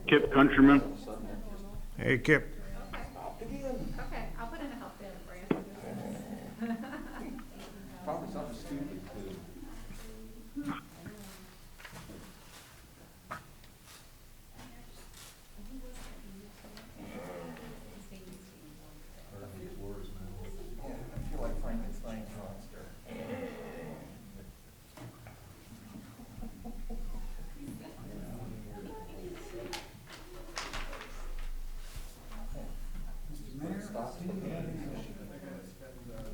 Kip Countryman. Hey, Kip. Okay, I'll put in a help there for you. Probably something stupid too. Yeah, I feel like Frankenstein's monster.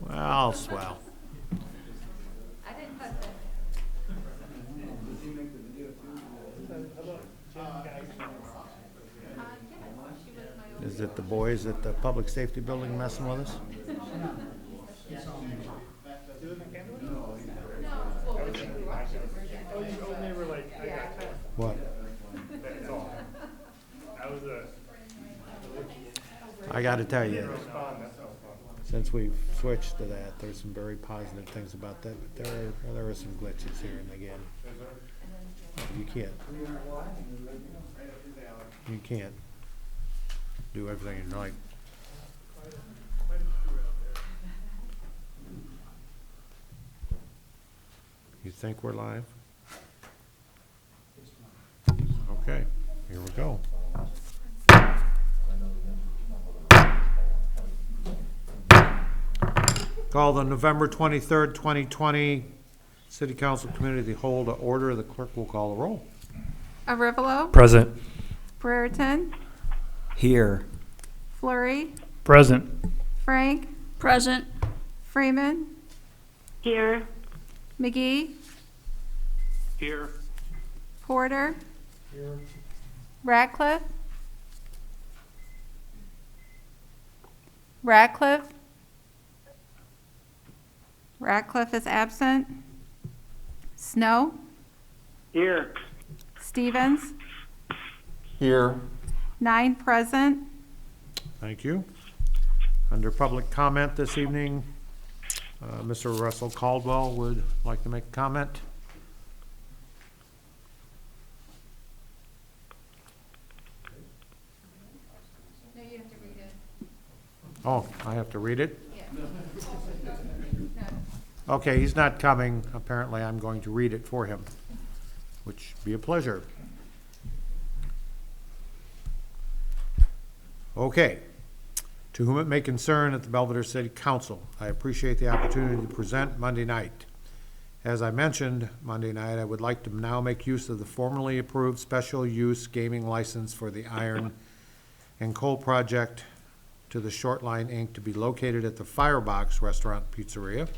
Well, swell. I didn't touch it. Is it the boys at the public safety building messing with us? What? I gotta tell you, since we've switched to that, there's some very positive things about that, but there are some glitches here and again. You can't do everything you like. You think we're live? Okay, here we go. Call the November 23rd, 2020 City Council Committee of the Whole to order. The clerk will call the roll. Arivalo. Present. Brereton. Here. Flurry. Present. Frank. Present. Freeman. Here. McGee. Here. Porter. Ratcliffe. Ratcliffe. Ratcliffe is absent. Snow. Here. Stevens. Here. 9 present. Thank you. Under public comment this evening, Mr. Russell Caldwell would like to make a comment. No, you have to read it. Oh, I have to read it? Yeah. Okay, he's not coming. Apparently, I'm going to read it for him, which be a pleasure. Okay. To whom it may concern at the Belvedere City Council, I appreciate the opportunity to present Monday night. As I mentioned Monday night, I would like to now make use of the formerly approved special use gaming license for the Iron and Coal Project to the Short Line Inc. to be located at the Firebox Restaurant and Pizzeria.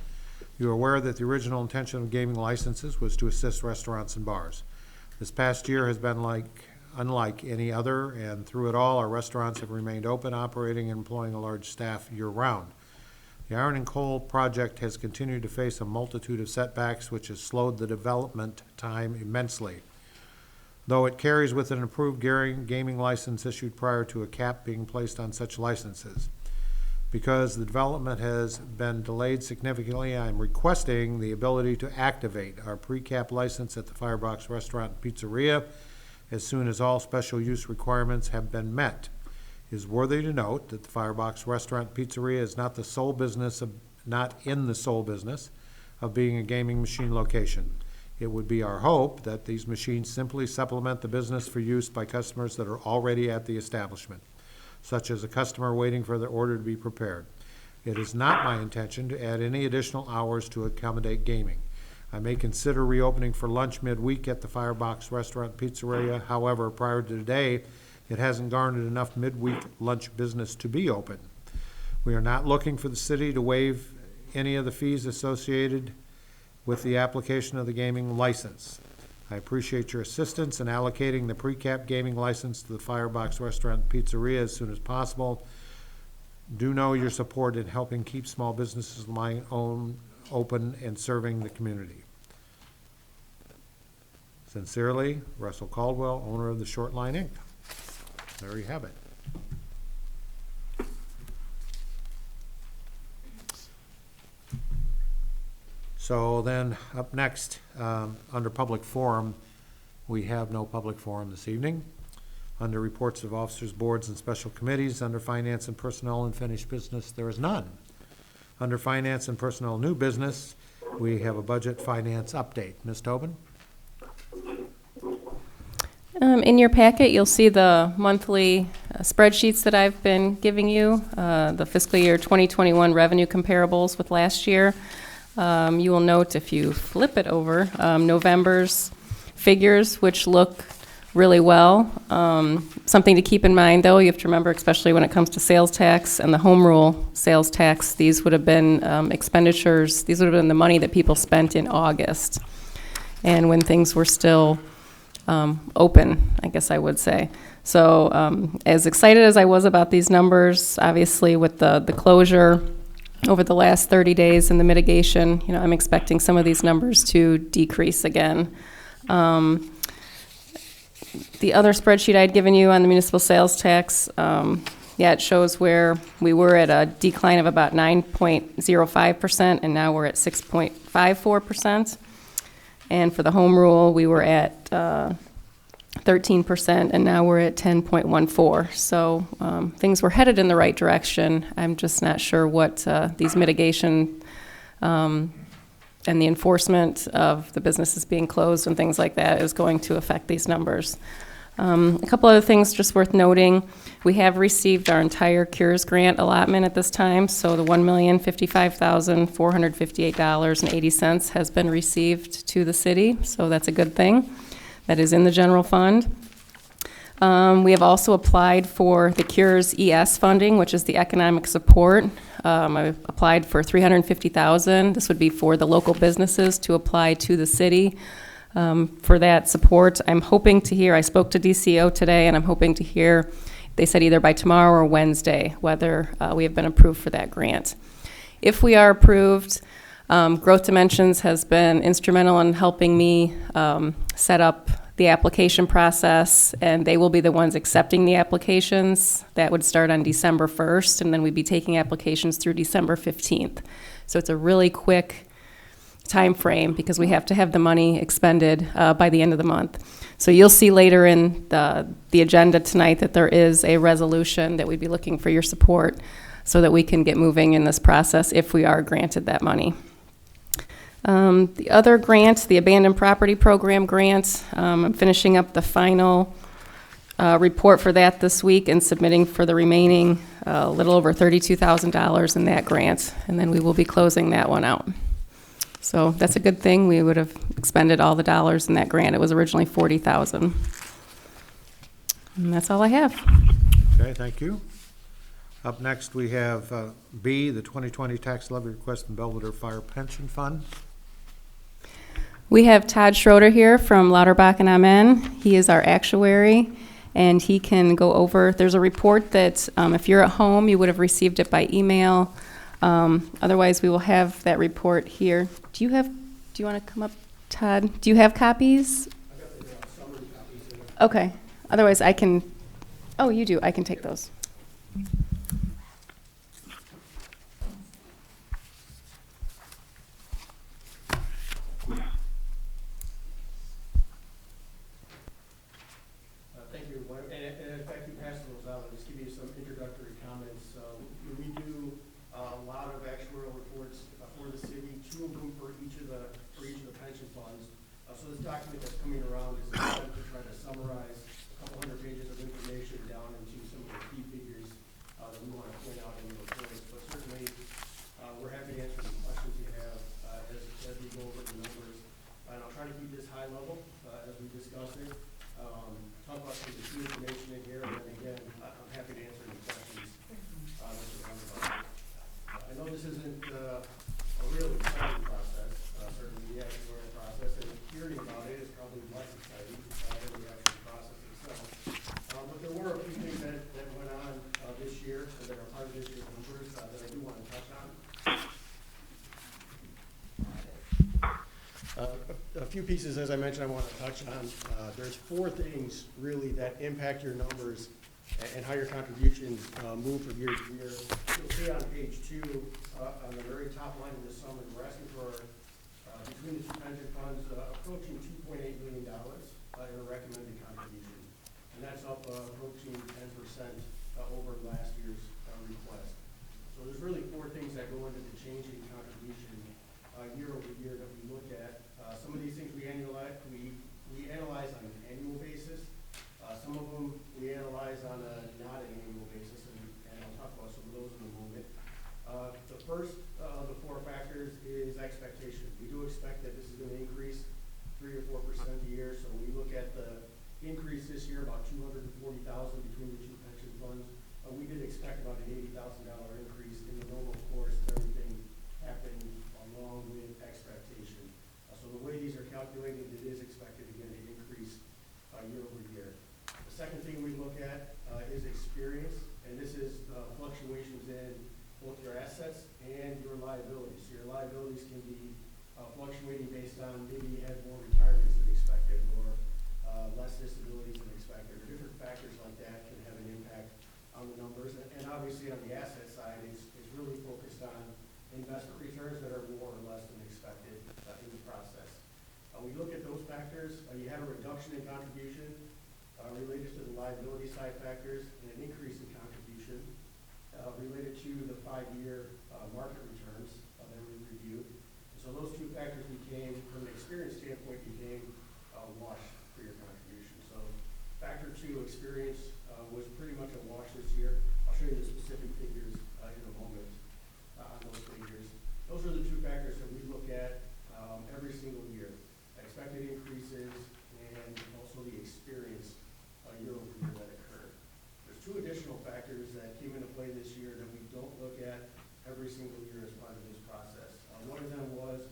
You are aware that the original intention of gaming licenses was to assist restaurants and bars. This past year has been unlike any other, and through it all, our restaurants have remained open, operating, and employing a large staff year-round. The Iron and Coal Project has continued to face a multitude of setbacks, which has slowed the development time immensely. Though it carries with an approved gaming license issued prior to a cap being placed on such licenses. Because the development has been delayed significantly, I'm requesting the ability to activate our pre-cap license at the Firebox Restaurant and Pizzeria as soon as all special use requirements have been met. It is worthy to note that the Firebox Restaurant and Pizzeria is not in the sole business of being a gaming machine location. It would be our hope that these machines simply supplement the business for use by customers that are already at the establishment, such as a customer waiting for their order to be prepared. It is not my intention to add any additional hours to accommodate gaming. I may consider reopening for lunch midweek at the Firebox Restaurant Pizzeria. However, prior to today, it hasn't garnered enough midweek lunch business to be open. We are not looking for the city to waive any of the fees associated with the application of the gaming license. I appreciate your assistance in allocating the pre-cap gaming license to the Firebox Restaurant and Pizzeria as soon as possible. Do know your support in helping keep small businesses open and serving the community. Sincerely, Russell Caldwell, owner of the Short Line Inc. There you have it. So then, up next, under public forum, we have no public forum this evening. Under reports of officers, boards, and special committees, under finance and personnel, unfinished business, there is none. Under finance and personnel, new business, we have a budget finance update. Ms. Tobin? In your packet, you'll see the monthly spreadsheets that I've been giving you, the fiscal year 2021 revenue comparables with last year. You will note if you flip it over, November's figures, which look really well. Something to keep in mind, though, you have to remember, especially when it comes to sales tax and the home rule sales tax, these would have been expenditures, these would have been the money that people spent in August, and when things were still open, I guess I would say. So as excited as I was about these numbers, obviously with the closure over the last 30 days and the mitigation, I'm expecting some of these numbers to decrease again. The other spreadsheet I'd given you on the municipal sales tax, it shows where we were at a decline of about 9.05%, and now we're at 6.54%. And for the home rule, we were at 13%, and now we're at 10.14. So things were headed in the right direction. I'm just not sure what these mitigation and the enforcement of the businesses being closed and things like that is going to affect these numbers. A couple other things just worth noting. We have received our entire CURES grant allotment at this time, so the $1,055,458.80 has been received to the city, so that's a good thing. That is in the general fund. We have also applied for the CURES ES funding, which is the economic support. I applied for $350,000. This would be for the local businesses to apply to the city for that support. I'm hoping to hear, I spoke to DCO today, and I'm hoping to hear, they said either by tomorrow or Wednesday, whether we have been approved for that grant. If we are approved, Growth Dimensions has been instrumental in helping me set up the application process, and they will be the ones accepting the applications. That would start on December 1st, and then we'd be taking applications through December 15th. So it's a really quick time frame because we have to have the money expended by the end of the month. So you'll see later in the agenda tonight that there is a resolution that we'd be looking for your support so that we can get moving in this process if we are granted that money. The other grant, the Abandoned Property Program grant, I'm finishing up the final report for that this week and submitting for the remaining little over $32,000 in that grant, and then we will be closing that one out. So that's a good thing. We would have expended all the dollars in that grant. It was originally $40,000. And that's all I have. Okay, thank you. Up next, we have B, the 2020 tax levy request in Belvedere Fire Pension Fund. We have Todd Schroeder here from Lauterbach and Amen. He is our actuary, and he can go over, there's a report that if you're at home, you would have received it by email. Otherwise, we will have that report here. Do you want to come up, Todd? Do you have copies? I got the summary copies. Okay. Otherwise, I can, oh, you do. I can take those. Thank you. And in fact, you passed those out. I'll just give you some introductory comments. We do a lot of actuarial reports for the city, 2 of them for each of the pension funds. So this document that's coming around is intended to try to summarize a couple hundred pages of information down into some of the key figures that we want to point out in the reports. But certainly, we're happy to answer any questions you have as we go over the numbers. And I'll try to keep this high level as we discuss it. Talk about some of the key information in here, and then again, I'm happy to answer any questions that you have about it. I know this isn't a real exciting process, certainly the actuarial process, and hearing about it is probably less exciting than the actual process itself. But there were a few things that went on this year, and that are part of this year's numbers that I do want to touch on. A few pieces, as I mentioned, I want to touch on. There's 4 things really that impact your numbers and how your contributions move from year to year. You'll see on page 2, on the very top line of the summary, we're asking for, between the 2 pension funds, approaching $2.8 million in a recommended contribution. And that's up approaching 10% over last year's request. So there's really four things that go into the change in contribution year over year that we look at. Some of these things we analyze on an annual basis. Some of them we analyze on a not an annual basis, and I'll talk about some of those in a moment. The first of the four factors is expectation. We do expect that this is going to increase 3 or 4% a year, so we look at the increase this year, about $240,000 between the two pension funds. We did expect about an $80,000 increase in the normal course if everything happened along with expectation. So the way these are calculated, it is expected again to increase year over year. The second thing we look at is experience, and this is fluctuations in both your assets and your liabilities. So your liabilities can be fluctuating based on maybe you had more retirements than expected or less disabilities than expected, or different factors like that can have an impact on the numbers. And obviously on the asset side, it's really focused on investment returns that are more or less than expected in the process. We look at those factors. You had a reduction in contribution related to the liability side factors and an increase in contribution related to the 5-year market returns that we reviewed. So those two factors became, from an experience standpoint, became a wash for your contribution. So factor 2, experience, was pretty much a wash this year. I'll show you the specific figures in a moment on those figures. Those are the two factors that we look at every single year. Expected increases and also the experience year over year that occurred. There's two additional factors that came into play this year that we don't look at every single year as part of this process. One of them was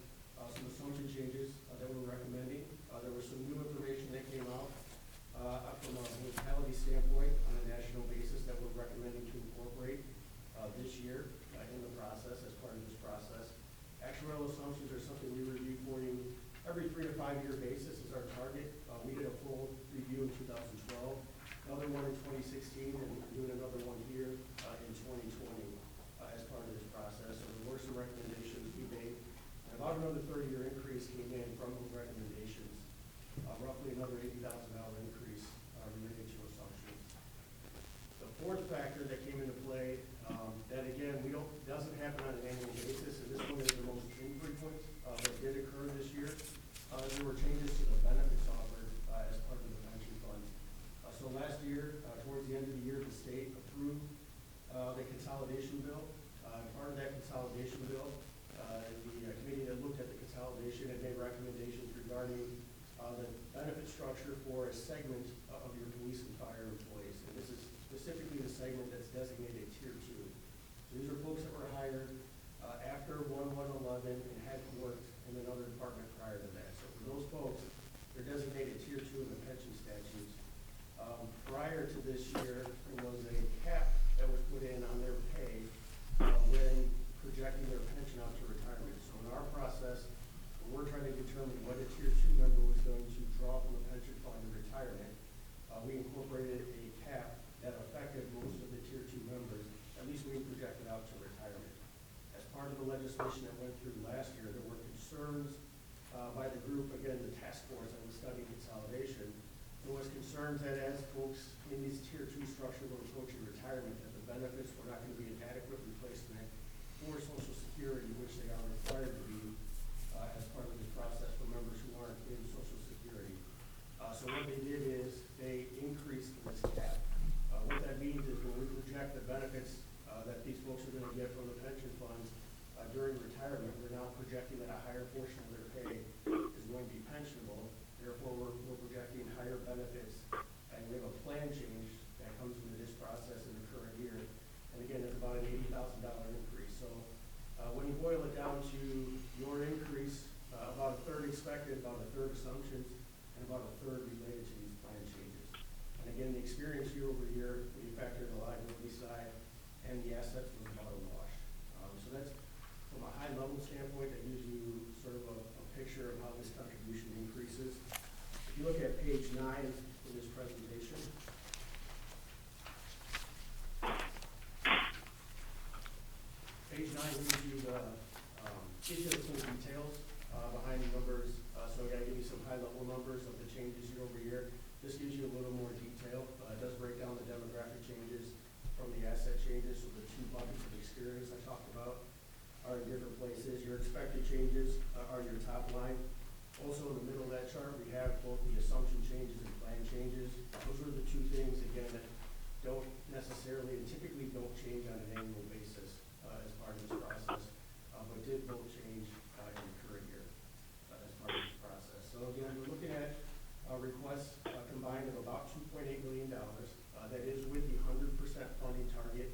some assumption changes that we're recommending. There was some new information that came out from a mortality standpoint on a national basis that we're recommending to incorporate this year in the process, as part of this process. Actuarial assumptions are something we review for you every 3 to 5 year basis is our target. We did a full review in 2012, another one in 2016, and we're doing another one here in 2020 as part of this process. So there were some recommendations we made. And about another 30-year increase came in from those recommendations, roughly another $80,000 increase related to assumptions. The fourth factor that came into play, that again, doesn't happen on an annual basis, and this one is the most infrequent that did occur this year. There were changes to the benefits offered as part of the pension funds. So last year, towards the end of the year, the state approved the consolidation bill. Part of that consolidation bill, the committee that looked at the consolidation had made recommendations regarding the benefit structure for a segment of your police and fire employees. And this is specifically the segment that's designated Tier 2. So these are folks that were hired after 1/1/11 and had worked in another department prior to that. So for those folks, they're designated Tier 2 in the pension statutes. Prior to this year, there was a cap that was put in on their pay when projecting their pension out to retirement. So in our process, when we're trying to determine what a Tier 2 member was going to draw from the pension fund in retirement, we incorporated a cap that affected most of the Tier 2 members, at least we projected out to retirement. As part of the legislation that went through last year, there were concerns by the group, again, the task force that was studying consolidation. There was concerns that as folks in these Tier 2 structure were approaching retirement, that the benefits were not going to be an adequate replacement for Social Security, which they are required to be as part of this process for members who aren't in Social Security. So what they did is they increased this cap. What that means is when we project the benefits that these folks are going to get from the pension funds during retirement, we're now projecting that a higher portion of their pay is going to be pensionable. Therefore, we're projecting higher benefits, and we have a plan change that comes into this process in the current year. And again, it's about an $80,000 increase. So when you boil it down to your increase, about a third expected, about a third assumptions, and about a third related to these plan changes. And again, the experience year over year, when you factor the liability side and the assets, was about a wash. So that's from a high level standpoint, that gives you sort of a picture of how this contribution increases. If you look at page 9 in this presentation, page 9 gives you the full details behind the numbers. So I got to give you some high level numbers of the changes year over year. This gives you a little more detail. It does break changes, so the two buckets of experience I talked about are in different places. Your expected changes are your top line. Also in the middle of that chart, we have both the assumption changes and plan changes. Those are the two things, again, that don't necessarily and typically don't change on an annual basis as part of this process, but did both change in the current year as part of this process. So again, we're looking at requests combined of about $2.8 million. That is with the 100% funding target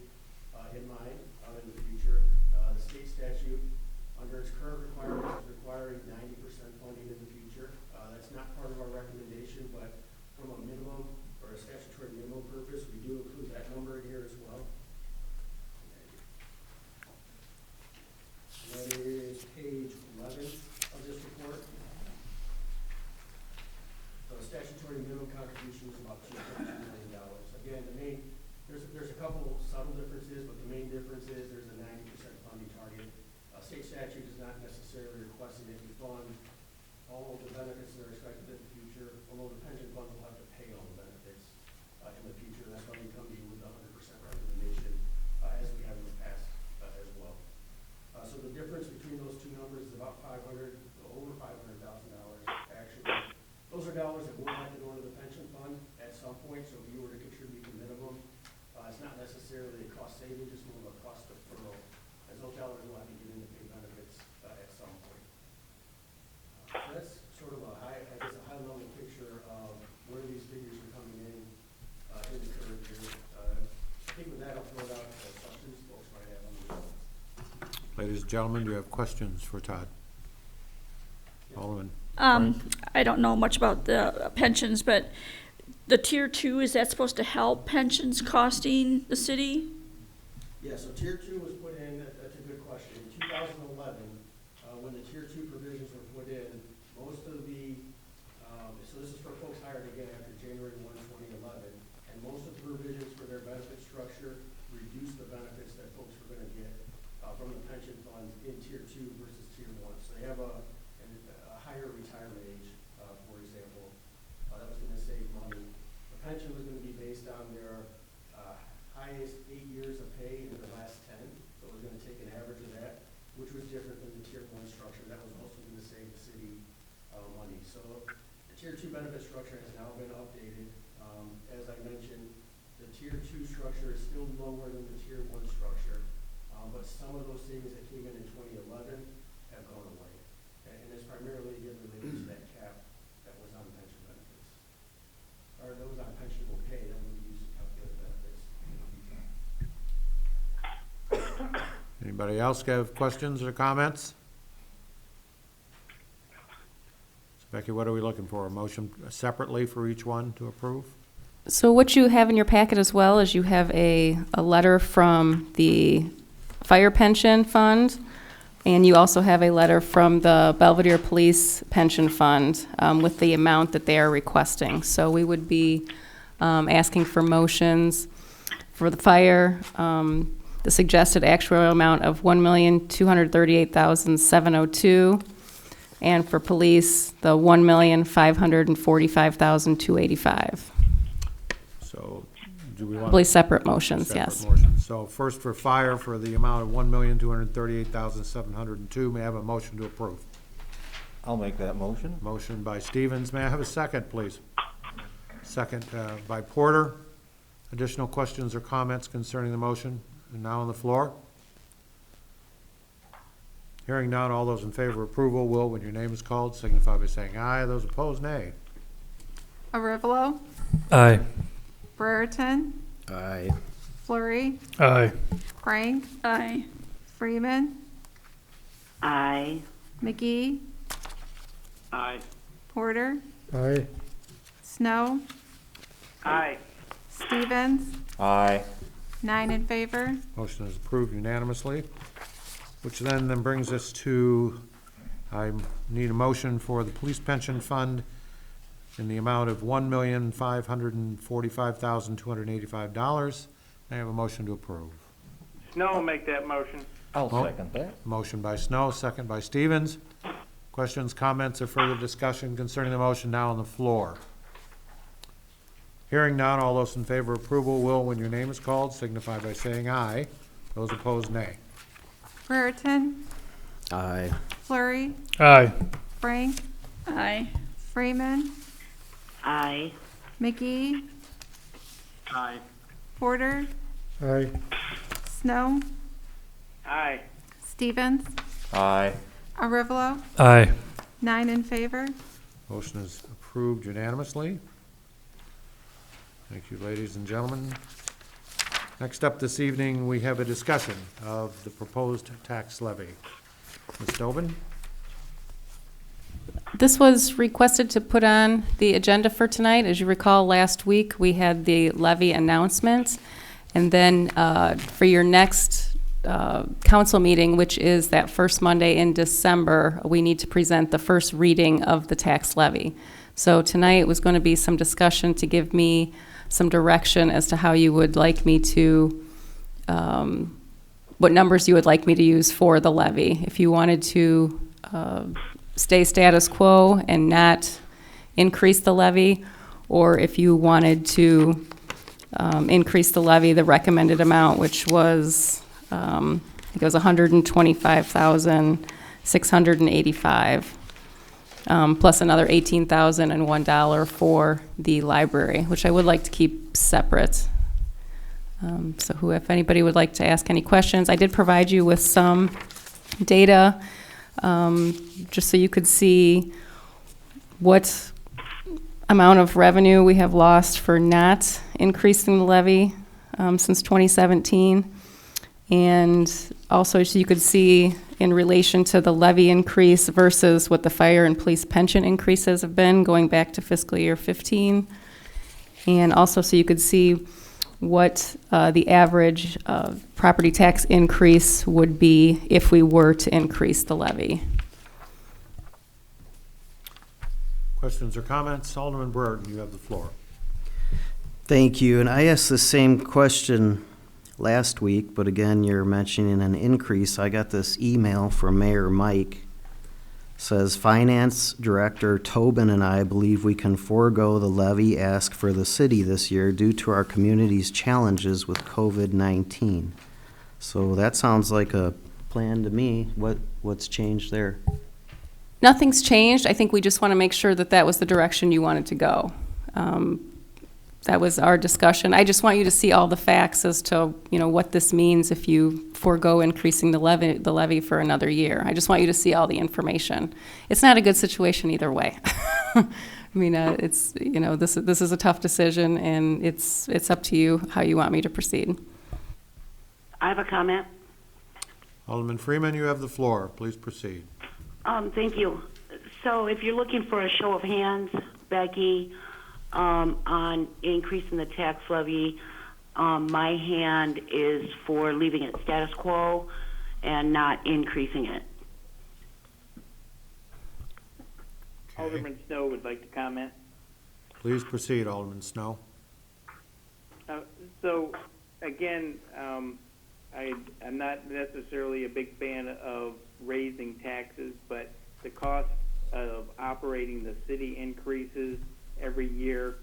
in mind in the future. The state statute, under its current requirements, is requiring 90% funding in the future. That's not part of our recommendation, but from a minimum or a statutory minimum purpose, we do include that number in here as well. And that is page 11 of this report. The statutory minimum contribution is about $2.2 million. Again, there's a couple subtle differences, but the main difference is there's a 90% funding target. State statute is not necessarily requesting that you fund all of the benefits that are expected in the future, although the pension funds will have to pay all the benefits in the future. That's why we come to you with a 100% recommendation, as we have in the past as well. So the difference between those two numbers is about over $500,000 actually. Those are dollars that will have to go into the pension fund at some point, so if you were to contribute the minimum, it's not necessarily a cost saving, just more of a cost deferral, as those dollars will have to get into pay benefits at some point. So that's sort of a high-level picture of where these figures are coming in the current year. I think with that, I'll throw it out to questions folks might have on the results. Ladies and gentlemen, do you have questions for Todd? Alderman. I don't know much about the pensions, but the tier 2, is that supposed to help pensions costing the city? Yeah, so tier 2 was put in, that's a good question. In 2011, when the tier 2 provisions were put in, most of the, so this is for folks hired again after January 1, 2011, and most of the provisions for their benefit structure reduced the benefits that folks were going to get from the pension funds in tier 2 versus tier 1. So they have a higher retirement age, for example. That was going to save money. The pension was going to be based on their highest 8 years of pay in the last 10. So it was going to take an average of that, which was different than the tier 1 structure. That was also going to save the city money. So the tier 2 benefit structure has now been updated. As I mentioned, the tier 2 structure is still lower than the tier 1 structure, but some of those savings that came in 2011 have gone away. And it's primarily again related to that cap that was on pension benefits, or that was on pensionable pay that would be used to calculate benefits in the future. Anybody else have questions or comments? So Becky, what are we looking for? A motion separately for each one to approve? So what you have in your packet as well is you have a letter from the Fire Pension Fund, and you also have a letter from the Belvedere Police Pension Fund with the amount that they are requesting. So we would be asking for motions for the fire, the suggested actuarial amount of $1,238,702, and for police, the $1,545,285. So do we want? Probably separate motions, Separate yes. motions. So first for fire for the amount of $1,238,702. May I have a motion to approve? I'll make that motion. Motion by Stevens. May I have a second, please? Second by Porter. Additional questions or comments concerning the motion? And now on the floor. Hearing none, all those in favor of approval will, when your name is called, signify by saying aye. Those opposed, nay. Arivalo, Aye. Brereton, Aye. Flurry, Aye. Frank, Aye. Freeman, Aye. McGee, Aye. Porter, Aye. Snow, Aye. Stevens, Aye. 9 in favor. Motion is approved unanimously, which then brings us to, I need a motion for the police pension fund in the amount of $1,545,285. May I have a motion to approve? Snow will make that motion. I'll Oh. second that. Motion by Snow, second by Stevens. Questions, comments, or further discussion concerning the motion now on the floor? Hearing none, all those in favor of approval will, when your name is called, signify by saying aye. Those opposed, nay. Brereton, Aye. Flurry, Aye. Frank, Aye. Freeman, Aye. McGee, Aye. Porter, Aye. Snow, Aye. Stevens, Aye. Arivalo, Aye. 9 in favor. Motion is approved unanimously. Thank you, ladies and gentlemen. Next up this evening, we have a discussion of the proposed tax levy. Ms. Dobin? This was requested to put on the agenda for tonight. As you recall, last week, we had the levy announcement. And then for your next council meeting, which is that first Monday in December, we need to present the first reading of the tax levy. So tonight was going to be some discussion to give me some direction as to how you would like me to, what numbers you would like me to use for the levy. If you wanted to stay status quo and not increase the levy, or if you wanted to increase the levy, the recommended amount, which was, I think it was $125,685, plus another $18,001 for the library, which I would like to keep separate. So if anybody would like to ask any questions, I did provide you with some data, just so you could see what amount of revenue we have lost for not increasing the levy since 2017. And also so you could see in relation to the levy increase versus what the fire and police pension increases have been going back to fiscal year 15. And also so you could see what the average property tax increase would be if we were to increase the levy. Questions or comments? Alderman Brereton, you have the floor. Thank you. And I asked the same question last week, but again, you're mentioning an increase. I got this email from Mayor Mike. Says, Finance Director Tobin and I believe we can forego the levy ask for the city this year due to our community's challenges with COVID-19. So that sounds like a plan to me. What's changed there? Nothing's changed. I think we just want to make sure that that was the direction you wanted to go. That was our discussion. I just want you to see all the facts as to, what this means if you forego increasing the levy for another year. I just want you to see all the information. It's not a good situation either way. I mean, it's, this is a tough decision, and it's up to you how you want me to proceed. I have a comment. Alderman Freeman, you have the floor. Please proceed. Thank you. So if you're looking for a show of hands, Becky, on increasing the tax levy, my hand is for leaving it status quo and not increasing it. Okay. Alderman Snow would like to comment. Please proceed, Alderman Snow. So, again, I'm not necessarily a big fan of raising taxes, but the cost of operating the city increases every year.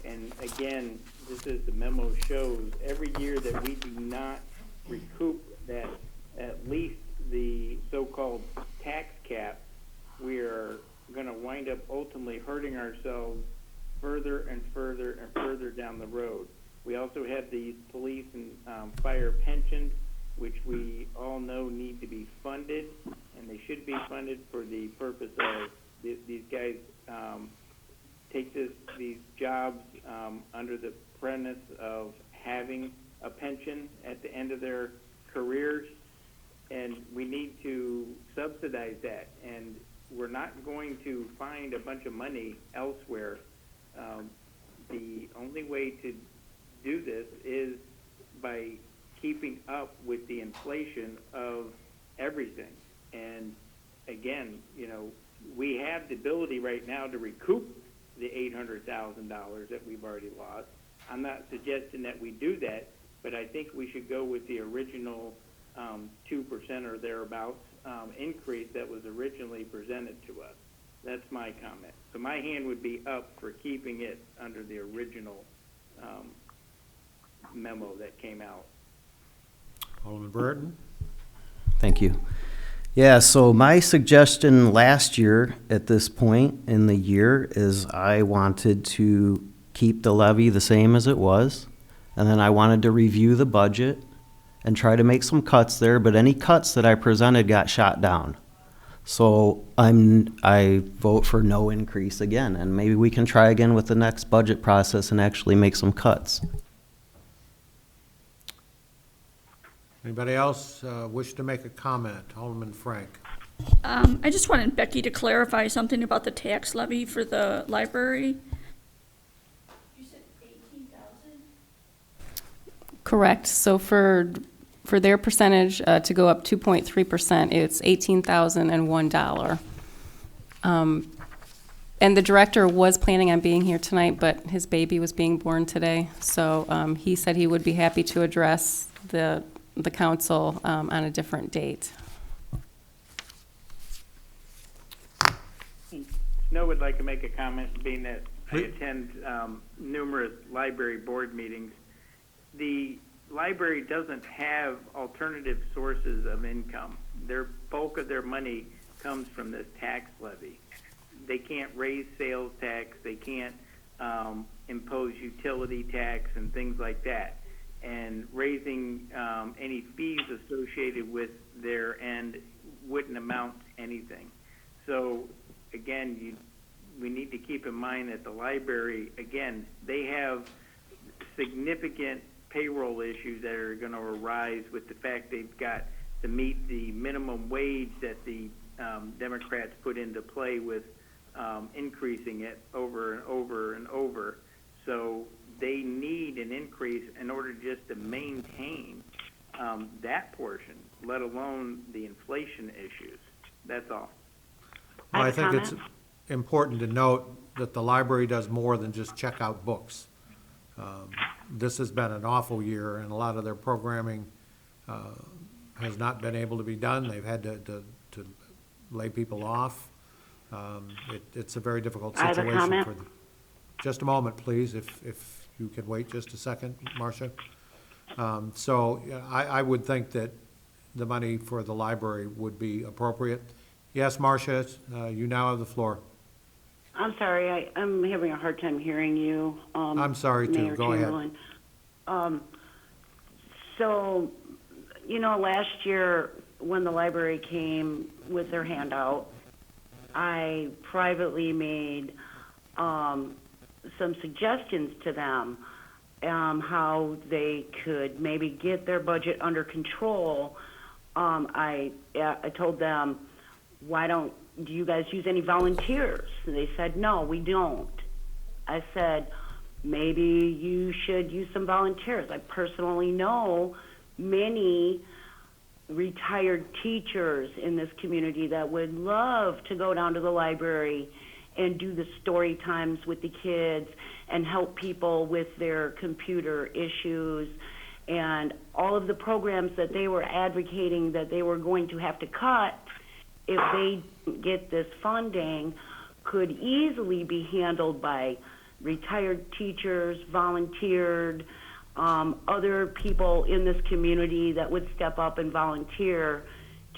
And again, just as the memo shows, every year that we do not recoup that, at least the so-called tax cap, we are going to wind up ultimately hurting ourselves further and further and further down the road. We also have these police and fire pensions, which we all know need to be funded, and they should be funded for the purpose of these guys take these jobs under the premise of having a pension at the end of their careers, and we need to subsidize that. And we're not going to find a bunch of money elsewhere. The only way to do this is by keeping up with the inflation of everything. And again, we have the ability right now to recoup the $800,000 that we've already lost. I'm not suggesting that we do that, but I think we should go with the original 2% or thereabouts increase that was originally presented to us. That's my comment. So my hand would be up for keeping it under the original memo that came out. Alderman Burton? Thank you. Yeah, so my suggestion last year at this point in the year is I wanted to keep the levy the same as it was, and then I wanted to review the budget and try to make some cuts there, but any cuts that I presented got shot down. So I vote for no increase again, and maybe we can try again with the next budget process and actually make some cuts. Anybody else wish to make a comment? Alderman Frank? I just wanted Becky to clarify something about the tax levy for the library. You said 18,000? Correct. So for their percentage to go up 2.3%, it's $18,001. And the director was planning on being here tonight, but his baby was being born today. So he said he would be happy to address the council on a different date. Snow would like to make a comment, being that I Please. attend numerous library board meetings. The library doesn't have alternative sources of income. Their bulk of their money comes from this tax levy. They can't raise sales tax. They can't impose utility tax and things like that. And raising any fees associated with their end wouldn't amount to anything. So again, we need to keep in mind that the library, again, they have significant payroll issues that are going to arise with the fact they've got to meet the minimum wage that the Democrats put into play with increasing it over and over and over. So they need an increase in order just to maintain that portion, let alone the inflation issues. That's all. Well, I have a think it's comment. important to note that the library does more than just check out books. This has been an awful year, and a lot of their programming has not been able to be done. They've had to lay people off. It's a very difficult I have a situation comment. for them. Just a moment, please, if you can wait just a second, Marcia. So yeah, I would think that the money for the library would be appropriate. Yes, Marcia, you now have the floor. I'm sorry, I'm having a hard time hearing you. I'm sorry, too. Mayor Go ahead. Chamberlain. So, last year when the library came with their handout, I privately made some suggestions to them how they could maybe get their budget under control. I told them, do you guys use any volunteers? And they said, no, we don't. I said, maybe you should use some volunteers. I personally know many retired teachers in this community that would love to go down to the library and do the story times with the kids and help people with their computer issues and all of the programs that they were advocating that they were going to have to cut if they didn't get this funding could easily be handled by retired teachers, volunteered, other people in this community that would step up and volunteer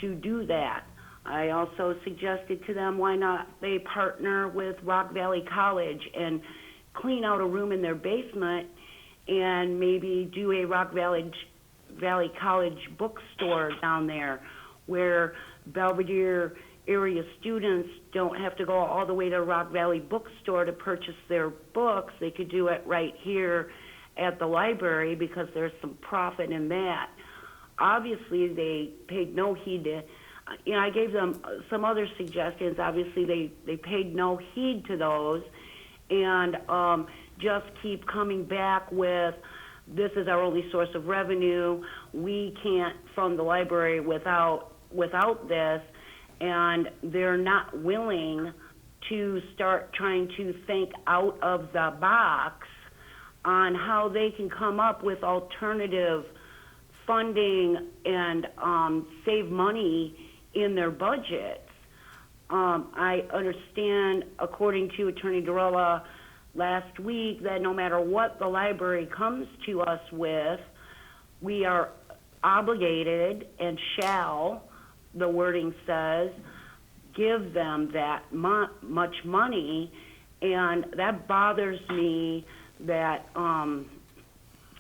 to do that. I also suggested to them why not they partner with Rock Valley College and clean out a room in their basement and maybe do a Rock Valley College bookstore down there where Belvedere area students don't have to go all the way to Rock Valley bookstore to purchase their books. They could do it right here at the library because there's some profit in that. Obviously, they paid no heed to, I gave them some other suggestions. Obviously, they paid no heed to those and just keep coming back with, this is our only source of revenue. We can't fund the library without this, and they're not willing to start trying to think out of the box on how they can come up with alternative funding and save money in their budgets. I understand, according to Attorney Durella, last week that no matter what the library comes to us with, we are obligated and shall, the wording says, give them that much money, and that bothers me that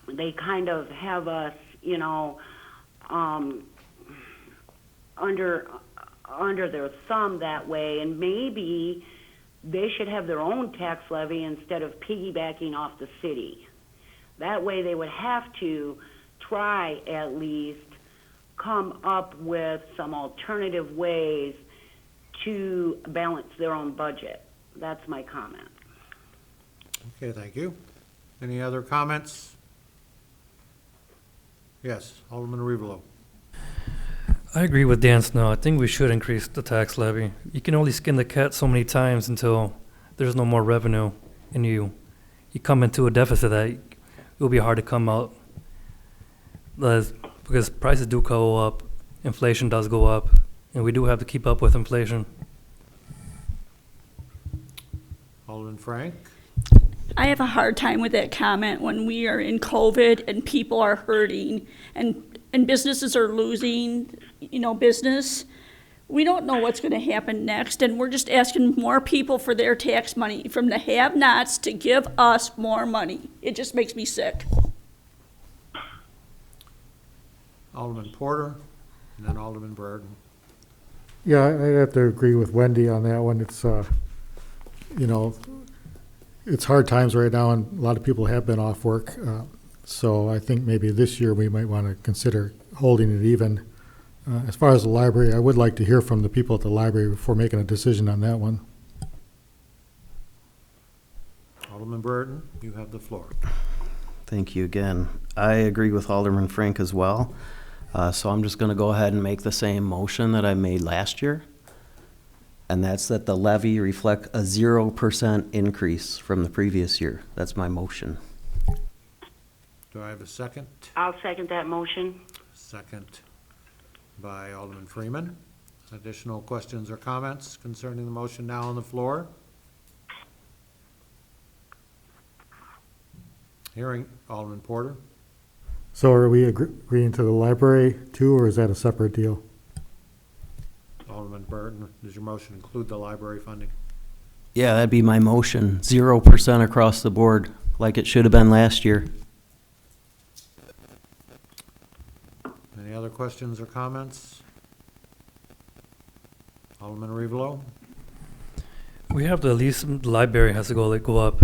they kind of have us, under their thumb that way, and maybe they should have their own tax levy instead of piggybacking off the city. That way they would have to try at least come up with some alternative ways to balance their own budget. That's my comment. Okay, thank you. Any other comments? Yes, Alderman Revelo. I agree with Dan Snow. I think we should increase the tax levy. You can only skin the cat so many times until there's no more revenue, and you come into a deficit that it will be hard to come out. Because prices do go up, inflation does go up, and we do have to keep up with inflation. Alderman Frank? I have a hard time with that comment when we are in COVID and people are hurting and businesses are losing, business. We don't know what's going to happen next, and we're just asking more people for their tax money from the have-nots to give us more money. It just makes me sick. Alderman Porter, and then Alderman Burden. Yeah, I'd have to agree with Wendy on that one. It's, it's hard times right now, and a lot of people have been off work. So I think maybe this year we might want to consider holding it even. As far as the library, I would like to hear from the people at the library before making a decision on that one. Alderman Burden, you have the floor. Thank you again. I agree with Alderman Frank as well. So I'm just going to go ahead and make the same motion that I made last year. And that's that the levy reflect a 0% increase from the previous year. That's my motion. Do I have a second? I'll second that motion. Second by Alderman Freeman. Additional questions or comments concerning the motion now on the floor? Hearing Alderman Porter. So are we agreeing to the library too, or is that a separate deal? Alderman Burton, does your motion include the library funding? Yeah, that'd be my motion. 0% across the board, like it should have been last year. Any other questions or comments? Alderman Revelo? We have to, at least the library has to go up.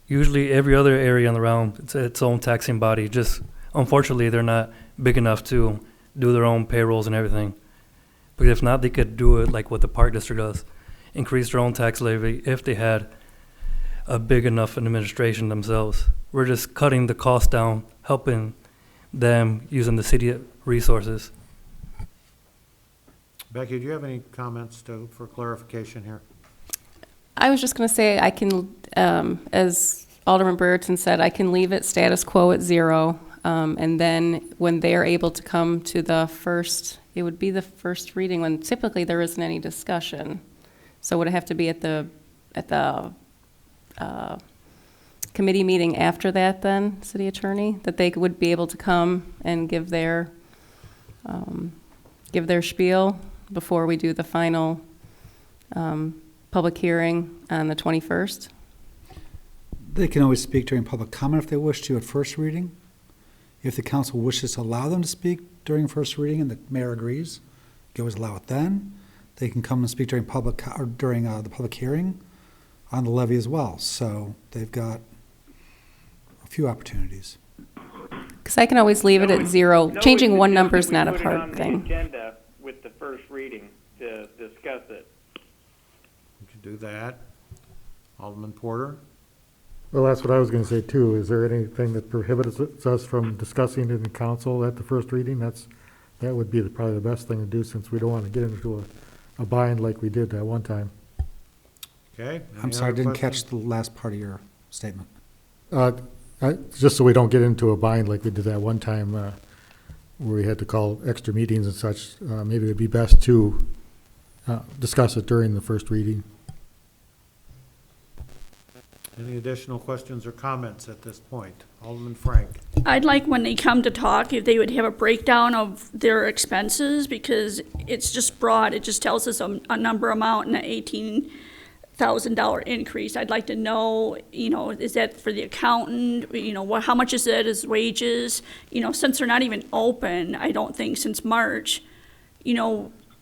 Usually every other area in the realm, it's its own taxing body. Just unfortunately, they're not big enough to do their own payrolls and everything. But if not, they could do it like what the Park District does, increase their own tax levy if they had a big enough administration themselves. We're just cutting the cost down, helping them using the city resources. Becky, do you have any comments for clarification here? I was just going to say I can, as Alderman Brereton said, I can leave it status quo at 0. And then when they're able to come to the first, it would be the first reading when typically there isn't any discussion. So would it have to be at the committee meeting after that then, City Attorney? That they would be able to come and give their spiel before we do the final public hearing on the 21st? They can always speak during public comment if they wish to at first reading. If the council wishes to allow them to speak during first reading and the mayor agrees, you can always allow it then. They can come and speak during the public hearing on the levy as well. So they've got a few opportunities. Because I can always leave it at 0. Changing one number is not a hard thing. Put it on the agenda with the first reading to discuss it. We could do that. Alderman Porter? Well, that's what I was going to say too. Is there anything that prohibits us from discussing it in council at the first reading? That would be probably the best thing to do, since we don't want to get into a bind like we did that one time. Okay. I'm sorry, I didn't catch the last part of your statement. Just so we don't get into a bind like we did that one time where we had to call extra meetings and such, maybe it would be best to discuss it during the first reading. Any additional questions or comments at this point? Alderman Frank? I'd like when they come to talk, if they would have a breakdown of their expenses, because it's just broad. It just tells us a number amount and an $18,000 increase. I'd like to know, is that for the accountant? How much is that as wages? Since they're not even open, I don't think since March,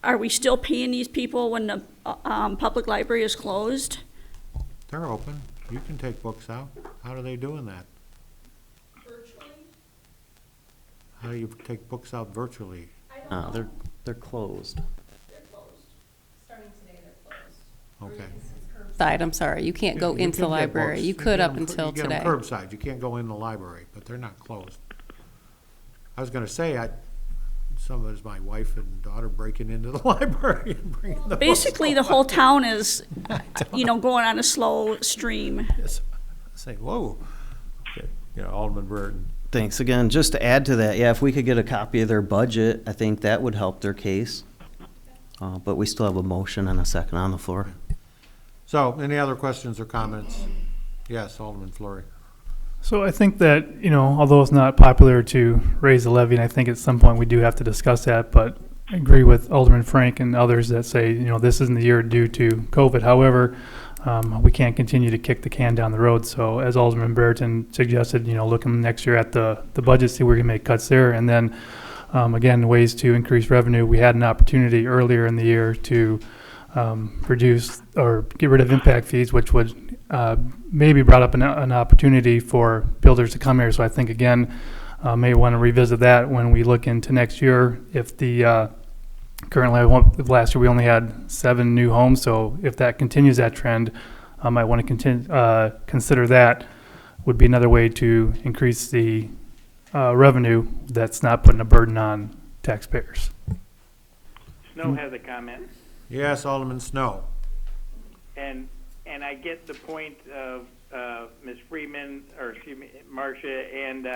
are we still paying these people when the public library is closed? They're open. You can take books out. How are they doing that? Virtually? How do you take books out virtually? They're closed. They're closed. Starting today, they're closed. Okay. Side, I'm sorry, you can't go You into the can get library. books. You could get up 'em- until you get 'em today. curbside. You can't go in the library, but they're not closed. I was gonna say, some of it's my wife and daughter breaking into the library and bringing the books Basically, the whole town is, going on a slow stream. Say, whoa. Okay. Alderman Burton. Thanks again. Just to add to that, yeah, if we could get a copy of their budget, I think that would help their case. But we still have a motion and a second on the floor. So, any other questions or comments? Yes, Alderman Fleury. So I think that, although it's not popular to raise the levy, and I think at some point we do have to discuss that, but I agree with Alderman Frank and others that say, this isn't the year due to COVID. However, we can't continue to kick the can down the road. So as Alderman Brereton suggested, looking next year at the budget, see where we can make cuts there. And then, again, ways to increase revenue. We had an opportunity earlier in the year to reduce or get rid of impact fees, which would maybe brought up an opportunity for builders to come here. So I think, again, may want to revisit that when we look into next year. If the currently, last year we only had 7 new homes, so if that continues that trend, I might want to consider that would be another way to increase the revenue that's not putting a burden on taxpayers. Snow has a comment. Yes, Alderman Snow. And I get the point of Ms. Freeman, or excuse me, Marcia, and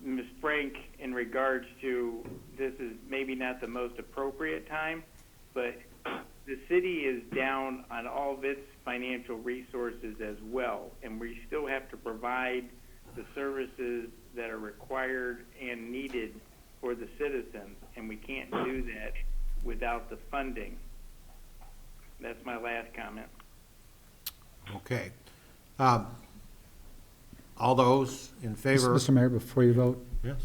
Ms. Frank in regards to this is maybe not the most appropriate time, but the city is down on all of its financial resources as well, and we still have to provide the services that are required and needed for the citizens, and we can't do that without the funding. That's my last comment. Okay. All those in favor? Mr. Mayor, before you vote, Yes.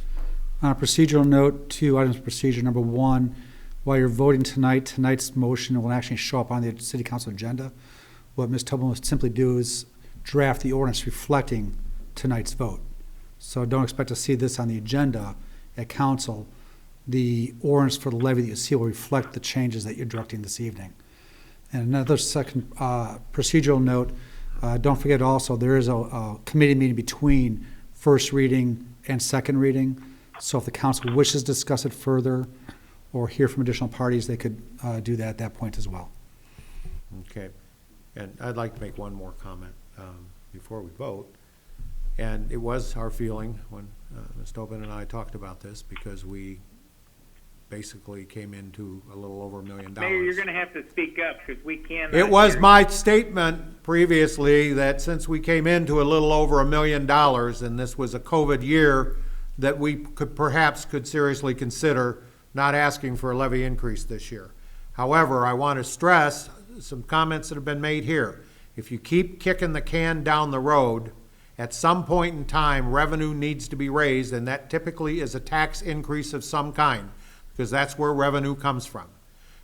on a procedural note, 2 items of procedure. Number 1, while you're voting tonight, tonight's motion will actually show up on the city council agenda. What Ms. Tobin will simply do is draft the ordinance reflecting tonight's vote. So don't expect to see this on the agenda at council. The ordinance for the levy that you see will reflect the changes that you're directing this evening. And another second procedural note, don't forget also there is a committee meeting between first reading and second reading. So if the council wishes to discuss it further or hear from additional parties, they could do that at that point as well. Okay. And I'd like to make one more comment before we vote. And it was our feeling when Ms. Tobin and I talked about this, because we basically came into a little over $1 million. Mayor, you're going to have to speak up because we cannot. It was hear my statement previously that since we came into a little over $1 million and this was a COVID year, that we could seriously consider not asking for a levy increase this year. However, I want to stress some comments that have been made here. If you keep kicking the can down the road, at some point in time, revenue needs to be raised, and that typically is a tax increase of some kind, because that's where revenue comes from.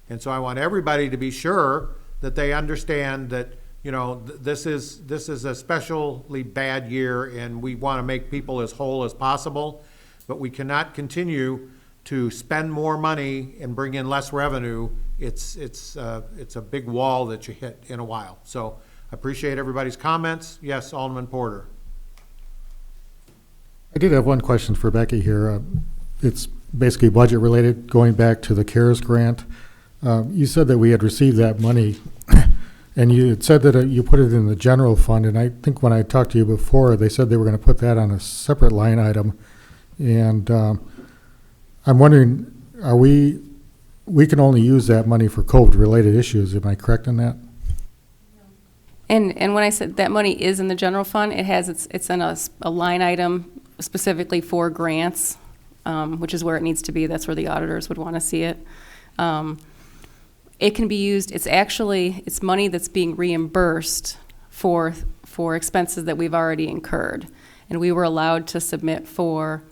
And so I want everybody to be sure that they understand that, this is a especially bad year, and we want to make people as whole as possible, but we cannot continue to spend more money and bring in less revenue. It's a big wall that you hit in a while. So I appreciate everybody's comments. Yes, Alderman Porter. I did have one question for Becky here. It's basically budget related, going back to the CARES grant. You said that we had received that money, and you had said that you put it in the general fund, and I think when I talked to you before, they said they were going to put that on a separate line item. And I'm wondering, we can only use that money for COVID-related issues. Am I correct in that? And when I said that money is in the general fund, it's in a line item specifically for grants, which is where it needs to be. That's where the auditors would want to see it. It can be used, it's money that's being reimbursed for expenses that we've already incurred. And we were allowed to submit for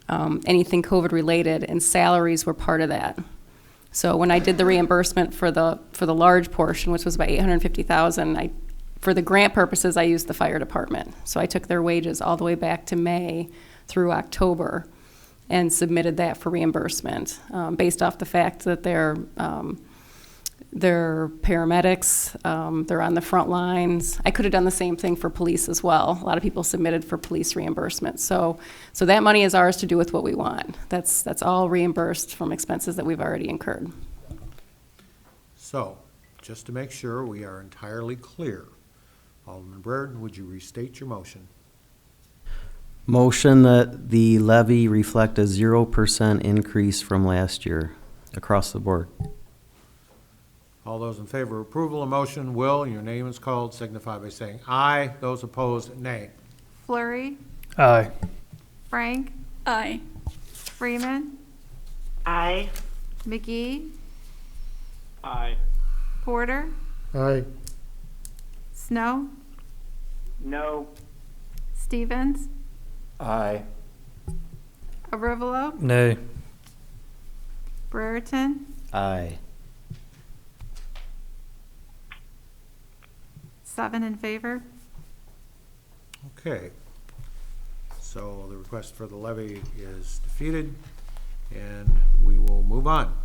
anything COVID-related, and salaries were part of that. So when I did the reimbursement for the large portion, which was about $850,000, for the grant purposes, I used the fire department. So I took their wages all the way back to May through October and submitted that for reimbursement, based off the fact that they're paramedics, they're on the front lines. I could have done the same thing for police as well. A lot of people submitted for police reimbursement. So that money is ours to do with what we want. That's all reimbursed from expenses that we've already incurred. So, just to make sure we are entirely clear, Alderman Brereton, would you restate your motion? Motion that the levy reflect a 0% increase from last year across the board. All those in favor of approval of motion, Will, your name is called, signify by saying aye. Those opposed, nay. Flurry, Aye. Frank, Aye. Freeman, Aye. McGee, Aye. Porter, Aye. Snow, No. Stevens, Aye. Arivalo, Nay. Brereton, Aye. 7 in favor. Okay. So the request for the levy is defeated, and we will move on.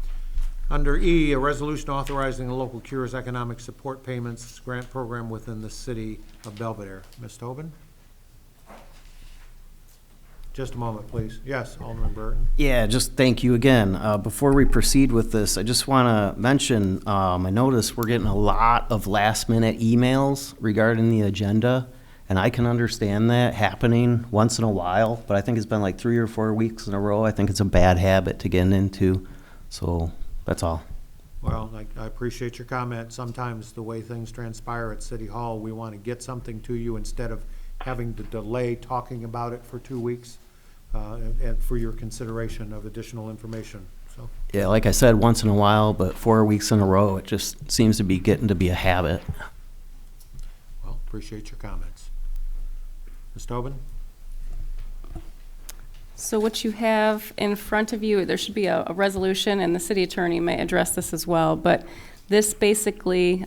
Under E, a resolution authorizing the local Cures economic support payments grant program within the city of Belvedere. Ms. Tobin? Just a moment, please. Yes, Alderman Burton. Yeah, just thank you again. Before we proceed with this, I just want to mention, I noticed we're getting a lot of last-minute emails regarding the agenda, and I can understand that happening once in a while, but I think it's been like 3 or 4 weeks in a row. I think it's a bad habit to get into, so that's all. Well, I appreciate your comment. Sometimes the way things transpire at City Hall, we want to get something to you instead of having to delay talking about it for 2 weeks. And for your consideration of additional information, so. Yeah, like I said, once in a while, but 4 weeks in a row, it just seems to be getting to be a habit. Well, appreciate your comments. Ms. Tobin? So what you have in front of you, there should be a resolution, and the city attorney may address this as well, but this basically,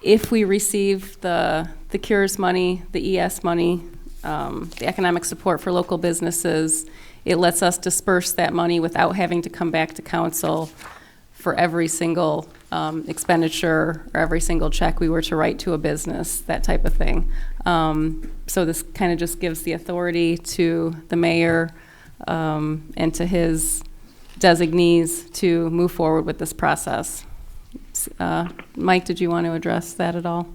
if we receive the Cures money, the ES money, the economic support for local businesses, it lets us disperse that money without having to come back to council for every single expenditure or every single check we were to write to a business, that type of thing. So this kind of just gives the authority to the mayor and to his designees to move forward with this process. Mike, did you want to address that at all?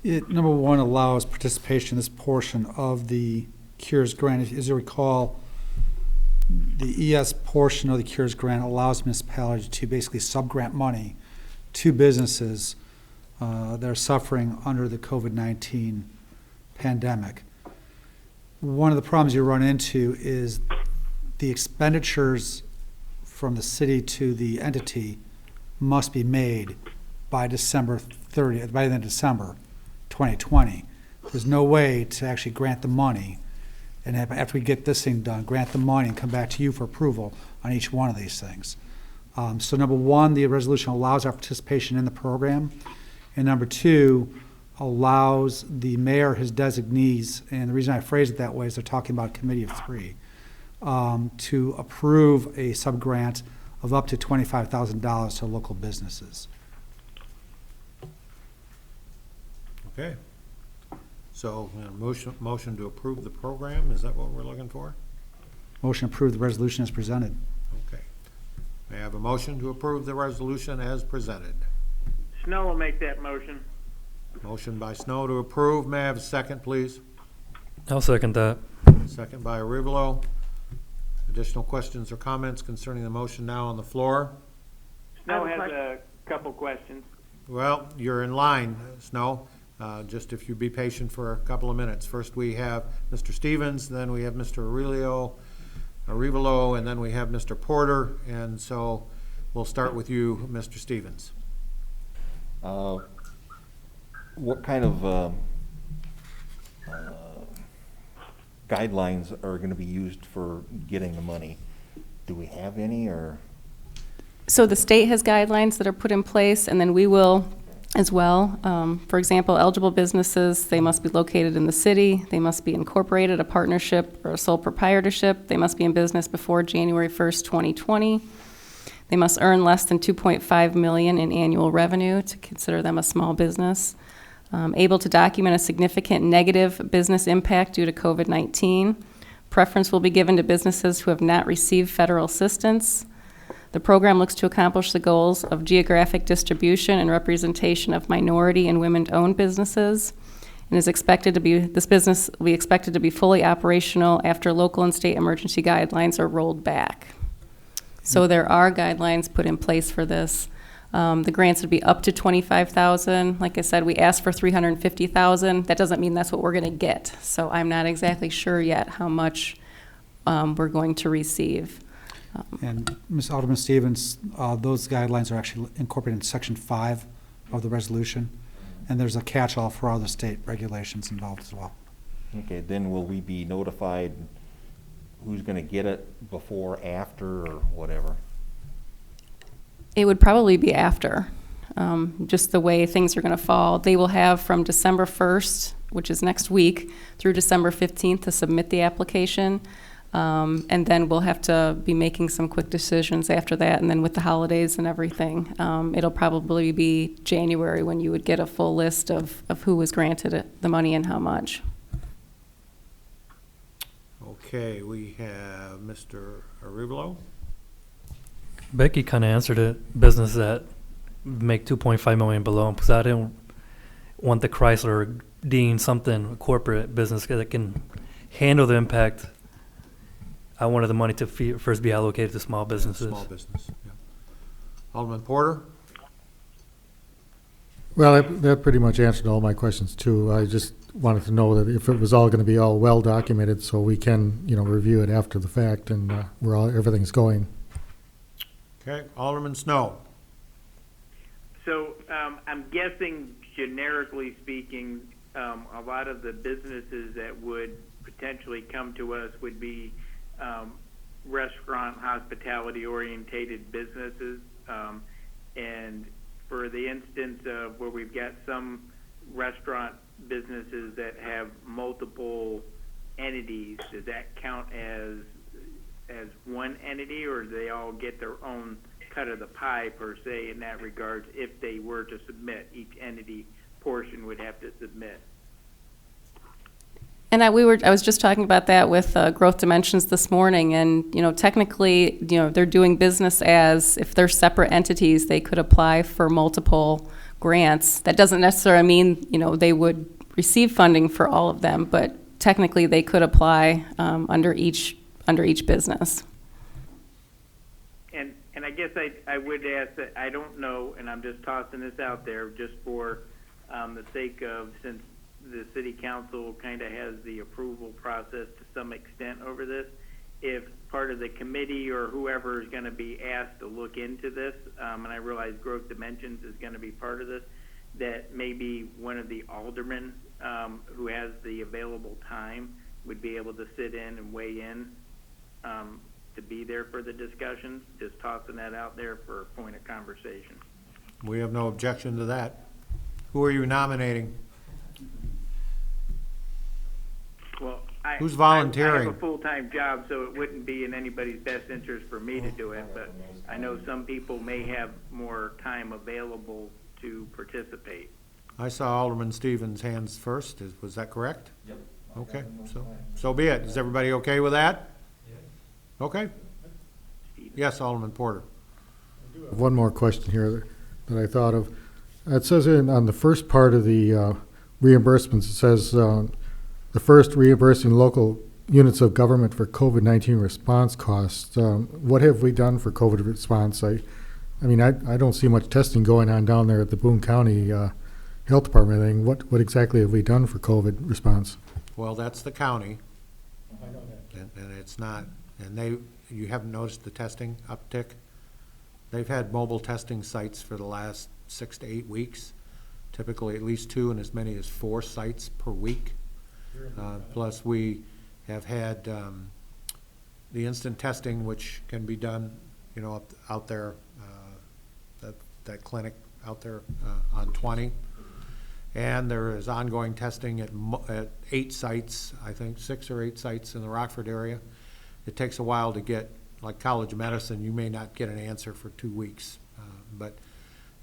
It, number one, allows participation in this portion of the Cures grant. As you recall, the ES portion of the Cures grant allows municipalities to basically subgrant money to businesses that are suffering under the COVID-19 pandemic. One of the problems you run into is the expenditures from the city to the entity must be made by December 30th, by the end of December 2020. There's no way to actually grant the money and have, after we get this thing done, grant the money and come back to you for approval on each one of these things. So number one, the resolution allows our participation in the program. And number two, allows the mayor, his designees, and the reason I phrase it that way is they're talking about a committee of 3, to approve a subgrant of up to $25,000 to local businesses. Okay. So, motion to approve the program, is that what we're looking for? Motion to approve the resolution as presented. Okay. May I have a motion to approve the resolution as presented? Snow will make that motion. Motion by Snow to approve. May I have a second, please? I'll second that. Second by Arivalo. Additional questions or comments concerning the motion now on the floor? Snow I have has Couple questions. Well, you're in line, Snow. Just if you be patient for a couple of minutes. First, we have Mr. Stevens, then we have Mr. Arevalo, and then we have Mr. Porter. And so we'll start with you, Mr. Stevens. What kind of guidelines are going to be used for getting the money? Do we have any, or? So the state has guidelines that are put in place, and then we will as well. For example, eligible businesses, they must be located in the city, they must be incorporated, a partnership, or a sole proprietorship, they must be in business before January 1st, 2020. They must earn less than $2.5 million in annual revenue to consider them a small business. Able to document a significant negative business impact due to COVID-19. Preference will be given to businesses who have not received federal assistance. The program looks to accomplish the goals of geographic distribution and representation of minority and women-owned businesses, and is expected to be, this business will be expected to be fully operational after local and state emergency guidelines are rolled back. So there are guidelines put in place for this. The grants would be up to $25,000. Like I said, we asked for $350,000. That doesn't mean that's what we're going to get. So I'm not exactly sure yet how much we're going to receive. And Ms. Alderman Stevens, those guidelines are actually incorporated in Section 5 of the resolution, and there's a catch-all for all the state regulations involved as well. Okay, then will we be notified who's going to get it before, after, or whatever? It would probably be after, just the way things are going to fall. They will have from December 1st, which is next week, through December 15th to submit the application. And then we'll have to be making some quick decisions after that. And then with the holidays and everything, it'll probably be January when you would get a full list of who was granted it, the money and how much. Okay, we have Mr. Arevalo. Becky kind of answered it. Business that make 2.5 million below, because I didn't want the Chrysler Dean something corporate business that can handle the impact. I wanted the money to first be allocated to small businesses. Small business, yeah. Alderman Porter? Well, that pretty much answered all my questions too. I just wanted to know that if it was all going to be all well documented, so we can, review it after the fact and everything's going. Okay, Alderman Snow. So I'm guessing, generically speaking, a lot of the businesses that would potentially come to us would be restaurant, hospitality-orientated businesses. And for the instance of where we've got some restaurant businesses that have multiple entities, does that count as one entity, or do they all get their own cut of the pie per se in that regard? If they were to submit, each entity portion would have to submit. And I was just talking about that with Growth Dimensions this morning, and technically, they're doing business as if they're separate entities. They could apply for multiple grants. That doesn't necessarily mean they would receive funding for all of them, but technically they could apply under each business. And I guess I would ask that, I don't know, and I'm just tossing this out there just for the sake of, since the city council kind of has the approval process to some extent over this, if part of the committee or whoever is going to be asked to look into this, and I realize Growth Dimensions is going to be part of this, that maybe one of the aldermen who has the available time would be able to sit in and weigh in to be there for the discussions. Just tossing that out there for a point of conversation. We have no objection to that. Who are you nominating? Well, who's volunteering? I have a full-time job, so it wouldn't be in anybody's best interest for me to do it, but I know some people may have more time available to participate. I saw Alderman Stevens' hands first. Was that correct? Yep. Okay, so be it. Is everybody okay with that? Yeah. Okay. Yes, Alderman Porter. One more question here that I thought of. It says on the first part of the reimbursements, it says the first reimbursing local units of government for COVID-19 response costs. What have we done for COVID response? I mean, I don't see much testing going on down there at the Boone County Health Department thing. What exactly have we done for COVID response? Well, that's the county, I know that. and it's not, and you haven't noticed the testing uptick? They've had mobile testing sites for the last 6 to 8 weeks, typically at least 2 and as many as 4 sites per week. Plus, we have had the instant testing, which can be done, you know, out there, that clinic out there on 20. And there is ongoing testing at 8 sites, I think 6 or 8 sites in the Rockford area. It takes a while to get, like college medicine, you may not get an answer for 2 weeks. But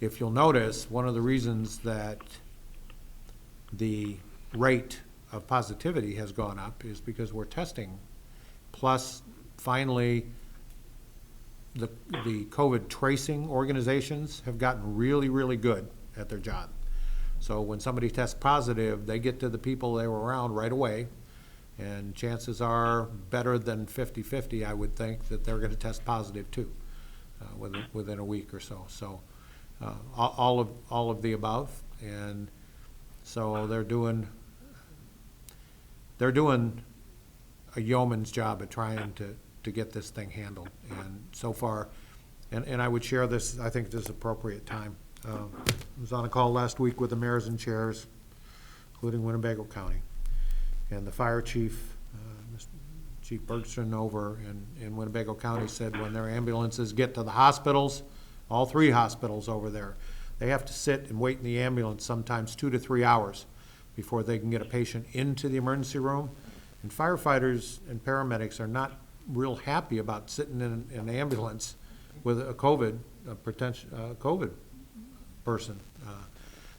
if you'll notice, one of the reasons that the rate of positivity has gone up is because we're testing. Plus, finally, the COVID tracing organizations have gotten really, really good at their job. So when somebody tests positive, they get to the people they were around right away. And chances are better than 50-50, I would think, that they're going to test positive too, within a week or so. So all of the above. And so they're doing a yeoman's job at trying to get this thing handled. And so far, and I would share this, I think this is appropriate time. I was on a call last week with the mayors and chairs, including Winnebago County. And the fire chief, Chief Bergstrom over in Winnebago County said when their ambulances get to the hospitals, all 3 hospitals over there, they have to sit and wait in the ambulance sometimes 2 to 3 hours before they can get a patient into the emergency room. And firefighters and paramedics are not real happy about sitting in an ambulance with a potential COVID person.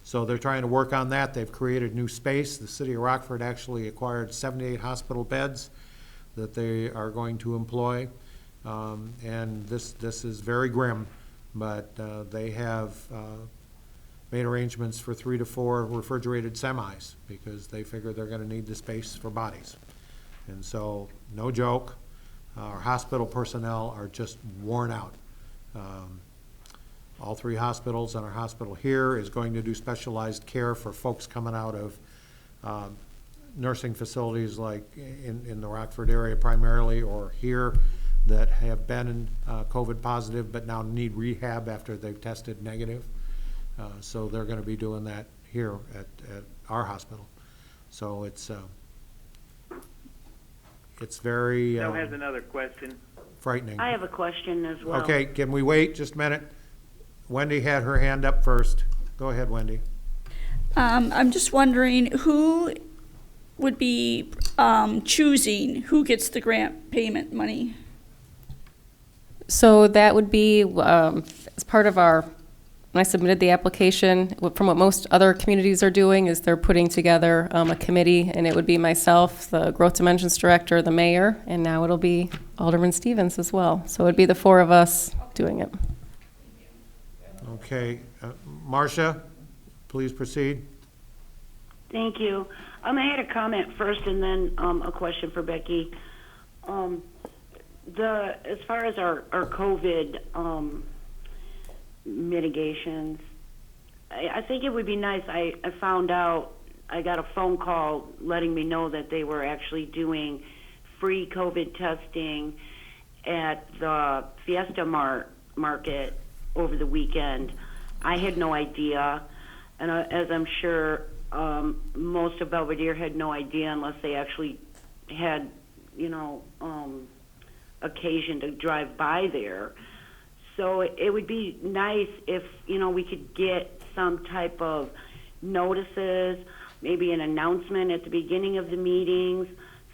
So they're trying to work on that. They've created new space. The city of Rockford actually acquired 78 hospital beds that they are going to employ. And this is very grim, but they have made arrangements for 3 to 4 refrigerated semis because they figure they're going to need the space for bodies. And so, no joke, our hospital personnel are just worn out. All 3 hospitals, and our hospital here is going to do specialized care for folks coming out of nursing facilities like in the Rockford area primarily, or here, that have been COVID positive but now need rehab after they've tested negative. So they're going to be doing that here at our hospital. So it's very Joe has another question. frightening. I have a question as well. Okay, can we wait just a minute? Wendy had her hand up first. Go ahead, Wendy. I'm just wondering who would be choosing who gets the grant payment money? So that would be as part of our, when I submitted the application, from what most other communities are doing is they're putting together a committee, and it would be myself, the Growth Dimensions Director, the mayor, and now it'll be Alderman Stevens as well. So it would be the 4 of us doing it. Okay, Marcia, please proceed. Thank you. I had a comment first and then a question for Becky. As far as our COVID mitigations, I think it would be nice. I found out, I got a phone call letting me know that they were actually doing free COVID testing at the Fiesta Market over the weekend. I had no idea, and as I'm sure most of Belvedere had no idea unless they actually had, occasion to drive by there. So it would be nice if, we could get some type of notices, maybe an announcement at the beginning of the meetings,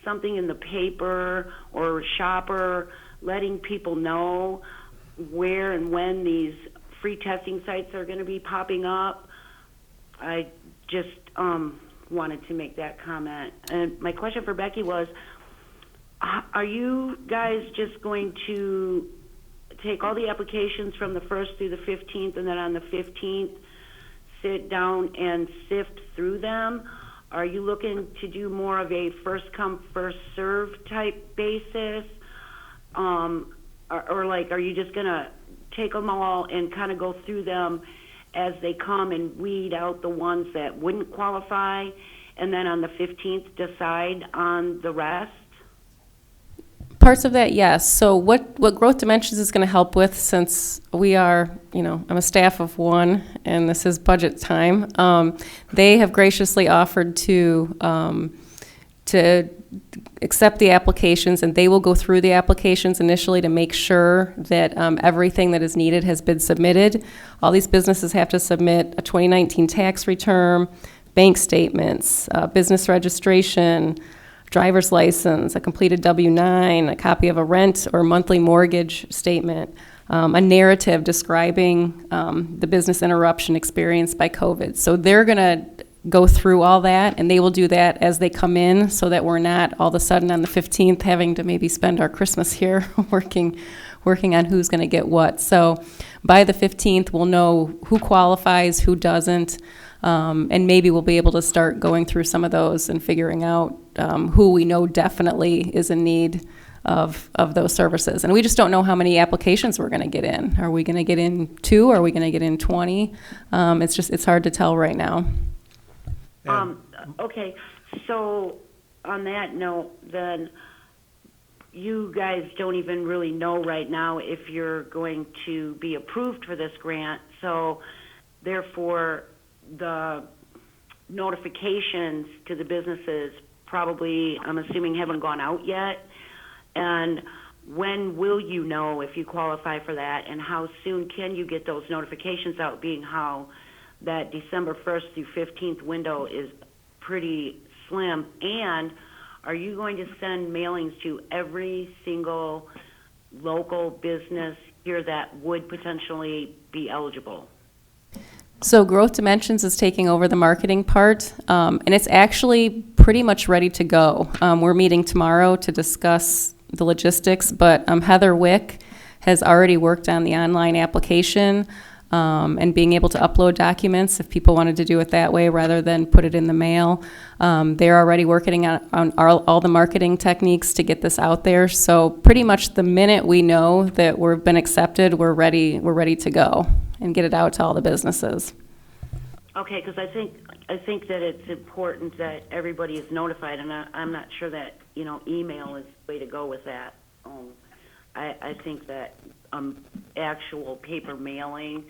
something in the paper or shopper, letting people know where and when these free testing sites are going to be popping up. I just wanted to make that comment. And my question for Becky was, are you guys just going to take all the applications from the 1st through the 15th, and then on the 15th sit down and sift through them? Are you looking to do more of a first come, first serve type basis? Or like, are you just going to take them all and kind of go through them as they come and weed out the ones that wouldn't qualify, and then on the 15th decide on the rest? Parts of that, yes. So what Growth Dimensions is going to help with, since we are, I'm a staff of one, and this is budget time, they have graciously offered to accept the applications, and they will go through the applications initially to make sure that everything that is needed has been submitted. All these businesses have to submit a 2019 tax return, bank statements, business registration, driver's license, a completed W-9, a copy of a rent or monthly mortgage statement, a narrative describing the business interruption experienced by COVID. So they're going to go through all that, and they will do that as they come in, so that we're not all of a sudden on the 15th having to maybe spend our Christmas here working on who's going to get what. So by the 15th, we'll know who qualifies, who doesn't, and maybe we'll be able to start going through some of those and figuring out who we know definitely is in need of those services. And we just don't know how many applications we're going to get in. Are we going to get in 2? Are we going to get in 20? It's hard to tell right now. Okay, so on that note, then you guys don't even really know right now if you're going to be approved for this grant, so therefore the notifications to the businesses probably, I'm assuming, haven't gone out yet. And when will you know if you qualify for that, and how soon can you get those notifications out, being how that December 1st through 15th window is pretty slim? And are you going to send mailings to every single local business here that would potentially be eligible? So Growth Dimensions is taking over the marketing part, and it's actually pretty much ready to go. We're meeting tomorrow to discuss the logistics, but Heather Wick has already worked on the online application and being able to upload documents if people wanted to do it that way rather than put it in the mail. They're already working on all the marketing techniques to get this out there. So pretty much the minute we know that we've been accepted, we're ready to go and get it out to all the businesses. Okay, because I think that it's important that everybody is notified, and I'm not sure that email is the way to go with that. I think that actual paper mailing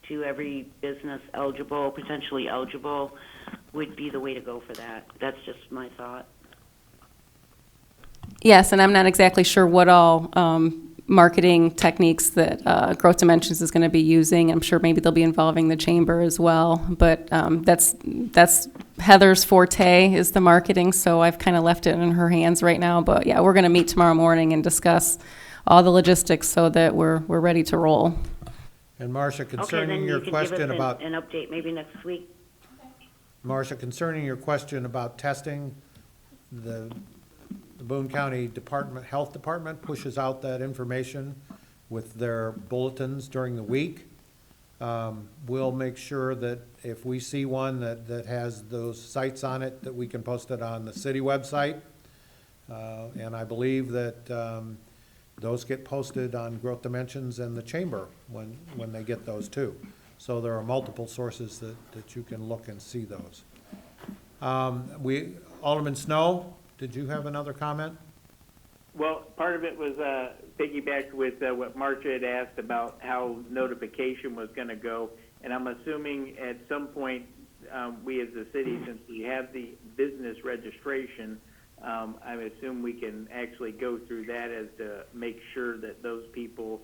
to every business eligible, potentially eligible, would be the way to go for that. That's just my thought. Yes, and I'm not exactly sure what all marketing techniques that Growth Dimensions is going to be using. I'm sure maybe they'll be involving the chamber as well, but that's Heather's forte, is the marketing, so I've kind of left it in her hands right now. But yeah, we're going to meet tomorrow morning and discuss all the logistics so that we're ready to roll. And Marcia, concerning your question about an update maybe next week. Marcia, concerning your question about testing, the Boone County Health Department pushes out that information with their bulletins during the week. We'll make sure that if we see one that has those sites on it, that we can post it on the city website. And I believe that those get posted on Growth Dimensions and the Chamber when they get those too. So there are multiple sources that you can look and see those. Alderman Snow, did you have another comment? Well, part of it was piggybacked with what Marcia had asked about how notification was going to go. And I'm assuming at some point, we as a city, since we have the business registration, I assume we can actually go through that as to make sure that those people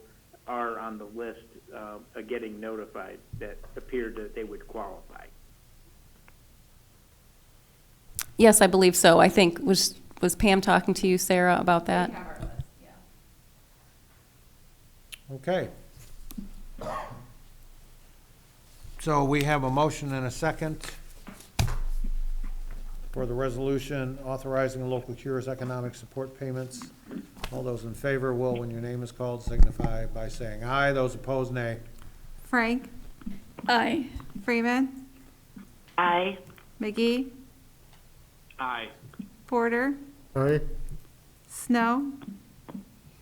are on the list getting notified that appeared that they would qualify. Yes, I believe so. I think, was Pam talking to you, Sarah, about that? We have our list, yeah. Okay. So we have a motion and a second for the resolution authorizing local cures economic support payments. All those in favor will, when your name is called, signify by saying aye. Those opposed, nay. Frank? Aye. Freeman? Aye. McGee? Aye. Porter? Aye. Snow?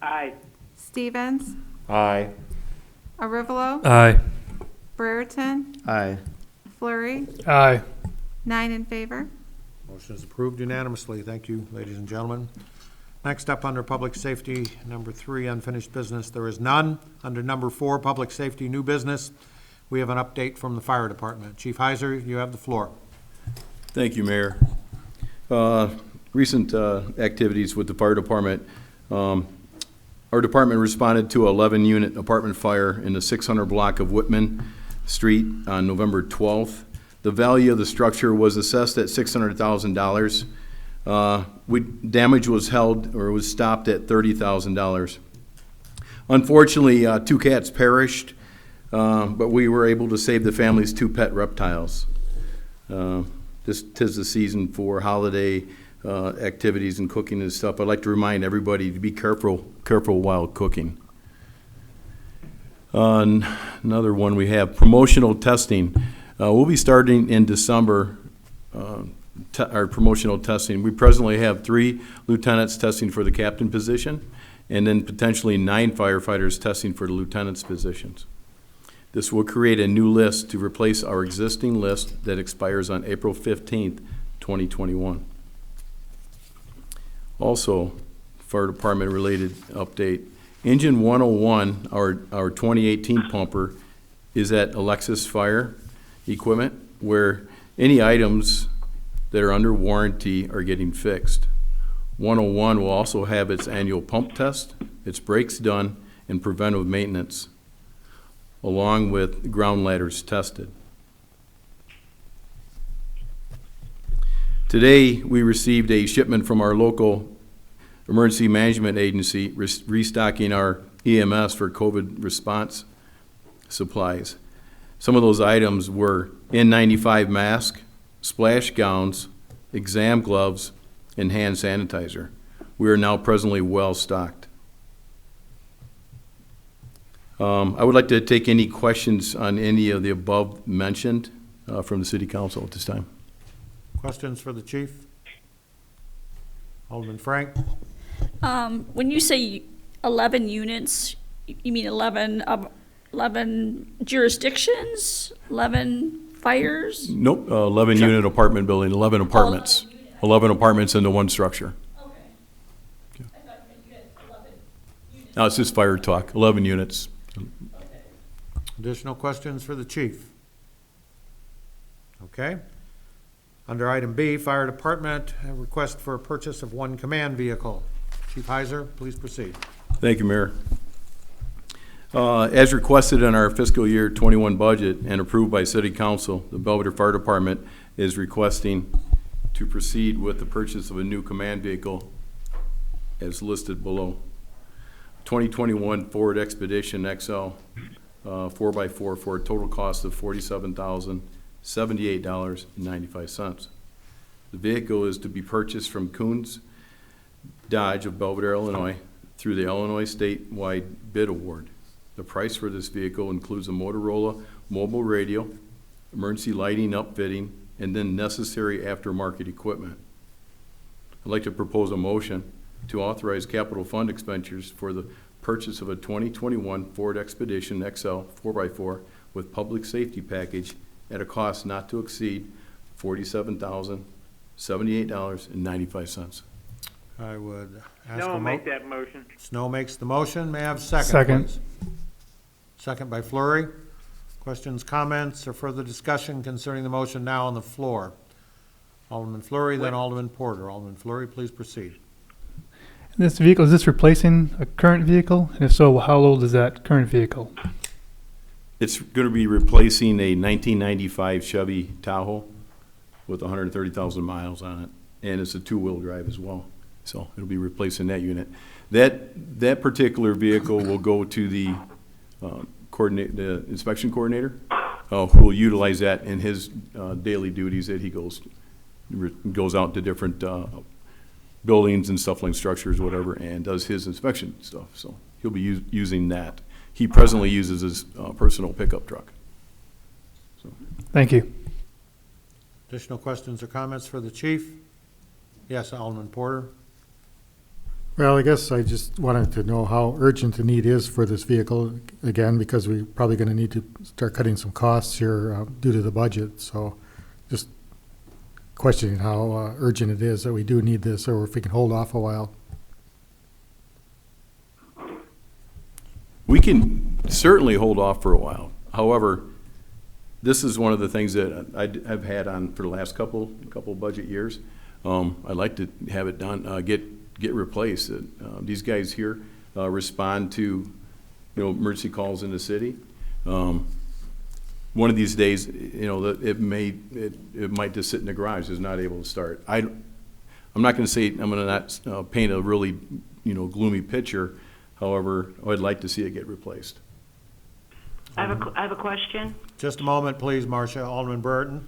Aye. Stevens? Aye. Arivalo, Aye. Brereton, Aye. Flurry, Aye. 9 in favor. Motion is approved unanimously. Thank you, ladies and gentlemen. Next up, under Public Safety, number 3, unfinished business, there is none. Under number 4, Public Safety, new business, we have an update from the Fire Department. Chief Heiser, you have the floor. Thank you, Mayor. Recent activities with the fire department. Our department responded to an 11-unit apartment fire in the 600 block of Whitman Street on November 12th. The value of the structure was assessed at $600,000. Damage was held or was stopped at $30,000. Unfortunately, 2 cats perished, but we were able to save the family's 2 pet reptiles. This 'tis the season for holiday activities and cooking and stuff. I'd like to remind everybody to be careful while cooking. Another one we have, promotional testing. We'll be starting in December, our promotional testing. We presently have 3 lieutenants testing for the captain position, and then potentially 9 firefighters testing for the lieutenant's positions. This will create a new list to replace our existing list that expires on April 15th, 2021. Also, fire department related update. Engine 101, our 2018 pumper, is at Alexis Fire Equipment, where any items that are under warranty are getting fixed. 101 will also have its annual pump test, its brakes done, and preventive maintenance, along with ground ladders tested. Today, we received a shipment from our local emergency management agency restocking our EMS for COVID response supplies. Some of those items were N95 mask, splash gowns, exam gloves, and hand sanitizer. We are now presently well stocked. I would like to take any questions on any of the above mentioned from the City Council at this time. Questions for the chief? Alderman Frank? When you say 11 units, you mean 11 jurisdictions, 11 fires? Nope, 11 unit apartment building, 11 apartments. 11 apartments into one structure. Okay. I thought you had 11 units. No, it's just fire talk, 11 units. Additional questions for the chief? Okay. Under item B, Fire Department, a request for a purchase of 1 command vehicle. Chief Heiser, please proceed. Thank you, Mayor. As requested in our fiscal year 21 budget and approved by City Council, the Belvedere Fire Department is requesting to proceed with the purchase of a new command vehicle as listed below. 2021 Ford Expedition XL 4x4 for a total cost of $47,078.95. The vehicle is to be purchased from Coons Dodge of Belvedere, Illinois, through the Illinois statewide bid award. The price for this vehicle includes a Motorola mobile radio, emergency lighting upfitting, and then necessary aftermarket equipment. I'd like to propose a motion to authorize capital fund expenditures for the purchase of a 2021 Ford Expedition XL 4x4 with public safety package at a cost not to exceed $47,078.95. I would ask Snow will make that motion. Snow makes the motion. May I have a second? Second. Please? Second by Flurry. Questions, comments, or further discussion concerning the motion now on the floor? Alderman Flurry, then Alderman Porter. Alderman Flurry, please proceed. This vehicle, is this replacing a current vehicle? And if so, how old is that current vehicle? It's going to be replacing a 1995 Chevy Tahoe with 130,000 miles on it, and it's a 2-wheel drive as well. So it'll be replacing that unit. That particular vehicle will go to the the inspection coordinator, who will utilize that in his daily duties that he goes out to different buildings and stuff like structures, whatever, and does his inspection stuff. So he'll be using that. He presently uses his personal pickup truck. So. Thank you. Additional questions or comments for the chief? Yes, Alderman Porter. Well, I guess I just wanted to know how urgent the need is for this vehicle, again, because we're probably going to need to start cutting some costs here due to the budget. So just questioning how urgent it is that we do need this, or if we can hold off a while. We can certainly hold off for a while. However, this is one of the things that I've had on for the last couple budget years. I'd like to have it done, get replaced. These guys here respond to, emergency calls in the city. One of these days, it might just sit in the garage, is not able to start. I'm not going to say, I'm going to not paint a really, gloomy picture. However, I'd like to see it get replaced. I have a question. Just a moment, please, Marcia. Alderman Burton.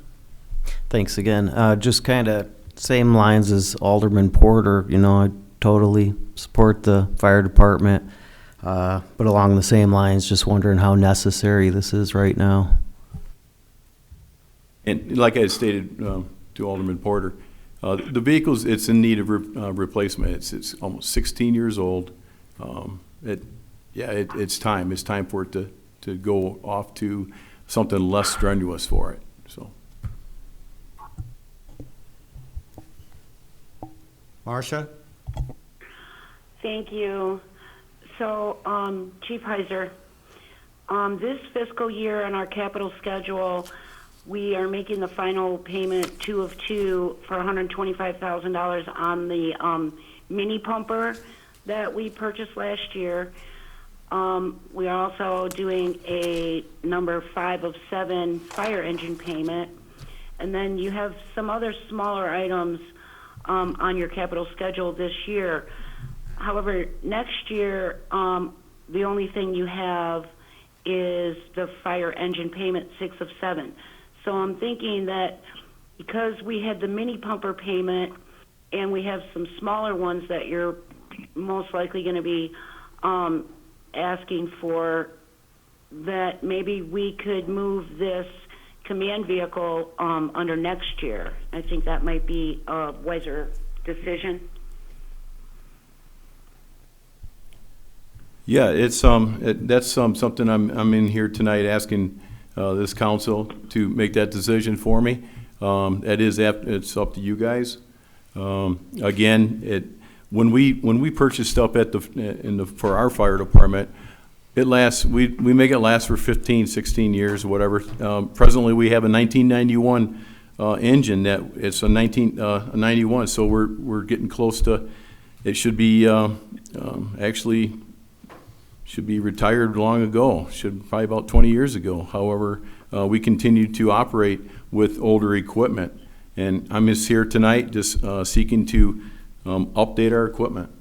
Thanks again. Just kind of same lines as Alderman Porter. I totally support the fire department, but along the same lines, just wondering how necessary this is right now. And like I stated to Alderman Porter, the vehicles, it's in need of replacement. It's almost 16 years old. It's time. It's time for it to go off to something less strenuous for it. So, Marcia? Thank you. So, Chief Heiser, this fiscal year on our capital schedule, we are making the final payment 2 of 2 for $125,000 on the mini pumper that we purchased last year. We are also doing a number 5 of 7 fire engine payment. And then you have some other smaller items on your capital schedule this year. However, next year, the only thing you have is the fire engine payment 6 of 7. So I'm thinking that because we had the mini pumper payment and we have some smaller ones that you're most likely going to be asking for, that maybe we could move this command vehicle under next year. I think that might be a wiser decision. yeah, it's that's something I'm in here tonight asking this council to make that decision for me. It's up to you guys. Again, when we purchase stuff for our fire department, it lasts. We make it last for 15, 16 years, whatever. Presently, we have a 1991 engine that it's a 91, so we're getting close to. It should be actually should be retired long ago. Probably about 20 years ago. However, we continue to operate with older equipment, and I'm just here tonight just seeking to update our equipment.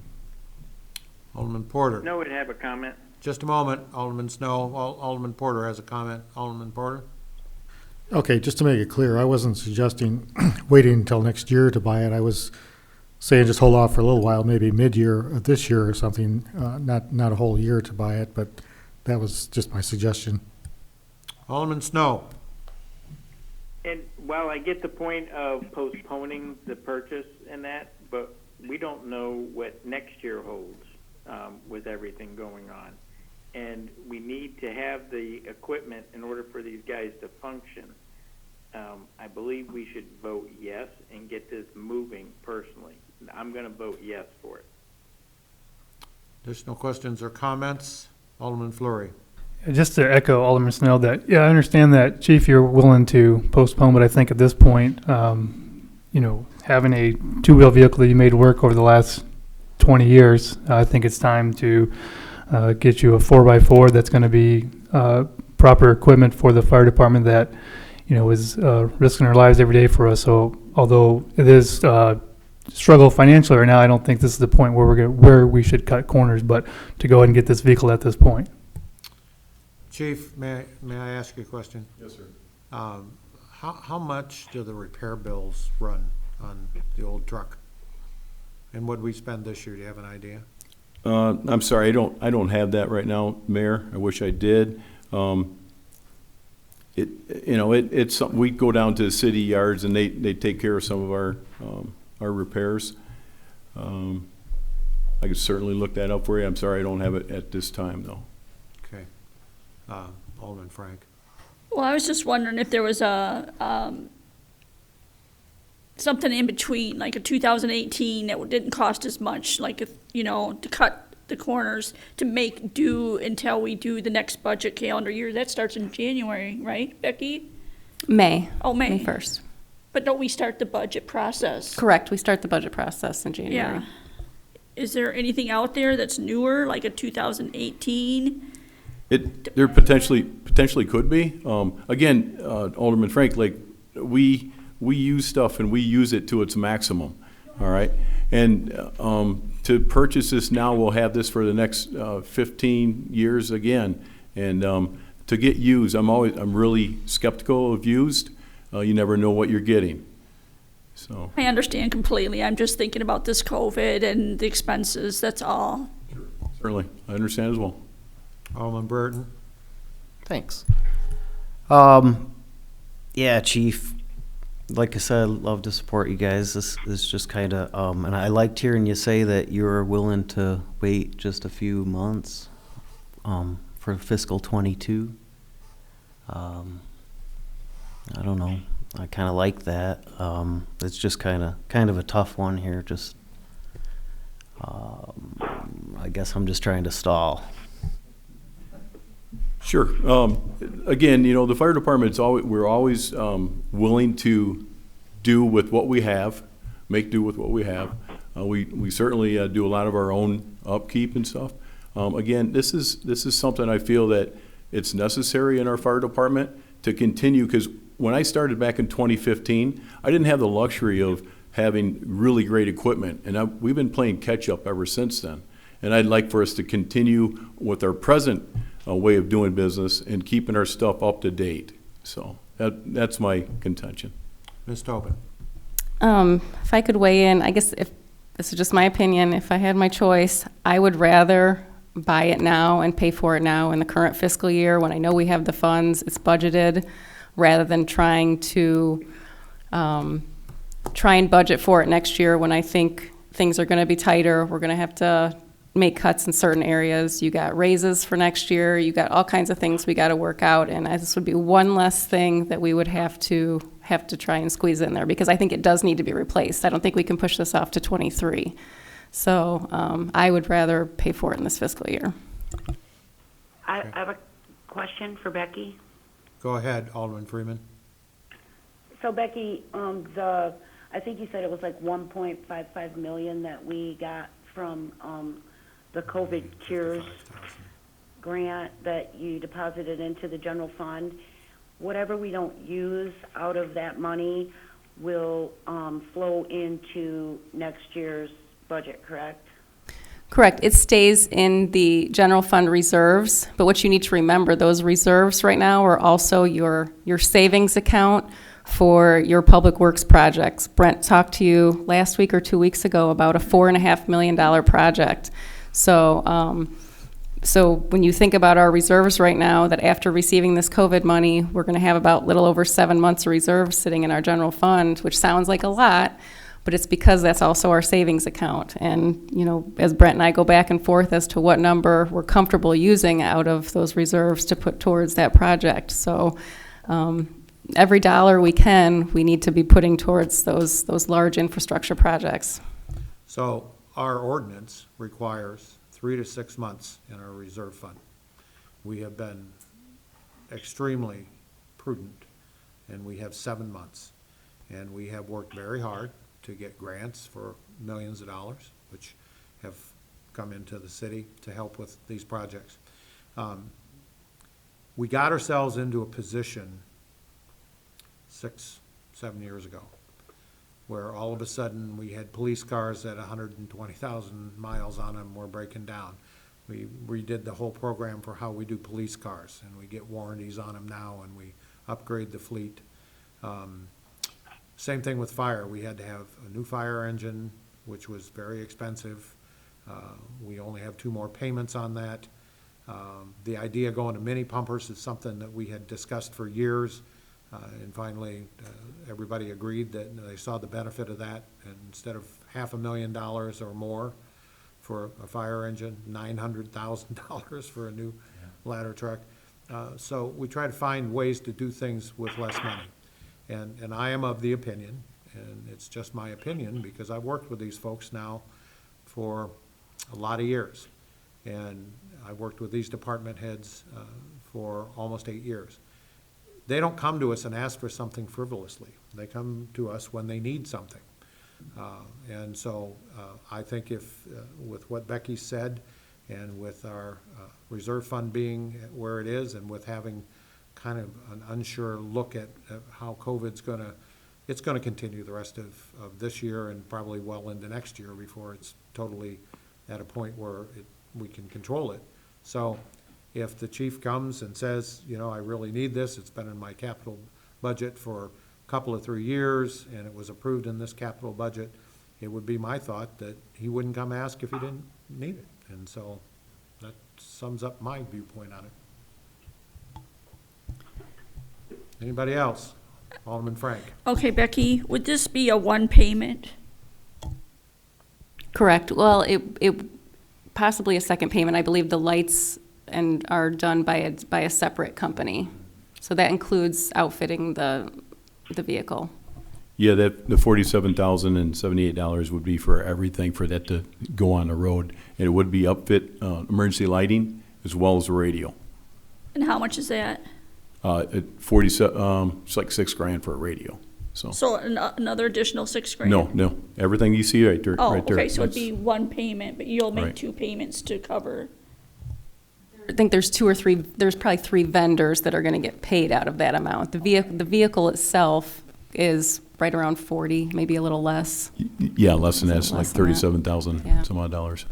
Alderman Porter. Snow would have a comment. Just a moment, Alderman Snow. Alderman Porter has a comment. Alderman Porter? Okay, just to make it clear, I wasn't suggesting waiting until next year to buy it. I was saying just hold off for a little while, maybe mid-year of this year or something, not a whole year to buy it, but that was just my suggestion. Alderman Snow. And while I get the point of postponing the purchase and that, but we don't know what next year holds with everything going on. And we need to have the equipment in order for these guys to function. I believe we should vote yes and get this moving personally. I'm going to vote yes for it. Additional questions or comments? Alderman Fleury. Just to echo Alderman Snow, that, yeah, I understand that, Chief, you're willing to postpone, but I think at this point, having a two-wheel vehicle that you made work over the last 20 years, I think it's time to get you a 4x4 that's going to be proper equipment for the fire department that, is risking their lives every day for us. So although it is struggle financially right now, I don't think this is the point where we should cut corners, but to go ahead and get this vehicle at this point. Chief, may I ask you a question? Yes, sir. How much do the repair bills run on the old truck? And what did we spend this year? Do you have an idea? I'm sorry, I don't have that right now, Mayor. I wish I did. It's something, we go down to the city yards and they take care of some of our repairs. I could certainly look that up for you. I'm sorry I don't have it at this time, though. Okay. Alderman Frank. Well, I was just wondering if there was a, something in between, like a 2018 that didn't cost as much, like, if, you know, to cut the corners, to make do until we do the next budget calendar year. That starts in January, right, Becky? May. Oh, May. May 1st. But don't we start the budget process? Correct, we start the budget process in January. Yeah. Is there anything out there that's newer, like a 2018? There potentially could be. Again, Alderman Frank, like, we use stuff and we use it to its maximum, all right? And to purchase this now, we'll have this for the next 15 years again. And to get used, I'm really skeptical of used. You never know what you're getting. So I understand completely. I'm just thinking about this COVID and the expenses, that's all. certainly, I understand as well. Alderman Burton. Thanks. Yeah, Chief, like I said, I'd love to support you guys. This is just kind of, and I liked hearing you say that you're willing to wait just a few months for fiscal '22. I don't know. I kind of like that. It's just kind of a tough one here. Just, I guess I'm just trying to stall. Sure. Again, you know, the fire department's we're always willing to do with what we have, make do with what we have. We certainly do a lot of our own upkeep and stuff. Again, this is something I feel that it's necessary in our fire department to continue, because when I started back in 2015, I didn't have the luxury of having really great equipment, and we've been playing catch up ever since then. And I'd like for us to continue with our present way of doing business and keeping our stuff up to date. So that's my contention. Ms. Tobin. If I could weigh in, I guess if this is just my opinion, if I had my choice, I would rather buy it now and pay for it now in the current fiscal year when I know we have the funds, it's budgeted, rather than trying to try and budget for it next year when I think things are going to be tighter. We're going to have to make cuts in certain areas. You got raises for next year. You got all kinds of things we got to work out, and this would be one less thing that we would have to try and squeeze in there, because I think it does need to be replaced. I don't think we can push this off to 23. So I would rather pay for it in this fiscal year. I have a question for Becky. Go ahead, Alderman Freeman. So Becky, I think you said it was like 1.55 million that we got from the COVID Cures grant that you deposited into the general fund. Whatever we don't use out of that money will flow into next year's budget, correct? Correct. It stays in the general fund reserves, but what you need to remember, those reserves right now are also your savings account for your public works projects. Brent talked to you last week or 2 weeks ago about a $4.5 million project. So, so when you think about our reserves right now, that after receiving this COVID money, we're going to have about little over 7 months of reserves sitting in our general fund, which sounds like a lot, but it's because that's also our savings account. And, you know, as Brent and I go back and forth as to what number we're comfortable using out of those reserves to put towards that project. So every dollar we can, we need to be putting towards those large infrastructure projects. So our ordinance requires 3 to 6 months in our reserve fund. We have been extremely prudent, and we have 7 months. And we have worked very hard to get grants for millions of dollars, which have come into the city to help with these projects. We got ourselves into a position 6, 7 years ago, where all of a sudden we had police cars at 120,000 miles on them were breaking down. We redid the whole program for how we do police cars, and we get warranties on them now, and we upgrade the fleet. Same thing with fire. We had to have a new fire engine, which was very expensive. We only have 2 more payments on that. The idea of going to mini pumpers is something that we had discussed for years. And finally, everybody agreed that they saw the benefit of that. And instead of $500,000 or more for a fire engine, $900,000 for a new ladder truck. So we try to find ways to do things with less money. And I am of the opinion, and it's just my opinion, because I've worked with these folks now for a lot of years. And I've worked with these department heads for almost 8 years. They don't come to us and ask for something frivolously. They come to us when they need something. And so I think if, with what Becky said, and with our reserve fund being where it is, and with having kind of an unsure look at how COVID's it's gonna continue the rest of this year and probably well into next year before it's totally at a point where we can control it. So if the chief comes and says, you know, I really need this, it's been in my capital budget for a couple of 3 years, and it was approved in this capital budget, it would be my thought that he wouldn't come ask if he didn't need it. And so that sums up my viewpoint on it. Anybody else? Alderman Frank. Okay, Becky, would this be a one payment? Correct. Well, it possibly a second payment. I believe the lights are done by a separate company. So that includes outfitting the vehicle. Yeah, the $47,078 would be for everything for that to go on the road. And it would be upfit, emergency lighting, as well as a radio. And how much is that? At 47, it's like $6,000 for a radio, so. So another additional $6,000? No, everything you see right there, Oh, right there. okay, so it'd that's- be one payment, but you'll make Right. 2 payments to cover. I think there's there's probably 3 vendors that are gonna get paid out of that amount. The vehicle itself is right around 40, maybe a little less. Yeah, less than that, it's Less like than that. 37,000 Yeah. some odd dollars.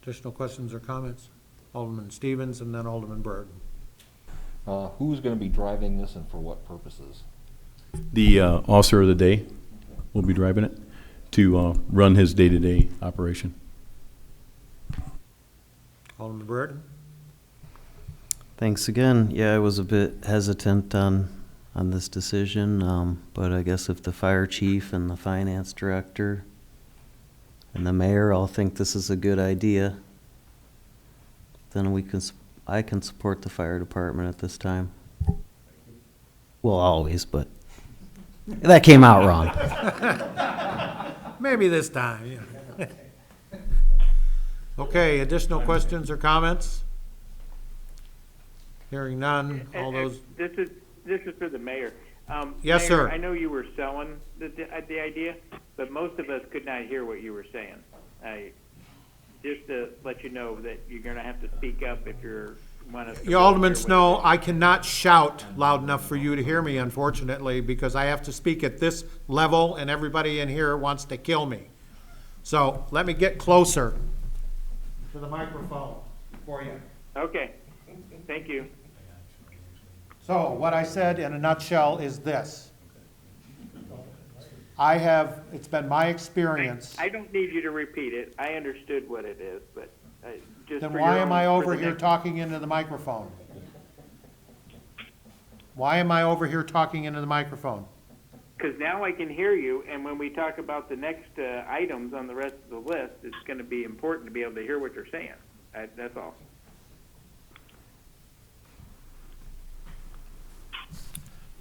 Additional questions or comments? Alderman Stevens and then Alderman Byrd. Who's gonna be driving this and for what purposes? The officer of the day will be driving it to run his day-to-day operation. Alderman Byrd? Thanks again. Yeah, I was a bit hesitant on this decision, but I guess if the fire chief and the finance director and the mayor all think this is a good idea, then I can support the fire department at this time. Well, always, but that came out wrong. Maybe this time, yeah. Okay, additional questions or comments? Hearing none, all those, This is for the mayor. Yes, Mayor, sir. I know you were selling the idea, but most of us could not hear what you were saying. Just to let you know that you're gonna have to speak up if you're want us to. Yeah, Alderman Snow, I cannot shout loud enough for you to hear me, unfortunately, because I have to speak at this level and everybody in here wants to kill me. So let me get closer to the microphone for you. Okay, thank you. So what I said in a nutshell is this. It's been my experience. I don't need you to repeat it. I understood what it is, but just Then for why your am own- I for over the here next- talking into the microphone? Why am I over here talking into the microphone? Because now I can hear you, and when we talk about the next items on the rest of the list, it's going to be important to be able to hear what you're saying. That's all.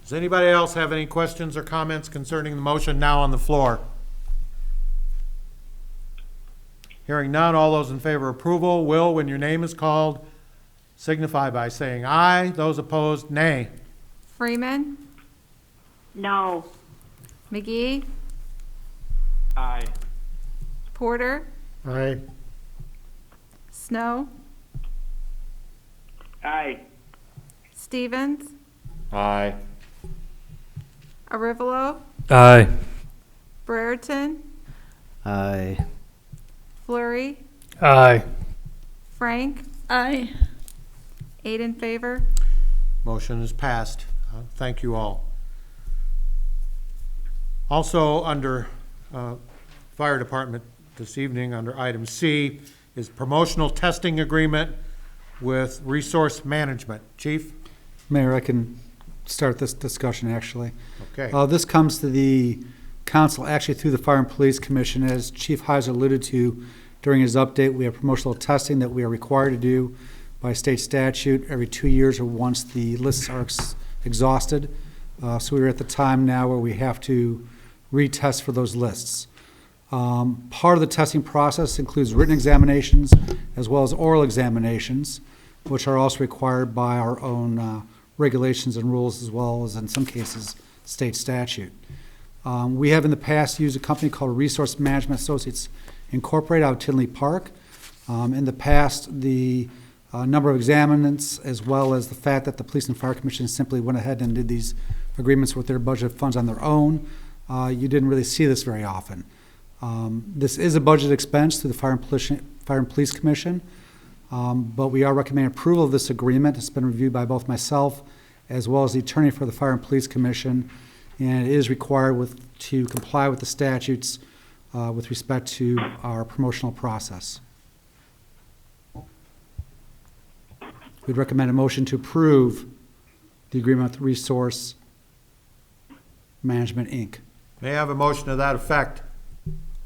Does anybody else have any questions or comments concerning the motion now on the floor? Hearing none, all those in favor of approval will, when your name is called, signify by saying aye. Those opposed, nay. Freeman, No. McGee, Aye. Porter, Aye. Snow, Aye. Stevens, Aye. Arivalo, Aye. Brereton, Aye. Flurry, Aye. Frank, Aye. 8 in favor. Motion is passed. Thank you all. Also, under Fire Department this evening, under item C, is promotional testing agreement with Resource Management. Chief? Mayor, I can start this discussion, actually. Okay. This comes to the council, actually through the Fire and Police Commission, as Chief Heiser alluded to during his update, we have promotional testing that we are required to do by state statute every 2 years or once the lists are exhausted. So we're at the time now where we have to retest for those lists. Part of the testing process includes written examinations as well as oral examinations, which are also required by our own regulations and rules, as well as in some cases state statute. We have in the past used a company called Resource Management Associates Incorporated out of Tinley Park. In the past, the number of examinants, as well as the fact that the Police and Fire Commission simply went ahead and did these agreements with their budget funds on their own, you didn't really see this very often. This is a budget expense through the Fire and Police Commission, but we are recommending approval of this agreement. It's been reviewed by both myself as well as the attorney for the Fire and Police Commission, and it is required to comply with the statutes with respect to our promotional process. We'd recommend a motion to approve the agreement with Resource Management, Inc. May I have a motion to that effect?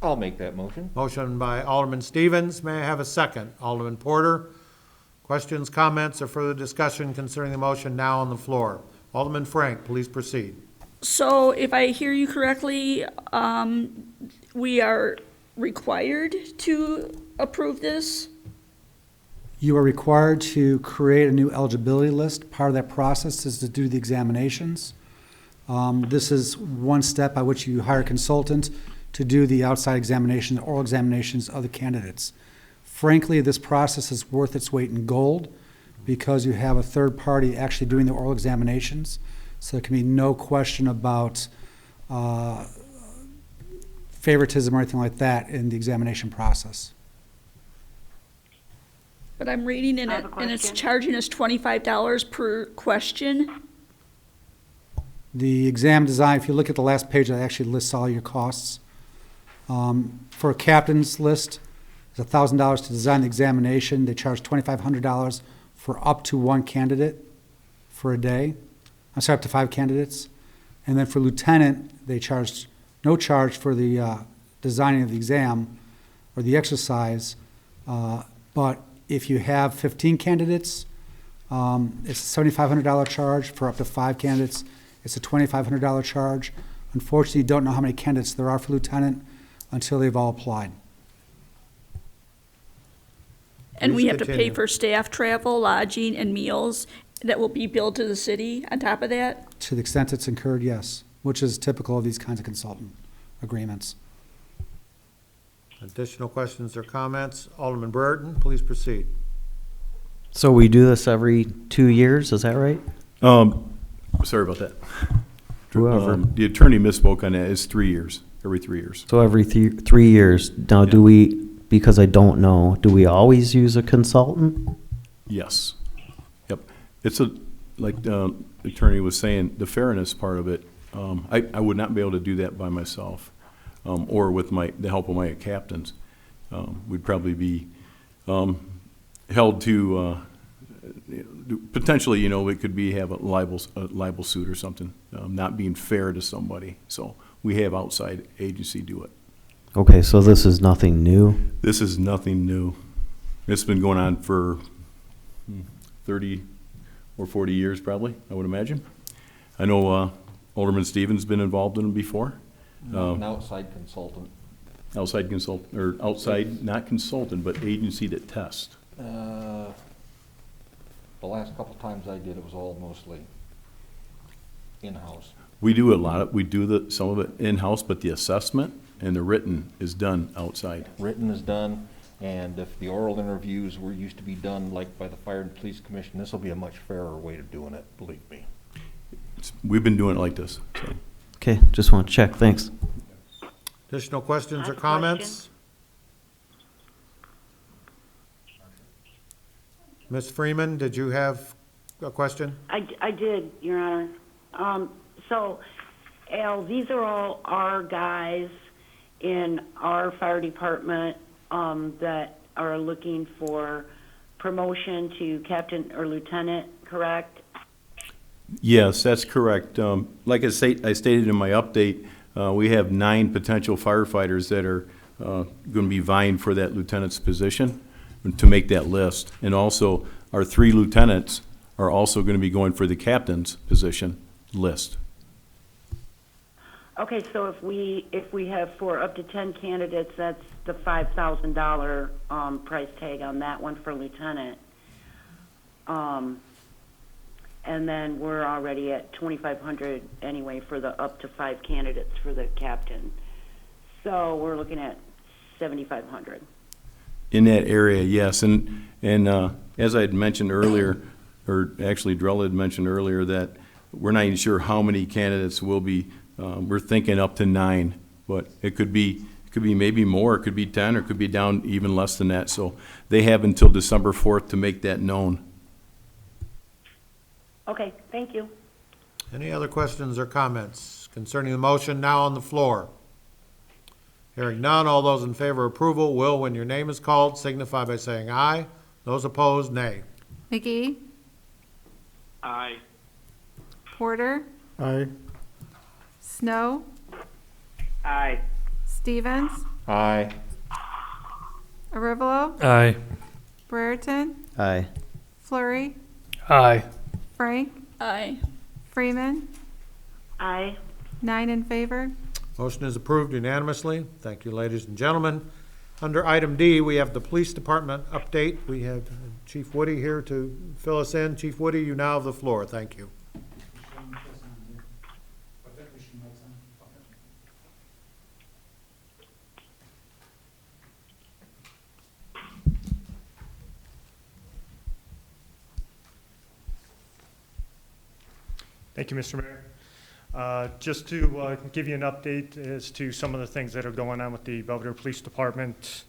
I'll make that motion. Motion by Alderman Stevens. May I have a second? Alderman Porter. Questions, comments, or further discussion concerning the motion now on the floor? Alderman Frank, please proceed. So if I hear you correctly, we are required to approve this? You are required to create a new eligibility list. Part of that process is to do the examinations. This is one step by which you hire a consultant to do the outside examination, oral examinations of the candidates. Frankly, this process is worth its weight in gold because you have a third party actually doing the oral examinations. So there can be no question about favoritism or anything like that in the examination process. But I'm reading in it, and it's charging us $25 per question. The exam design, if you look at the last page, that actually lists all your costs. For a captain's list, it's $1,000 to design the examination. They charge $2,500 for up to one candidate for a day. I'm sorry, up to 5 candidates. And then for lieutenant, they charge no charge for the designing of the exam or the exercise. But if you have 15 candidates, it's a $7,500 charge. For up to 5 candidates, it's a $2,500 charge. Unfortunately, you don't know how many candidates there are for lieutenant until they've all applied. And we have to pay continue. for staff travel, lodging, and meals that will be billed to the city on top of that? To the extent it's incurred, yes, which is typical of these kinds of consultant agreements. Additional questions or comments? Alderman Burton, please proceed. So we do this every 2 years, is that right? Sorry about that. Whoever. The attorney misspoke on that. It's 3 years, every 3 years. So every 3 years. Now, do we, because I don't know, do we always use a consultant? Yes. Yep. It's like the attorney was saying, the fairness part of it, I would not be able to do that by myself, or with the help of my captains. We'd probably be held to potentially, it could be have a libel suit or something, not being fair to somebody. So we have outside agency do it. Okay, so this is nothing new? This is nothing new. It's been going on for 30 or 40 years probably, I would imagine. I know Alderman Stevens been involved in it before. An outside consultant. Outside consultant, or outside, not consultant, but agency that test. The last couple times I did, it was all mostly in-house. We do some of it in-house, but the assessment and the written is done outside. Written is done, and if the oral interviews were used to be done like by the Fire and Police Commission, this will be a much fairer way of doing it, believe me. We've been doing it like this, so. Okay, just want to check, thanks. Additional questions or comments? Ms. Freeman, did you have a question? I did, Your Honor. So, Al, these are all our guys in our fire department that are looking for promotion to captain or lieutenant, correct? Yes, that's correct. Like I stated in my update, we have 9 potential firefighters that are going to be vying for that lieutenant's position to make that list. And also, our 3 lieutenants are also going to be going for the captain's position list. Okay, so if we have for up to 10 candidates, that's the $5,000 price tag on that one for lieutenant. And then we're already at 2,500 anyway for the up to 5 candidates for the captain. So we're looking at 7,500. In that area, yes. And as I had mentioned earlier, or actually Drella had mentioned earlier, that we're not even sure how many candidates will be. We're thinking up to 9, but it could be maybe more. It could be 10, or it could be down even less than that. So they have until December 4th to make that known. Okay, thank you. Any other questions or comments concerning the motion now on the floor? Hearing none, all those in favor of approval will, when your name is called, signify by saying aye. Those opposed, nay. McGee, Aye. Porter, Aye. Snow, Aye. Stevens, Aye. Arivalo, Aye. Brereton, Aye. Flurry, Aye. Frank, Aye. Freeman, Aye. 9 in favor. Motion is approved unanimously. Thank you, ladies and gentlemen. Under item D, we have the police department update. We have Chief Woody here to fill us in. Chief Woody, you now have the floor. Thank you. Thank you, Mr. Mayor. Just to give you an update as to some of the things that are going on with the Belvedere Police Department.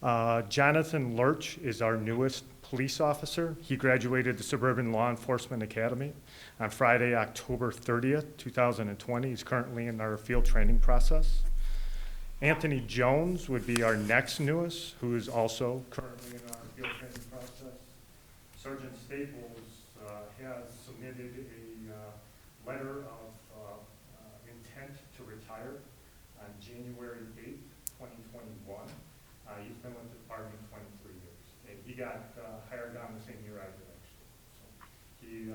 Jonathan Lurch is our newest police officer. He graduated the Suburban Law Enforcement Academy on Friday, October 30th, 2020. He's currently in our field training process. Anthony Jones would be our next newest, who is also currently in our field training process. Sergeant Staples has submitted a letter of intent to retire on January 8th, 2021. He's been with the department 23 years. And he got hired on the same year I did, actually. So he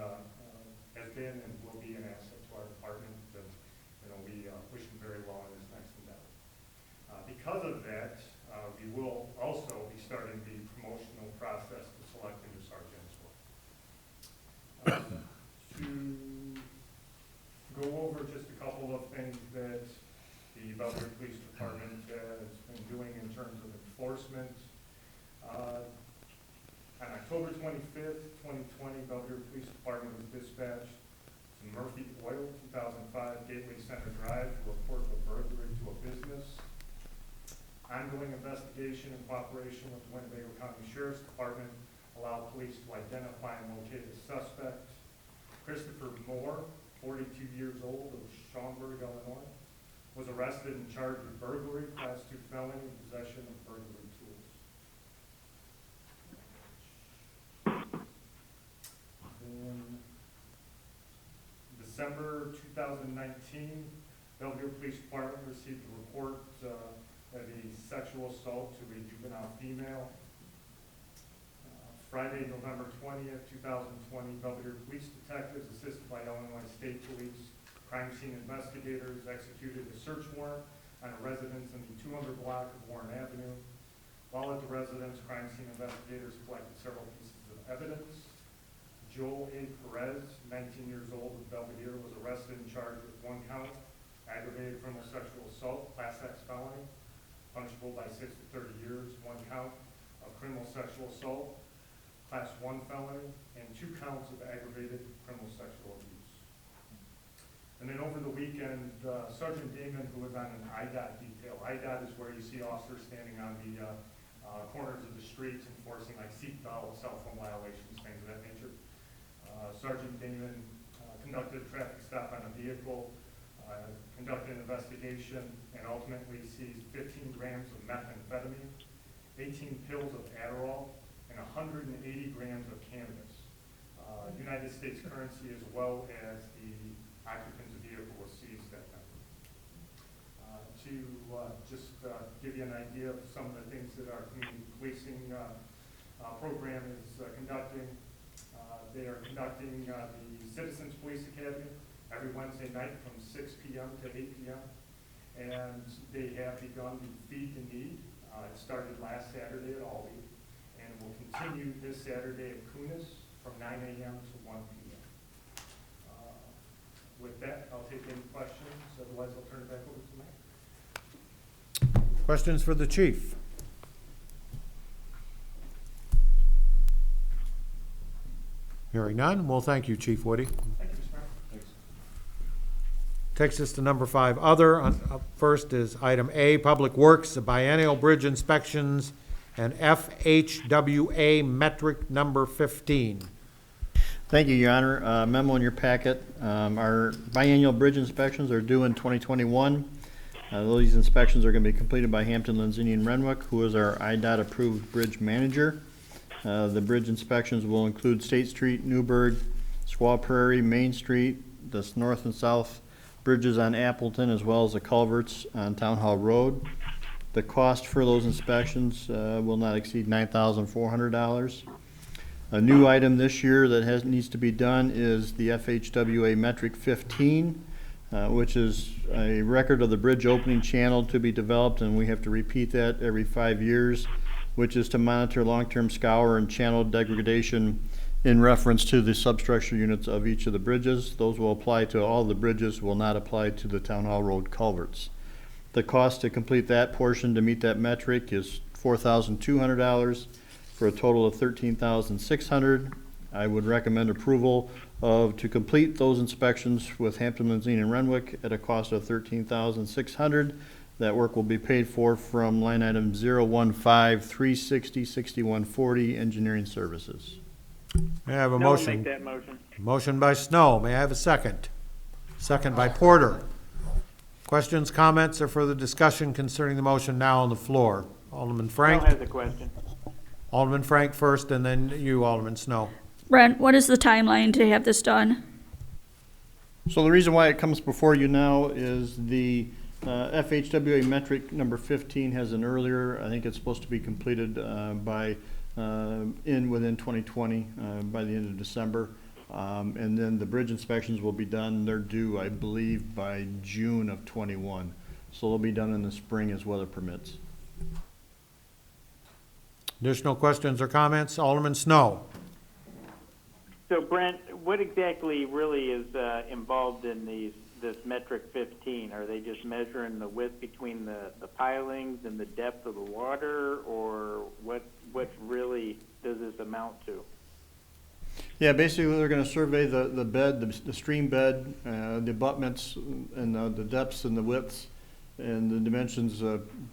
has been and will be an asset to our department. And, we wish him very well in his next endeavor. Because of that, we will also be starting the promotional process to select a new sergeant as well. To go over just a couple of things that the Belvedere Police Department has been doing in terms of enforcement. On October 25th, 2020, Belvedere Police Department was dispatched to Murphy Oil, 2005 Gateway Center Drive, to report a burglary to a business. Ongoing investigation in cooperation with the Winnebago County Sheriff's Department allowed police to identify and locate a suspect. Christopher Moore, 42 years old, of Schaumburg, Illinois, was arrested and charged with burglary, Class 2 felony, and possession of burglary tools. In December 2019, Belvedere Police Department received a report of a sexual assault to a juvenile female. Friday, November 20th, 2020, Belvedere Police detectives, assisted by Illinois State Police crime scene investigators, executed a search warrant on a residence in the 200 block of Warren Avenue. While at the residence, crime scene investigators collected several pieces of evidence. Joel A. Perez, 19 years old, of Belvedere, was arrested and charged with 1 count, aggravated criminal sexual assault, Class X felony, punishable by 6 to 30 years, 1 count of criminal sexual assault, Class 1 felony, and 2 counts of aggravated criminal sexual abuse. And then over the weekend, Sergeant Damon, who was on an IDOT detail. IDOT is where you see officers standing on the corners of the streets enforcing like seatbelt, cell phone violations, things of that nature. Sergeant Damon conducted a traffic stop on a vehicle, conducted an investigation, and ultimately seized 15 grams of methamphetamine, 18 pills of Adderall, and 180 grams of cannabis. United States currency, as well as the occupant's vehicle, was seized that night. to just give you an idea of some of the things that our community policing program is conducting. They are conducting the Citizens Police Academy every Wednesday night from 6 p.m. to 8 p.m. And they have begun the Feed the Need. It started last Saturday at Aldi, and it will continue this Saturday at Kunis from 9 a.m. to 1 p.m. With that, I'll take any questions. Otherwise, I'll turn it back over to Mayor. Questions for the chief? Hearing none, well, thank you, Chief Woody. Thank you, Mr. Mayor. Thanks. Takes us to number 5, other. Up first is item A, Public Works, biennial bridge inspections, and FHWA metric number 15. Thank you, Your Honor. Memo in your packet. Our biannual bridge inspections are due in 2021. Those inspections are going to be completed by Hampton, Lenzini, and Renwick, who is our IDOT approved bridge manager. The bridge inspections will include State Street, Newburgh, Squaw Prairie, Main Street, the north and south bridges on Appleton, as well as the culverts on Town Hall Road. The cost for those inspections will not exceed $9,400. A new item this year that needs to be done is the FHWA metric 15, which is a record of the bridge opening channel to be developed, and we have to repeat that every 5 years, which is to monitor long-term scour and channel degradation in reference to the substructure units of each of the bridges. Those will apply to all the bridges, will not apply to the Town Hall Road culverts. The cost to complete that portion to meet that metric is $4,200 for a total of $13,600. I would recommend approval to complete those inspections with Hampton, Lenzini, and Renwick at a cost of $13,600. That work will be paid for from line item 015-360-6140 engineering services. May I have a Snow will motion? make that motion. Motion by Snow. May I have a second? Second by Porter. Questions, comments, or further discussion concerning the motion now on the floor? Alderman Frank? Snow has a question. Alderman Frank first, and then you, Alderman Snow. Brent, what is the timeline to have this done? So the reason why it comes before you now is the FHWA metric number 15 has an earlier, I think it's supposed to be completed within 2020, by the end of December. And then the bridge inspections will be done, they're due, I believe, by June of 21. So they'll be done in the spring as weather permits. Additional questions or comments? Alderman Snow. So Brent, what exactly really is involved in this metric 15? Are they just measuring the width between the pilings and the depth of the water, or what really does this amount to? Yeah, basically they're going to survey the bed, the stream bed, the abutments, and the depths and the widths, and the dimensions.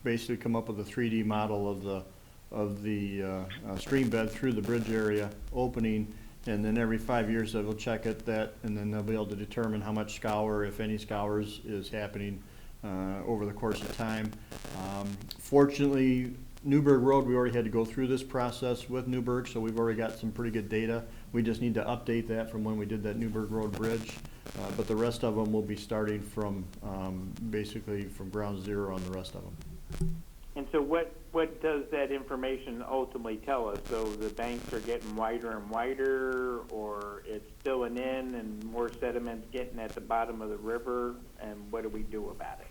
Basically, come up with a 3D model of the stream bed through the bridge area opening, and then every 5 years they will check it and then they'll be able to determine how much scour, if any scours, is happening over the course of time. Fortunately, Newburgh Road, we already had to go through this process with Newburgh, so we've already got some pretty good data. We just need to update that from when we did that Newburgh Road bridge. But the rest of them will be starting from basically from ground zero on the rest of them. And so what does that information ultimately tell us? So the banks are getting wider and wider, or it's filling in and more sediment's getting at the bottom of the river, and what do we do about it?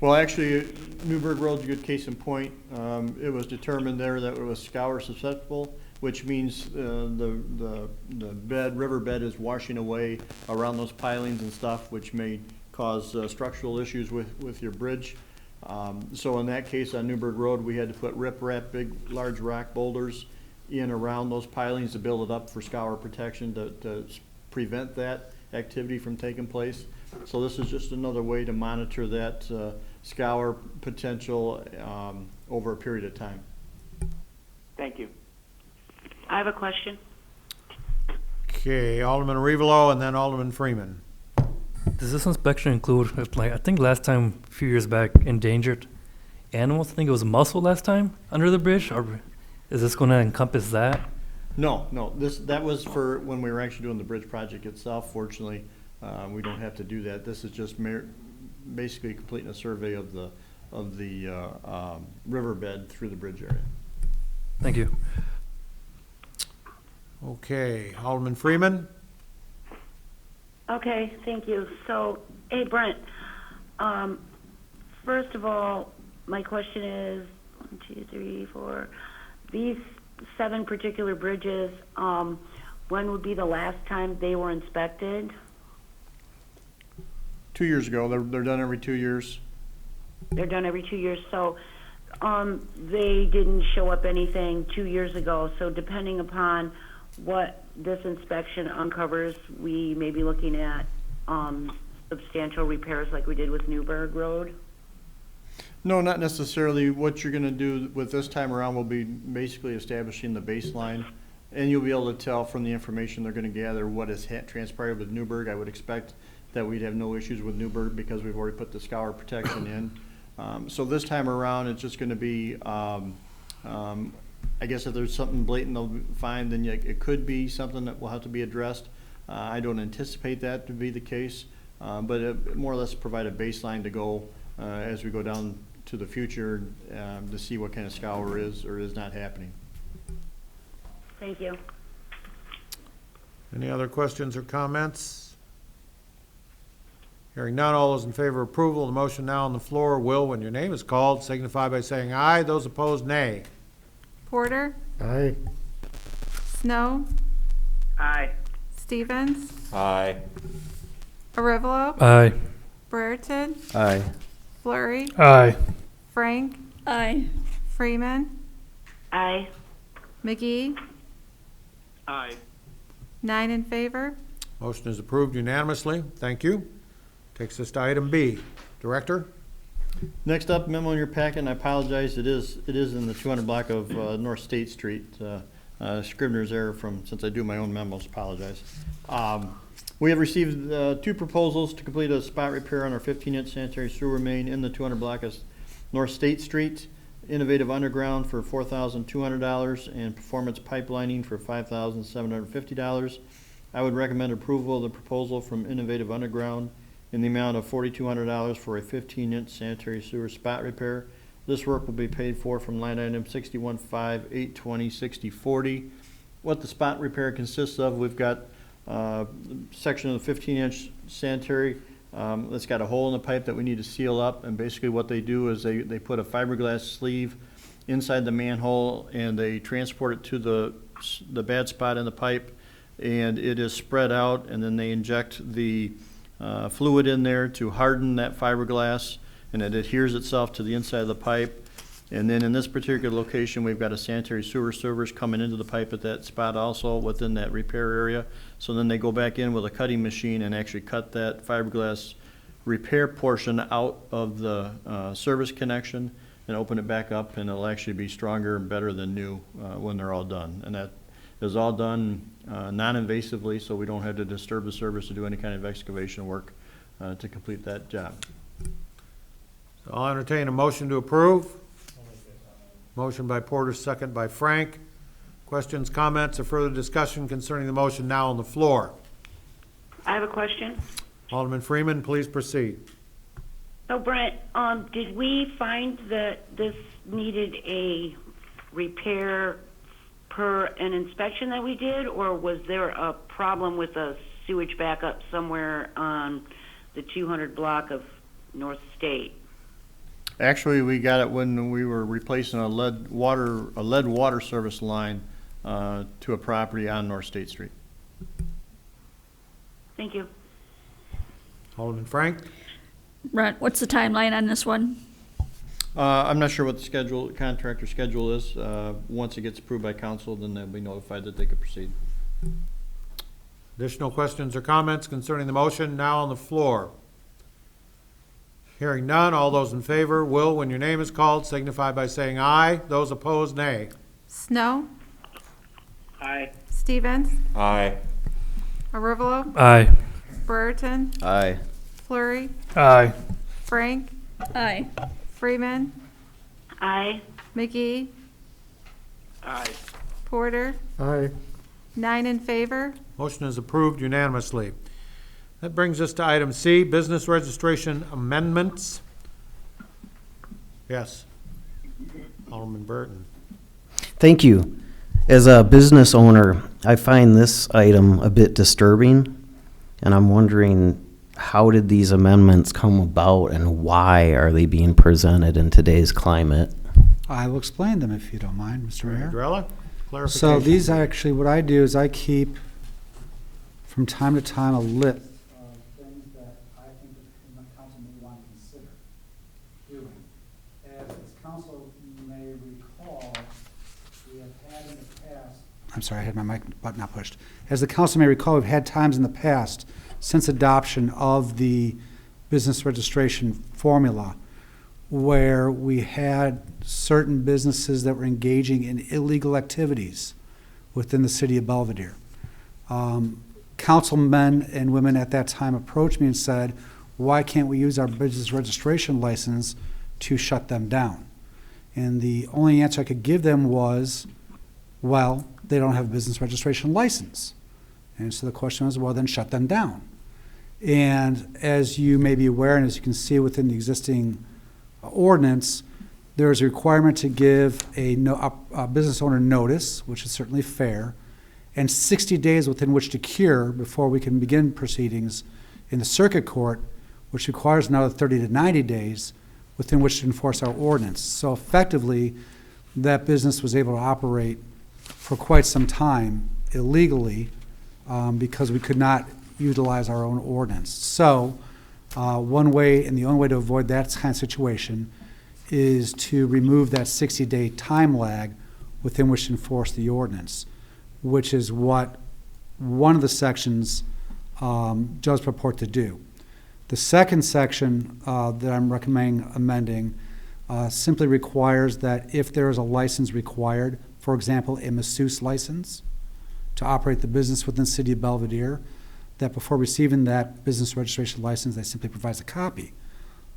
Well, actually, Newburgh Road's a good case in point. It was determined there that it was scour susceptible, which means the river bed is washing away around those pilings and stuff, which may cause structural issues with your bridge. So in that case on Newburgh Road, we had to put riprap, big, large rock boulders in around those pilings to build it up for scour protection to prevent that activity from taking place. So this is just another way to monitor that scour potential over a period of time. Thank you. I have a question. Okay, Alderman Arevalo and then Alderman Freeman. Does this inspection include, like, I think last time, a few years back, endangered animals? I think it was mussel last time under the bridge. Or is this going to encompass that? No. That was for when we were actually doing the bridge project itself. Fortunately, we don't have to do that. This is just basically completing a survey of the riverbed through the bridge area. Thank you. Okay, Alderman Freeman? Okay, thank you. So, hey, Brent, first of all, my question is, 1, 2, 3, 4, these 7 particular bridges, when would be the last time they were inspected? 2 years ago, they're done every 2 years. They're done every 2 years, so they didn't show up anything 2 years ago. So depending upon what this inspection uncovers, we may be looking at substantial repairs like we did with Newburgh Road. No, not necessarily. What you're going to do with this time around will be basically establishing the baseline, and you'll be able to tell from the information they're going to gather what has transpired with Newburgh. I would expect that we'd have no issues with Newburgh because we've already put the scour protection in. So this time around, it's just going to be, I guess if there's something blatant they'll find, then it could be something that will have to be addressed. I don't anticipate that to be the case, but it more or less provide a baseline to go as we go down to the future to see what kind of scour is or is not happening. Thank you. Any other questions or comments? Hearing none, all those in favor of approval of the motion now on the floor will, when your name is called, signify by saying aye. Those opposed, nay. Porter, Aye. Snow, Aye. Stevens, Aye. Arivalo, Aye. Brereton, Aye. Flurry, Aye. Frank, Aye. Freeman, Aye. McGee, Aye. 9 in favor. Motion is approved unanimously. Thank you. Takes us to item B. Director? Next up, memo in your packet, and I apologize, it is in the 200 block of North State Street. Scrivener's error since I do my own memos, apologize. We have received 2 proposals to complete a spot repair on our 15-inch sanitary sewer main in the 200 block of North State Street. Innovative Underground for $4,200 and Performance Pipelining for $5,750. I would recommend approval of the proposal from Innovative Underground in the amount of $4,200 for a 15-inch sanitary sewer spot repair. This work will be paid for from line item 6158206040. What the spot repair consists of, we've got a section of the 15-inch sanitary that's got a hole in the pipe that we need to seal up, and basically what they do is they put a fiberglass sleeve inside the manhole and they transport it to the bad spot in the pipe, and it is spread out, and then they inject the fluid in there to harden that fiberglass, and it adheres itself to the inside of the pipe. And then in this particular location, we've got a sanitary sewer service coming into the pipe at that spot also within that repair area. So then they go back in with a cutting machine and actually cut that fiberglass repair portion out of the service connection and open it back up, and it'll actually be stronger and better than new when they're all done. And that is all done non-invasively, so we don't have to disturb the service to do any kind of excavation work to complete that job. So I'll entertain a motion to approve. Motion by Porter, second by Frank. Questions, comments, or further discussion concerning the motion now on the floor? I have a question. Alderman Freeman, please proceed. So Brent, did we find that this needed a repair per an inspection that we did, or was there a problem with a sewage backup somewhere on the 200 block of North State? Actually, we got it when we were replacing a lead water service line to a property on North State Street. Thank you. Alderman Frank? Brent, what's the timeline on this one? I'm not sure what the contractor schedule is. Once it gets approved by council, then they'll be notified that they could proceed. Additional questions or comments concerning the motion now on the floor? Hearing none, all those in favor will, when your name is called, signify by saying aye. Those opposed, nay. Snow, Aye. Stevens, Aye. Arivalo, Aye. Brereton, Aye. Flurry, Aye. Frank, Aye. Freeman, Aye. McGee, Aye. Porter, Aye. 9 in favor. Motion is approved unanimously. That brings us to item C, business registration amendments. Yes. Alderman Burton. Thank you. As a business owner, I find this item a bit disturbing, and I'm wondering, how did these amendments come about and why are they being presented in today's climate? I will explain them if you don't mind, Mr. Mayor. Andrella, clarification. So these are actually, what I do is I keep, from time to time, a list of things that I think that the council may want to consider doing. As council may recall, we have had in the past. I'm sorry, I had my mic button not pushed. As the council may recall, we've had times in the past, since adoption of the business registration formula, where we had certain businesses that were engaging in illegal activities within the city of Belvedere. Councilmen and women at that time approached me and said, why can't we use our business registration license to shut them down? And the only answer I could give them was, well, they don't have a business registration license. And so the question was, well, then shut them down. And as you may be aware, and as you can see within the existing ordinance, there is a requirement to give a business owner notice, which is certainly fair, and 60 days within which to cure before we can begin proceedings in the circuit court, which requires another 30 to 90 days within which to enforce our ordinance. So effectively, that business was able to operate for quite some time illegally because we could not utilize our own ordinance. So one way, and the only way to avoid that kind of situation, is to remove that 60-day time lag within which to enforce the ordinance, which is what one of the sections does purport to do. The second section that I'm recommending amending simply requires that if there is a license required, for example, a masseuse license to operate the business within the city of Belvedere, that before receiving that business registration license, they simply provides a copy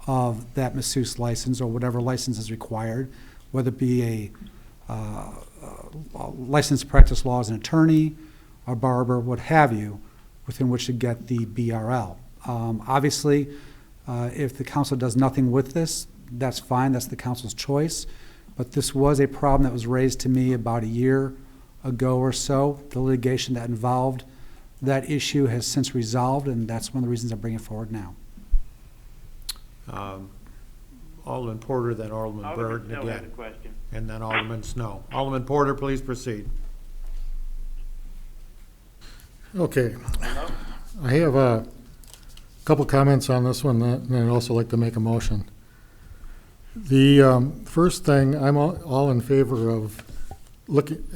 of that masseuse license or whatever license is required, whether it be a license to practice law as an attorney, a barber, what have you, within which to get the BRL. Obviously, if the council does nothing with this, that's fine, that's the council's choice, but this was a problem that was raised to me about a year ago or so. The litigation that involved that issue has since resolved, and that's one of the reasons I'm bringing it forward now. Alderman Porter, then Alderman Burton Snow has again. a question. And then Alderman Snow. Alderman Porter, please proceed. Okay. I have a couple comments on this one, and I'd also like to make a motion. The first thing, I'm all in favor of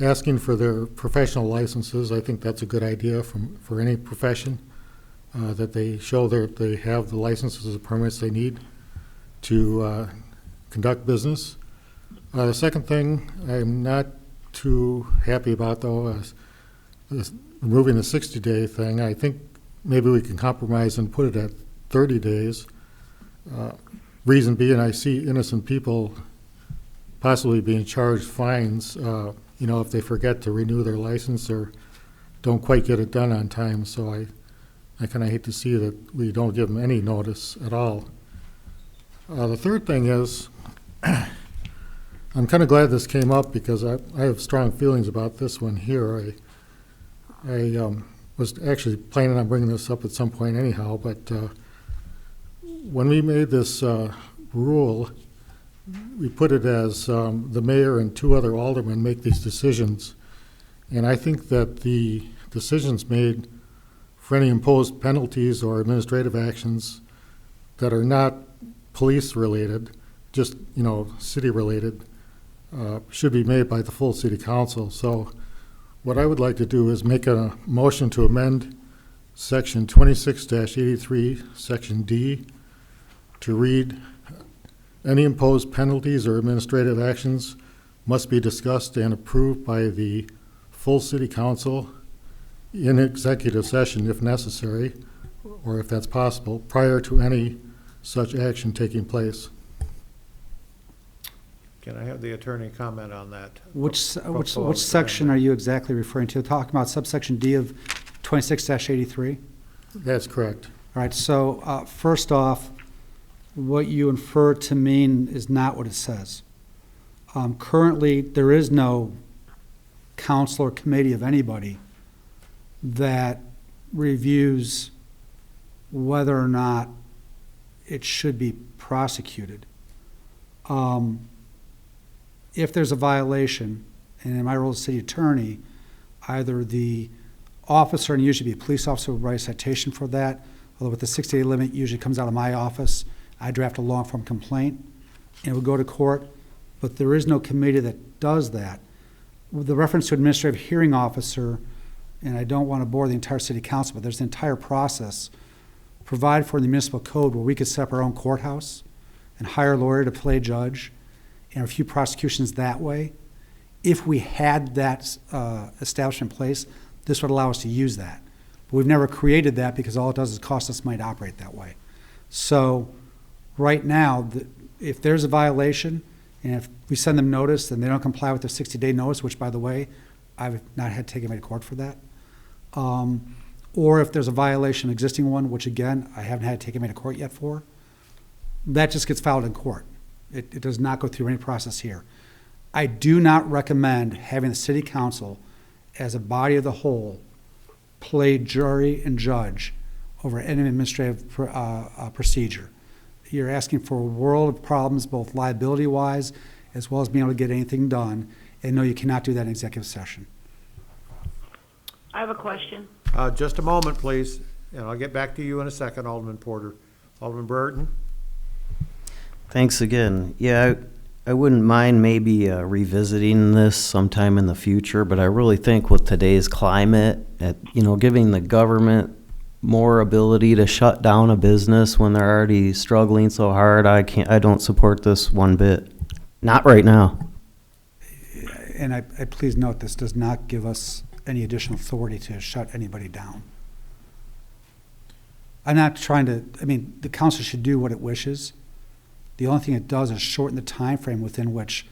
asking for their professional licenses. I think that's a good idea for any profession, that they show that they have the licenses and permits they need to conduct business. The second thing I'm not too happy about, though, is removing the 60-day thing. I think maybe we can compromise and put it at 30 days. Reason being, I see innocent people possibly being charged fines, if they forget to renew their license or don't quite get it done on time. So I kind of hate to see that we don't give them any notice at all. The third thing is, I'm kind of glad this came up because I have strong feelings about this one here. I was actually planning on bringing this up at some point anyhow, but when we made this rule, we put it as the mayor and 2 other aldermen make these decisions. And I think that the decisions made for any imposed penalties or administrative actions that are not police-related, just, city-related, should be made by the full city council. So what I would like to do is make a motion to amend section 26-83, section D, to read, any imposed penalties or administrative actions must be discussed and approved by the full city council in executive session if necessary, or if that's possible, prior to any such action taking place. Can I have the attorney comment on that? Which section are you exactly referring to? Talking about subsection D of 26-83? That's correct. All right, so first off, what you infer to mean is not what it says. Currently, there is no council or committee of anybody that reviews whether or not it should be prosecuted. If there's a violation, and in my role as city attorney, either the officer, and usually be a police officer, would write a citation for that, although with the 60-day limit usually comes out of my office. I draft a long form complaint, and it would go to court, but there is no committee that does that. With the reference to administrative hearing officer, and I don't want to bore the entire city council, but there's an entire process provided for in the municipal code where we could set up our own courthouse and hire a lawyer to play judge and a few prosecutions that way. If we had that establishment in place, this would allow us to use that. But we've never created that because all it does is cost us money to operate that way. So right now, if there's a violation, and if we send them notice and they don't comply with their 60-day notice, which, by the way, I've not had to take anybody to court for that, or if there's a violation, existing one, which, again, I haven't had to take anybody to court yet for, that just gets filed in court. It does not go through any process here. I do not recommend having the city council, as a body of the whole, play jury and judge over any administrative procedure. You're asking for a world of problems, both liability-wise, as well as being able to get anything done, and no, you cannot do that in executive session. I have a question. Just a moment, please, and I'll get back to you in a second, Alderman Porter. Alderman Burton? Thanks again. Yeah, I wouldn't mind maybe revisiting this sometime in the future, but I really think with today's climate, giving the government more ability to shut down a business when they're already struggling so hard, I don't support this one bit. Not right now. And I please note, this does not give us any additional authority to shut anybody down. I'm not trying to, the council should do what it wishes. The only thing it does is shorten the time frame within which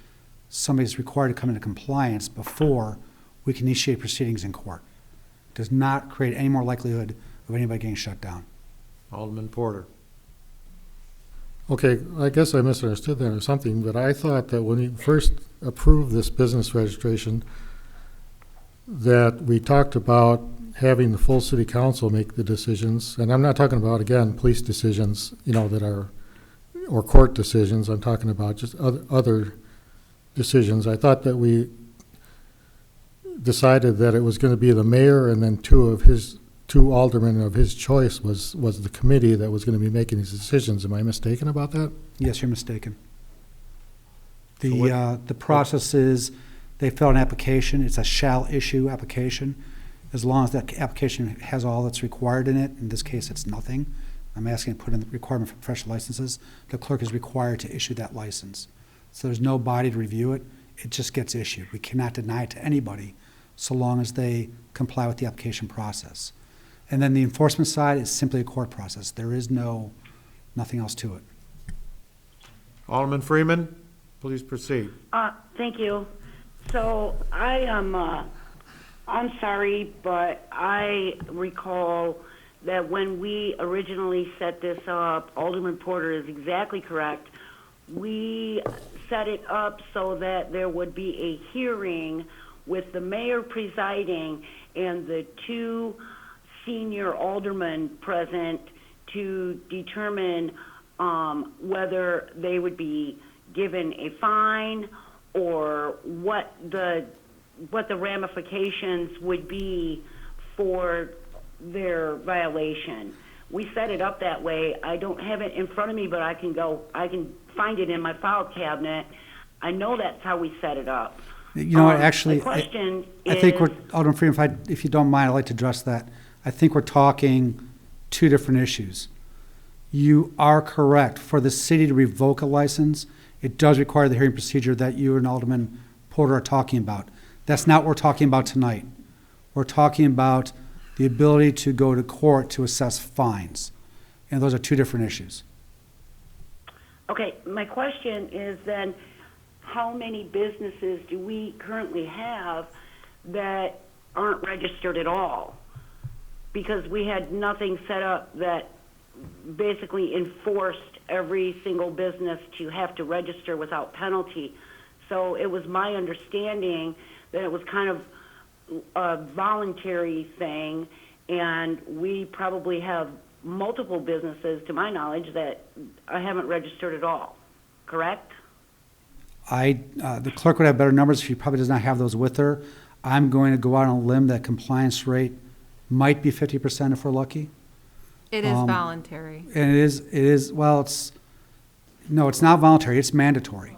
somebody's required to come into compliance before we can initiate proceedings in court. It does not create any more likelihood of anybody getting shut down. Alderman Porter. Okay, I guess I misunderstood that or something, but I thought that when we first approved this business registration, that we talked about having the full city council make the decisions, and I'm not talking about, again, police decisions, that are, or court decisions. I'm talking about just other decisions. I thought that we decided that it was going to be the mayor and then two aldermen of his choice was the committee that was going to be making these decisions. Am I mistaken about that? Yes, you're mistaken. The process is they fill an application. It's a shall issue application. As long as that application has all that's required in it, in this case it's nothing, I'm asking to put in the requirement for professional licenses, the clerk is required to issue that license. So there's no body to review it. It just gets issued. We cannot deny it to anybody so long as they comply with the application process. And then the enforcement side is simply a court process. There is nothing else to it. Alderman Freeman, please proceed. Thank you. So I'm sorry, but I recall that when we originally set this up, Alderman Porter is exactly correct. We set it up so that there would be a hearing with the mayor presiding and the two senior aldermen present to determine whether they would be given a fine or what the ramifications would be for their violation. We set it up that way. I don't have it in front of me, but I can find it in my file cabinet. I know that's how we set it up. You know what, actually, the question I think Alderman Freeman, if you don't mind, I'd like to address that. I think we're talking two different issues. You are correct. For the city to revoke a license, it does require the hearing procedure that you and Alderman Porter are talking about. That's not what we're talking about tonight. We're talking about the ability to go to court to assess fines. And those are two different issues. Okay, my question is then, how many businesses do we currently have that aren't registered at all? Because we had nothing set up that basically enforced every single business to have to register without penalty. So it was my understanding that it was kind of a voluntary thing, and we probably have multiple businesses, to my knowledge, that I haven't registered at all, correct? The clerk would have better numbers. She probably does not have those with her. I'm going to go out on a limb that compliance rate might be 50% if we're lucky. It is voluntary. And no, it's not voluntary, it's mandatory.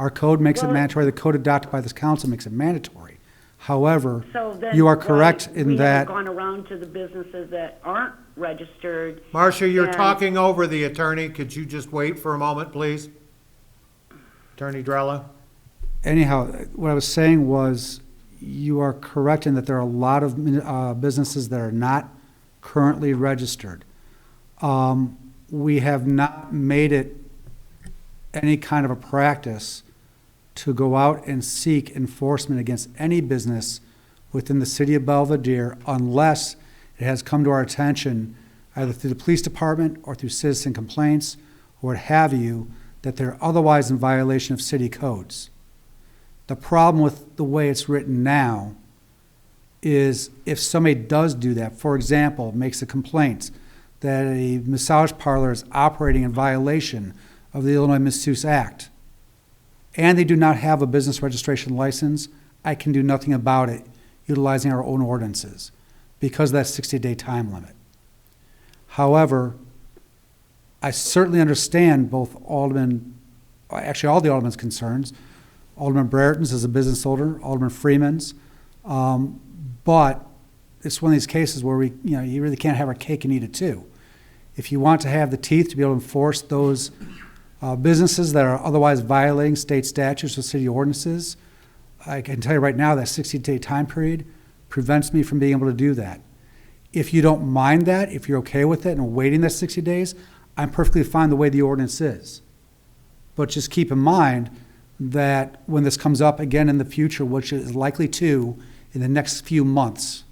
Our code makes it mandatory. The code adopted by this council makes it mandatory. However, So then you are correct in we that. haven't gone around to the businesses that aren't registered. Marcia, you're and- talking over the attorney. Could you just wait for a moment, please? Attorney Drella? Anyhow, what I was saying was, you are correct in that there are a lot of businesses that are not currently registered. We have not made it any kind of a practice to go out and seek enforcement against any business within the city of Belvedere unless it has come to our attention, either through the police department or through citizen complaints or what have you, that they're otherwise in violation of city codes. The problem with the way it's written now is if somebody does do that, for example, makes a complaint that a massage parlor is operating in violation of the Illinois Misuse Act, and they do not have a business registration license, I can do nothing about it utilizing our own ordinances because of that 60-day time limit. However, I certainly understand both Alderman, actually all the Alderman's concerns. Alderman Brereton's as a business owner, Alderman Freeman's, but it's one of these cases where you really can't have our cake and eat it too. If you want to have the teeth to be able to enforce those businesses that are otherwise violating state statutes or city ordinances, I can tell you right now that 60-day time period prevents me from being able to do that. If you don't mind that, if you're okay with it and waiting that 60 days, I'm perfectly fine the way the ordinance is. But just keep in mind that when this comes up again in the future, which is likely to in the next few months,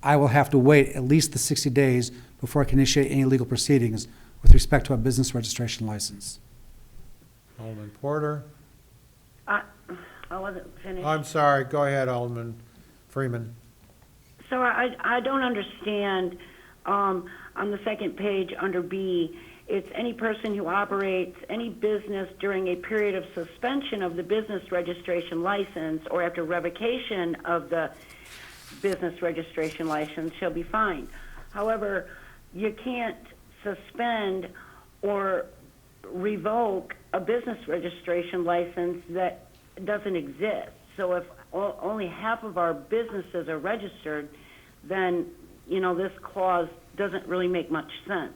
I will have to wait at least the 60 days before I can initiate any legal proceedings with respect to a business registration license. Alderman Porter? I wasn't finished. I'm sorry. Go ahead, Alderman Freeman. So I don't understand, on the second page under B, it's any person who operates any business during a period of suspension of the business registration license or after revocation of the business registration license shall be fined. However, you can't suspend or revoke a business registration license that doesn't exist. So if only half of our businesses are registered, then, this clause doesn't really make much sense.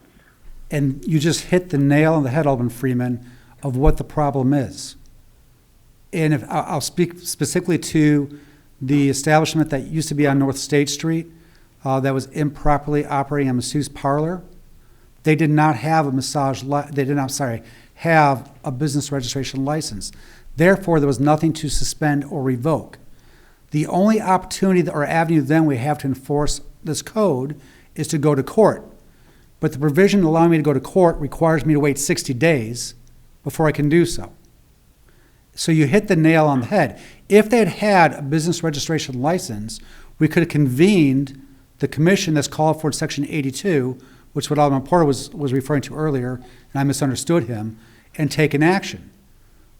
And you just hit the nail on the head, Alderman Freeman, of what the problem is. And if I'll speak specifically to the establishment that used to be on North State Street that was improperly operating a masseuse parlor. They did not have have a business registration license. Therefore, there was nothing to suspend or revoke. The only opportunity or avenue then we have to enforce this code is to go to court. But the provision allowing me to go to court requires me to wait 60 days before I can do so. So you hit the nail on the head. If they had had a business registration license, we could have convened the commission that's called for in Section 82, which what Alderman Porter was referring to earlier, and I misunderstood him, and taken action.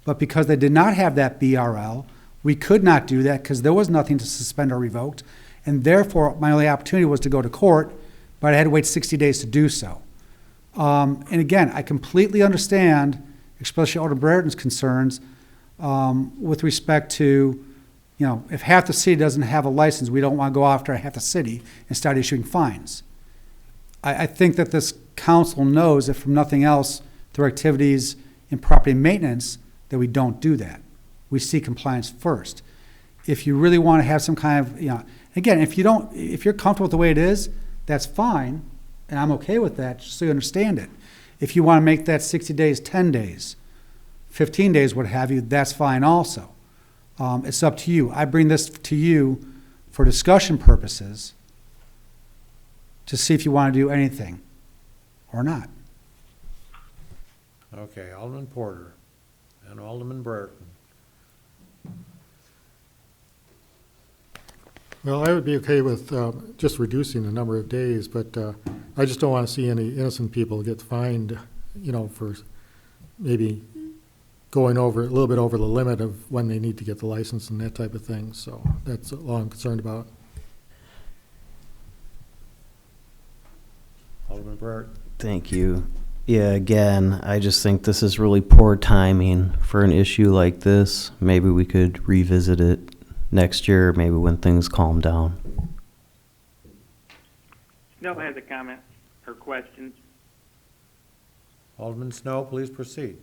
But because they did not have that BRL, we could not do that because there was nothing to suspend or revoked, and therefore my only opportunity was to go to court, but I had to wait 60 days to do so. And again, I completely understand, especially Alderman Brereton's concerns with respect to, if half the city doesn't have a license, we don't want to go after half the city and start issuing fines. I think that this council knows that from nothing else, through activities in property maintenance, that we don't do that. We seek compliance first. If you really want to have some kind of, again, if you're comfortable with the way it is, that's fine, and I'm okay with that, just so you understand it. If you want to make that 60 days, 10 days, 15 days, what have you, that's fine also. It's up to you. I bring this to you for discussion purposes to see if you want to do anything. or not. Okay, Alderman Porter and Alderman Brereton. Well, I would be okay with just reducing the number of days, but I just don't want to see any innocent people get fined, for maybe going over, a little bit over the limit of when they need to get the license and that type of thing. So that's all I'm concerned about. Alderman Brereton. Thank you. Yeah, again, I just think this is really poor timing for an issue like this. Maybe we could revisit it next year, maybe when things calm down. Snow has a comment or questions. Alderman Snow, please proceed.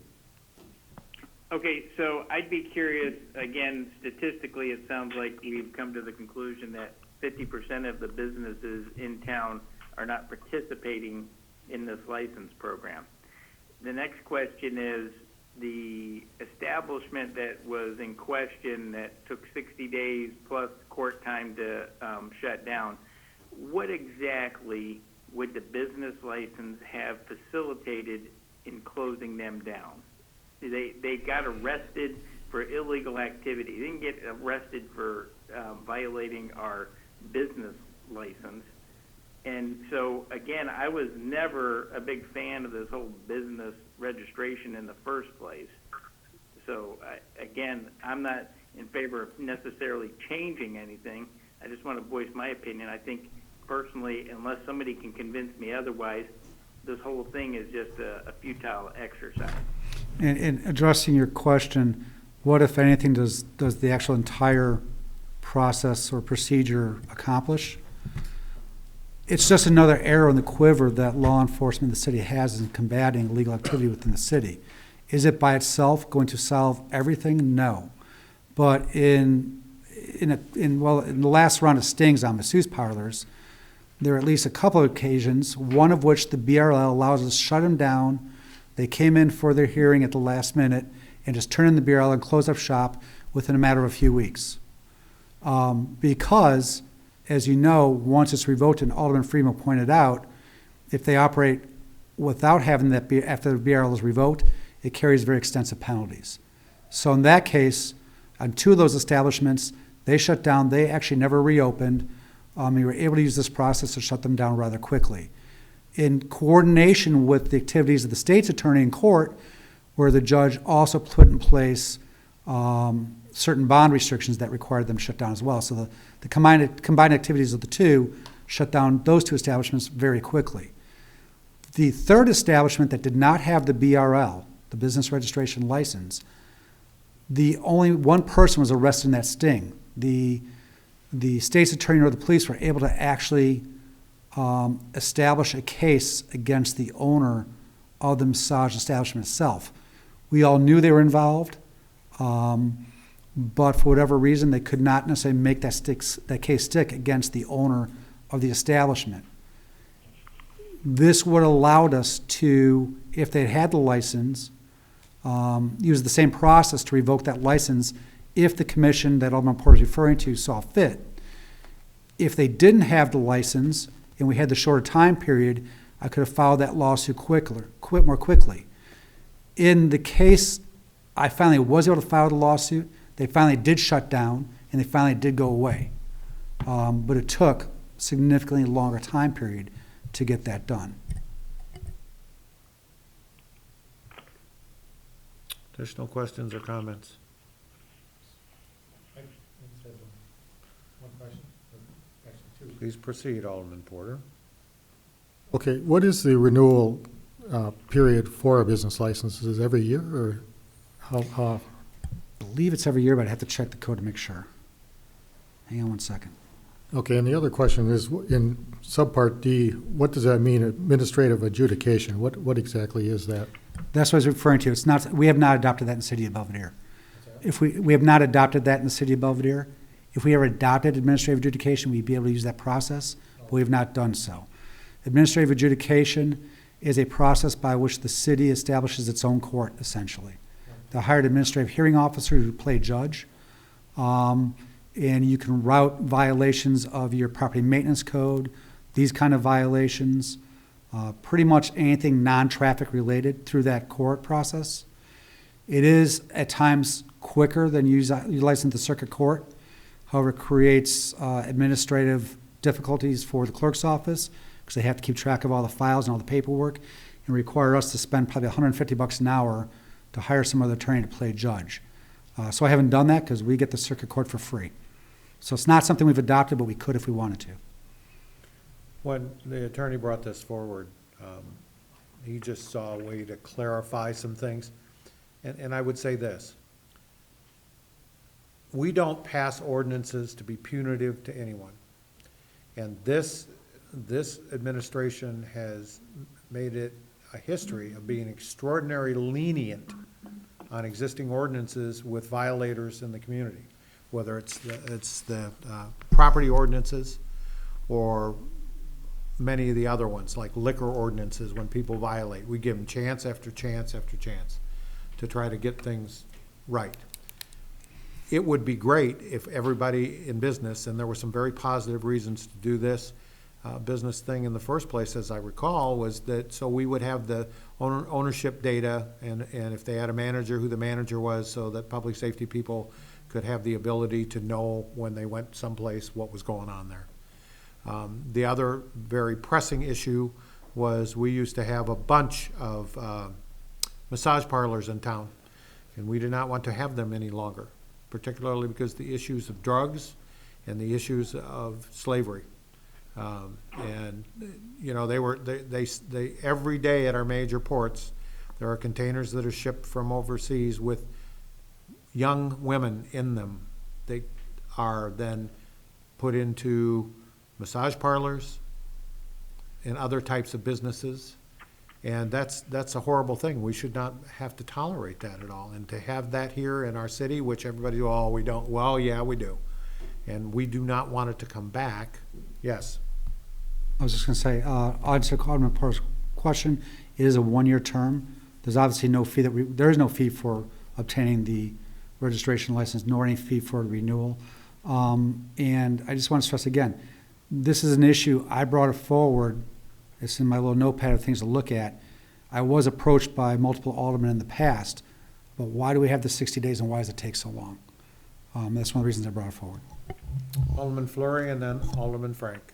Okay, so I'd be curious, again, statistically, it sounds like we've come to the conclusion that 50% of the businesses in town are not participating in this license program. The next question is, the establishment that was in question that took 60 days plus court time to shut down, what exactly would the business license have facilitated in closing them down? They got arrested for illegal activity. They didn't get arrested for violating our business license. And so, again, I was never a big fan of this whole business registration in the first place. So, again, I'm not in favor of necessarily changing anything. I just want to voice my opinion. I think, personally, unless somebody can convince me otherwise, this whole thing is just a futile exercise. In addressing your question, what, if anything, does the actual entire process or procedure accomplish? It's just another arrow in the quiver that law enforcement in the city has in combating illegal activity within the city. Is it by itself going to solve everything? No. But in the last round of stings on masseuse parlors, there are at least a couple of occasions, one of which the BRL allows us to shut them down. They came in for their hearing at the last minute and just turned in the BRL and closed up shop within a matter of a few weeks. Because, as you know, once it's revoked, and Alderman Freeman pointed out, if they operate without having that, after the BRL is revoked, it carries very extensive penalties. So in that case, on two of those establishments, they shut down. They actually never reopened. We were able to use this process to shut them down rather quickly. In coordination with the activities of the state's attorney in court, where the judge also put in place certain bond restrictions that required them to shut down as well. So the combined activities of the two shut down those two establishments very quickly. The third establishment that did not have the BRL, the business registration license, the only one person was arrested in that sting. The state's attorney or the police were able to actually establish a case against the owner of the massage establishment itself. We all knew they were involved, but for whatever reason, they could not necessarily make that case stick against the owner of the establishment. This would have allowed us to, if they had the license, use the same process to revoke that license if the commission that Alderman Porter is referring to saw fit. If they didn't have the license and we had the shorter time period, I could have filed that lawsuit more quickly. In the case, I finally was able to file the lawsuit. They finally did shut down, and they finally did go away. But it took significantly longer time period to get that done. Additional questions or comments? One question, actually two. Please proceed, Alderman Porter. Okay, what is the renewal period for a business license? Is it every year, or how? I believe it's every year, but I'd have to check the code to make sure. Hang on one second. Okay, and the other question is, in subpart D, what does that mean, administrative adjudication? What exactly is that? That's what I was referring to. It's not. We have not adopted that in the city of Belvedere. If we have not adopted that in the city of Belvedere. If we ever adopted administrative adjudication, we'd be able to use that process, but we have not done so. Administrative adjudication is a process by which the city establishes its own court, essentially. They hired administrative hearing officer who play judge, and you can route violations of your property maintenance code, these kind of violations, pretty much anything non-traffic related through that court process. It is at times quicker than utilizing the circuit court. However, it creates administrative difficulties for the clerk's office because they have to keep track of all the files and all the paperwork and require us to spend probably $150 an hour to hire some other attorney to play judge. So I haven't done that because we get the circuit court for free. So it's not something we've adopted, but we could if we wanted to. When the attorney brought this forward, he just saw a way to clarify some things. And I would say this. We don't pass ordinances to be punitive to anyone. And this administration has made it a history of being extraordinarily lenient on existing ordinances with violators in the community, whether it's the property ordinances or many of the other ones, like liquor ordinances. When people violate, we give them chance after chance after chance to try to get things right. It would be great if everybody in business, and there were some very positive reasons to do this business thing in the first place, as I recall, was that so we would have the ownership data, and if they had a manager, who the manager was, so that public safety people could have the ability to know when they went someplace what was going on there. The other very pressing issue was we used to have a bunch of massage parlors in town, and we did not want to have them any longer, particularly because the issues of drugs and the issues of slavery. And you know, they every day at our major ports, there are containers that are shipped from overseas with young women in them. They are then put into massage parlors and other types of businesses. And that's a horrible thing. We should not have to tolerate that at all. And to have that here in our city, which everybody, oh, we don't. Well, yeah, we do. And we do not want it to come back. Yes. I was just going to say, answer Alderman Porter's question. It is a one-year term. There's obviously no fee there is no fee for obtaining the registration license, nor any fee for renewal. And I just want to stress again, this is an issue. I brought it forward. It's in my little notepad of things to look at. I was approached by multiple aldermen in the past, but why do we have the 60 days and why does it take so long? That's one of the reasons I brought it forward. Alderman Fleury and then Alderman Frank.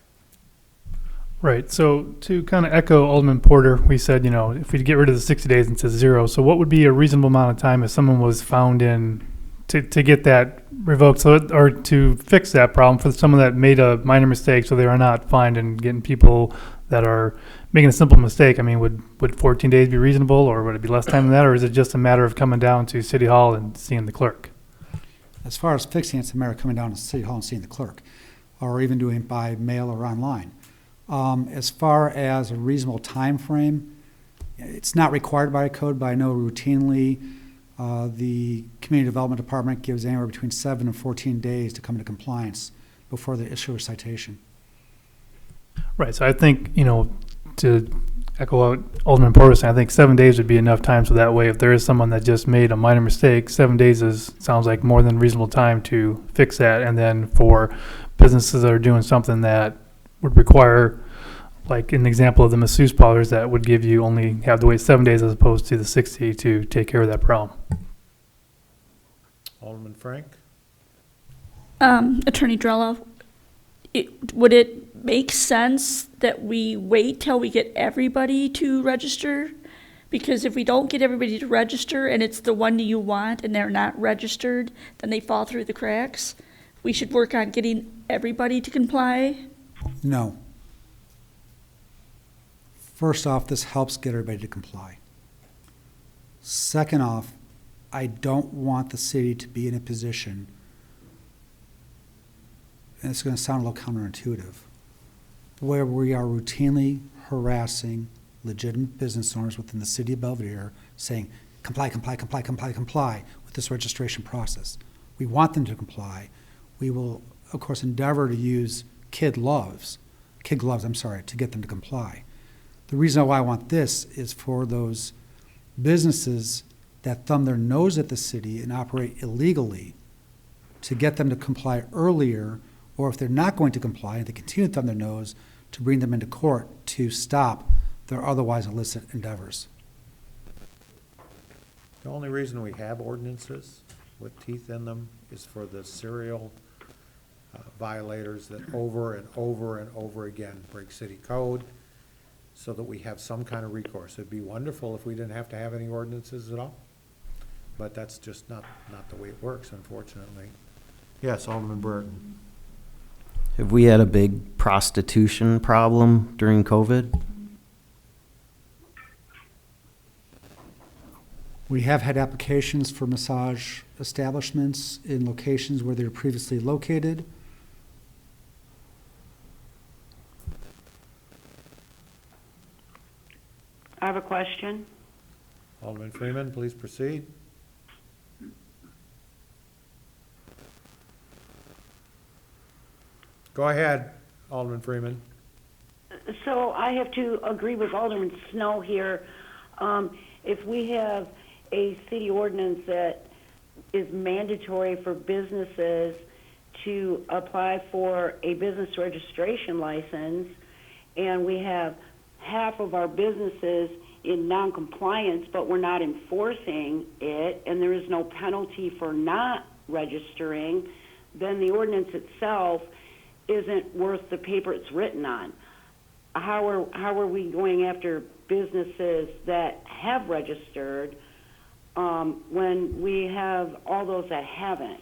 Right. So to kind of echo Alderman Porter, we said, if we get rid of the 60 days and to 0, so what would be a reasonable amount of time if someone was found in to get that revoked, or to fix that problem for someone that made a minor mistake so they are not fined and getting people that are making a simple mistake? I mean, would 14 days be reasonable, or would it be less time than that, or is it just a matter of coming down to City Hall and seeing the clerk? As far as fixing it, it's a matter of coming down to City Hall and seeing the clerk, or even doing it by mail or online. As far as a reasonable time frame, it's not required by code, but I know routinely the Community Development Department gives anywhere between 7 and 14 days to come into compliance before they issue a citation. Right. So I think, to echo what Alderman Porter said, I think 7 days would be enough time. So that way, if there is someone that just made a minor mistake, 7 days sounds like more than reasonable time to fix that. And then for businesses that are doing something that would require, like an example of the masseuse parlors, that would give you only have to wait 7 days as opposed to the 60 to take care of that problem. Alderman Frank? Attorney Drella, would it make sense that we wait till we get everybody to register? Because if we don't get everybody to register and it's the one you want and they're not registered, then they fall through the cracks. We should work on getting everybody to comply. No. First off, this helps get everybody to comply. Second off, I don't want the city to be in a position, and it's going to sound a little counterintuitive, where we are routinely harassing legitimate business owners within the city of Belvedere saying, comply, comply, comply, comply, comply with this registration process. We want them to comply. We will, of course, endeavor to use kid gloves, to get them to comply. The reason why I want this is for those businesses that thumb their nose at the city and operate illegally, to get them to comply earlier, or if they're not going to comply and they continue to thumb their nose, to bring them into court to stop they're otherwise illicit endeavors. The only reason we have ordinances with teeth in them is for the serial violators that over and over and over again break city code, so that we have some kind of recourse. It'd be wonderful if we didn't have to have any ordinances at all, but that's just not the way it works, unfortunately. Yes, Alderman Burton. Have we had a big prostitution problem during COVID? We have had applications for massage establishments in locations where they were previously located. I have a question. Alderman Freeman, please proceed. Go ahead, Alderman Freeman. So I have to agree with Alderman Snow here. If we have a city ordinance that is mandatory for businesses to apply for a business registration license, and we have half of our businesses in non-compliance, but we're not enforcing it, and there is no penalty for not registering, then the ordinance itself isn't worth the paper it's written on. How are we going after businesses that have registered when we have all those that haven't?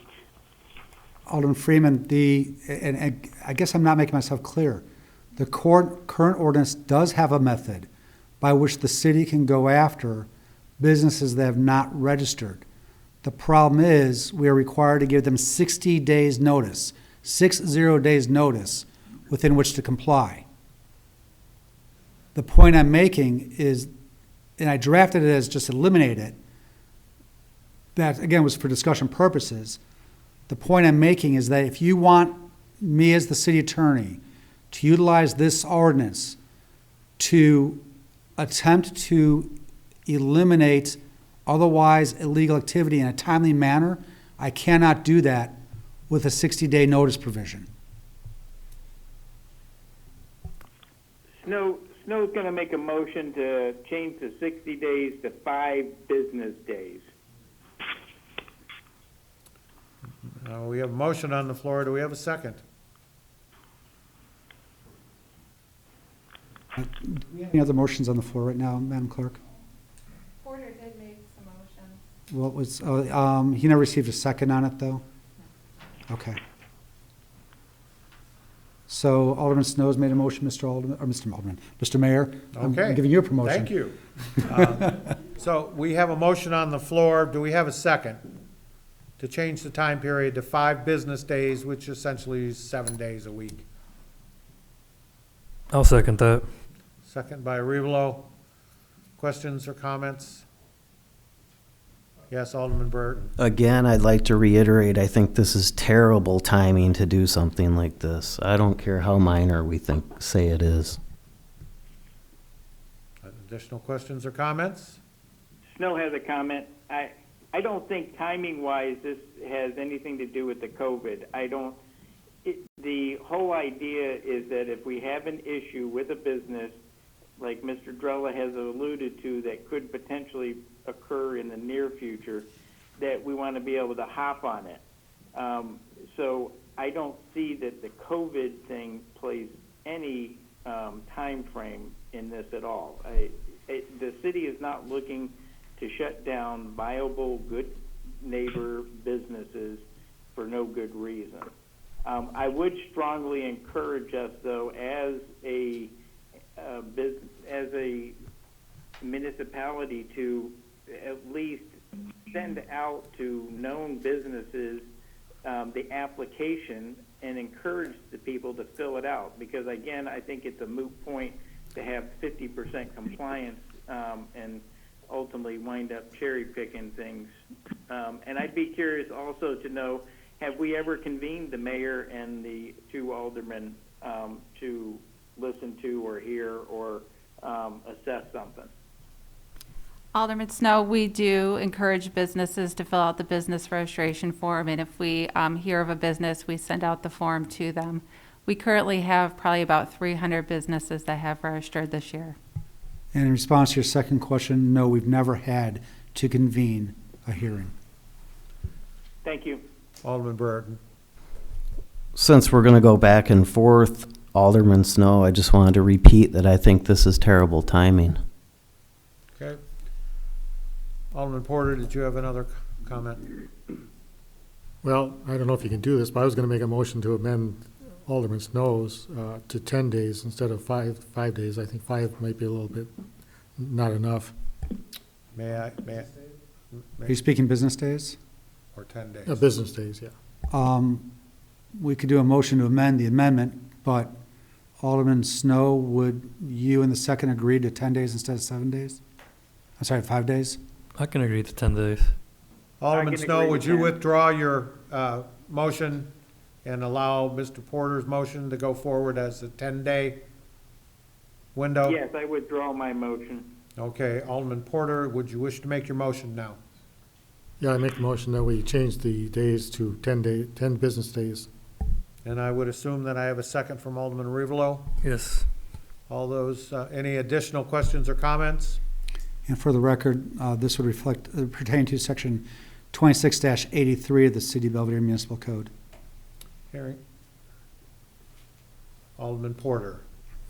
Alderman Freeman, and I guess I'm not making myself clear. The current ordinance does have a method by which the city can go after businesses that have not registered. The problem is we are required to give them 60 days notice, 60 days notice within which to comply. The point I'm making is, and I drafted it as just eliminate it, that again was for discussion purposes. The point I'm making is that if you want me as the city attorney to utilize this ordinance to attempt to eliminate otherwise illegal activity in a timely manner, I cannot do that with a 60-day notice provision. Snow's going to make a motion to change the 60 days to 5 business days. We have a motion on the floor. Do we have a second? Do we have any other motions on the floor right now, Madam Clerk? Porter did make some motions. What was, he never received a second on it, though? Okay. So Alderman Snow's made a motion, Mr. Mayor. Okay. I'm giving you a promotion. Thank you. So we have a motion on the floor. Do we have a second to change the time period to 5 business days, which essentially is 7 days a week? I'll second that. Second by Revelo. Questions or comments? Yes, Alderman Burton. Again, I'd like to reiterate, I think this is terrible timing to do something like this. I don't care how minor we say it is. Additional questions or comments? Snow has a comment. I don't think timing-wise this has anything to do with the COVID. The whole idea is that if we have an issue with a business, like Mr. Drella has alluded to, that could potentially occur in the near future, that we want to be able to hop on it. So I don't see that the COVID thing plays any time frame in this at all. The city is not looking to shut down viable, good neighbor businesses for no good reason. I would strongly encourage us, though, as a municipality, to at least send out to known businesses the application and encourage the people to fill it out. Because again, I think it's a moot point to have 50% compliance and ultimately wind up cherry picking things. And I'd be curious also to know, have we ever convened the mayor and the 2 aldermen to listen to or hear or assess something? Alderman Snow, we do encourage businesses to fill out the business registration form, and if we hear of a business, we send out the form to them. We currently have probably about 300 businesses that have registered this year. And in response to your second question, no, we've never had to convene a hearing. Thank you. Alderman Brereton. Since we're gonna go back and forth, Alderman Snow, I just wanted to repeat that I think this is terrible timing. Okay. Alderman Porter, did you have another comment? Well, I don't know if you can do this, but I was gonna make a motion to amend Alderman Snow's to 10 days instead of 5 days. I think 5 might be a little bit not enough. May I? Are you speaking business days? Or 10 days? Business days, yeah. We could do a motion to amend the amendment, but Alderman Snow, would you and the second agree to 10 days instead of 7 days? I'm sorry, 5 days? I can agree to 10 days. Alderman I can Snow, agree would with you that. withdraw your motion and allow Mr. Porter's motion to go forward as a 10-day window? Yes, I withdraw my motion. Okay, Alderman Porter, would you wish to make your motion now? Yeah, I make the motion that we change the days to 10 business days. And I would assume that I have a second from Alderman Rivolo. Yes. All those, any additional questions or comments? And for the record, this would reflect, pertain to section 26-83 of the City of Belvedere Municipal Code. Hearing. Alderman Porter.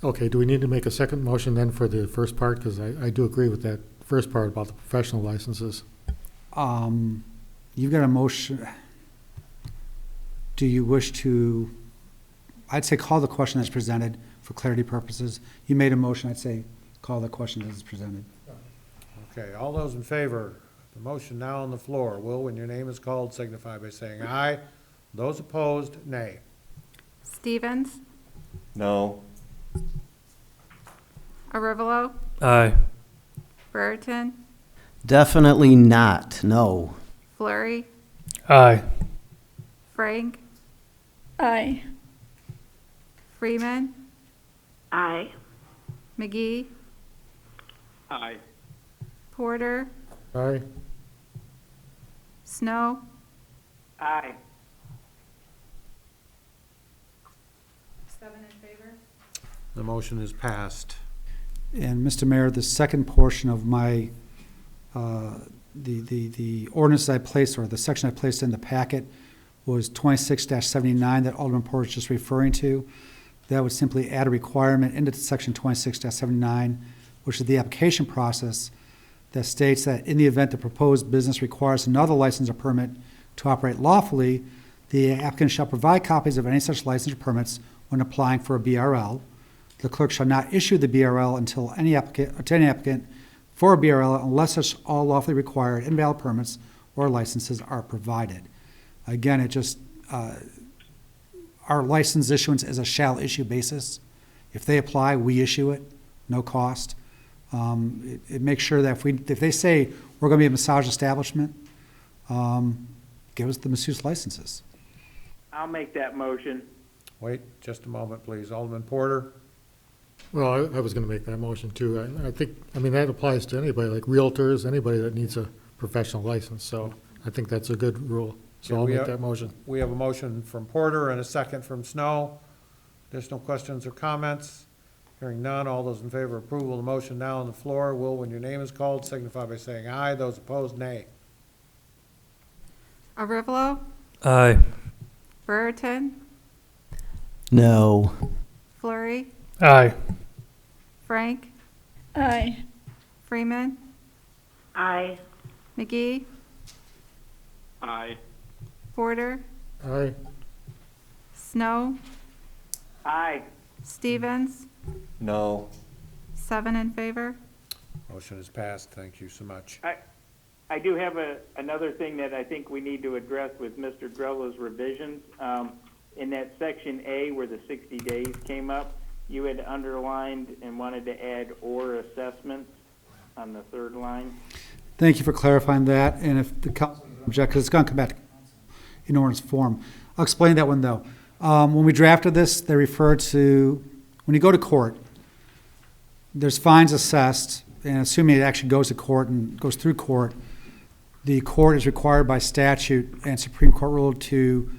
Okay, do we need to make a second motion then for the first part? Because I do agree with that first part about the professional licenses. You've got a motion. Do you wish to, I'd say call the question as presented for clarity purposes. You made a motion, I'd say call the question as presented. Okay, all those in favor, the motion now on the floor, will, when your name is called, signify by saying aye. Those opposed, nay. Stevens, No. Arivalo, Aye. Brereton, Definitely not, no. Flurry, Aye. Frank, Aye. Freeman, Aye. McGee, Aye. Porter, Aye? Snow, Aye. 7 in favor. The motion is passed. And Mr. Mayor, the second portion of my, the ordinance I placed, or the section I placed in the packet was 26-79 that Alderman Porter is just referring to. That would simply add a requirement into section 26-79, which is the application process, that states that in the event the proposed business requires another license or permit to operate lawfully, the applicant shall provide copies of any such license or permits when applying for a BRL. The clerk shall not issue the BRL until any applicant for a BRL unless such all lawfully required invalid permits or licenses are provided. Again, it just, our license issuance is a shall issue basis. If they apply, we issue it, no cost. It makes sure that if they say we're gonna be a massage establishment, give us the masseuse licenses. I'll make that motion. Wait just a moment, please. Alderman Porter? Well, I was gonna make that motion too. I think, I mean, that applies to anybody, like realtors, anybody that needs a professional license, so I think that's a good rule. So Yeah, I'll we make have- that motion. We have a motion from Porter and a second from Snow. Additional questions or comments? Hearing none, all those in favor of approval of the motion now on the floor will, when your name is called, signify by saying aye. Those opposed, nay. Arivalo, Aye. Brereton, No. Flurry, Aye. Frank, Aye. Freeman, Aye. McGee, Aye. Porter, Aye? Snow, Aye. Stevens, No. 7 in favor. Motion is passed. Thank you so much. I do have another thing that I think we need to address with Mr. Grella's revisions. In that section A where the 60 days came up, you had underlined and wanted to add or assessments on the third line. Thank you for clarifying that, and if the council doesn't object, because it's gonna come back in ordinance form. I'll explain that one though. When we drafted this, they referred to, when you go to court, there's fines assessed, and assuming it actually goes to court and goes through court, the court is required by statute and Supreme Court rule to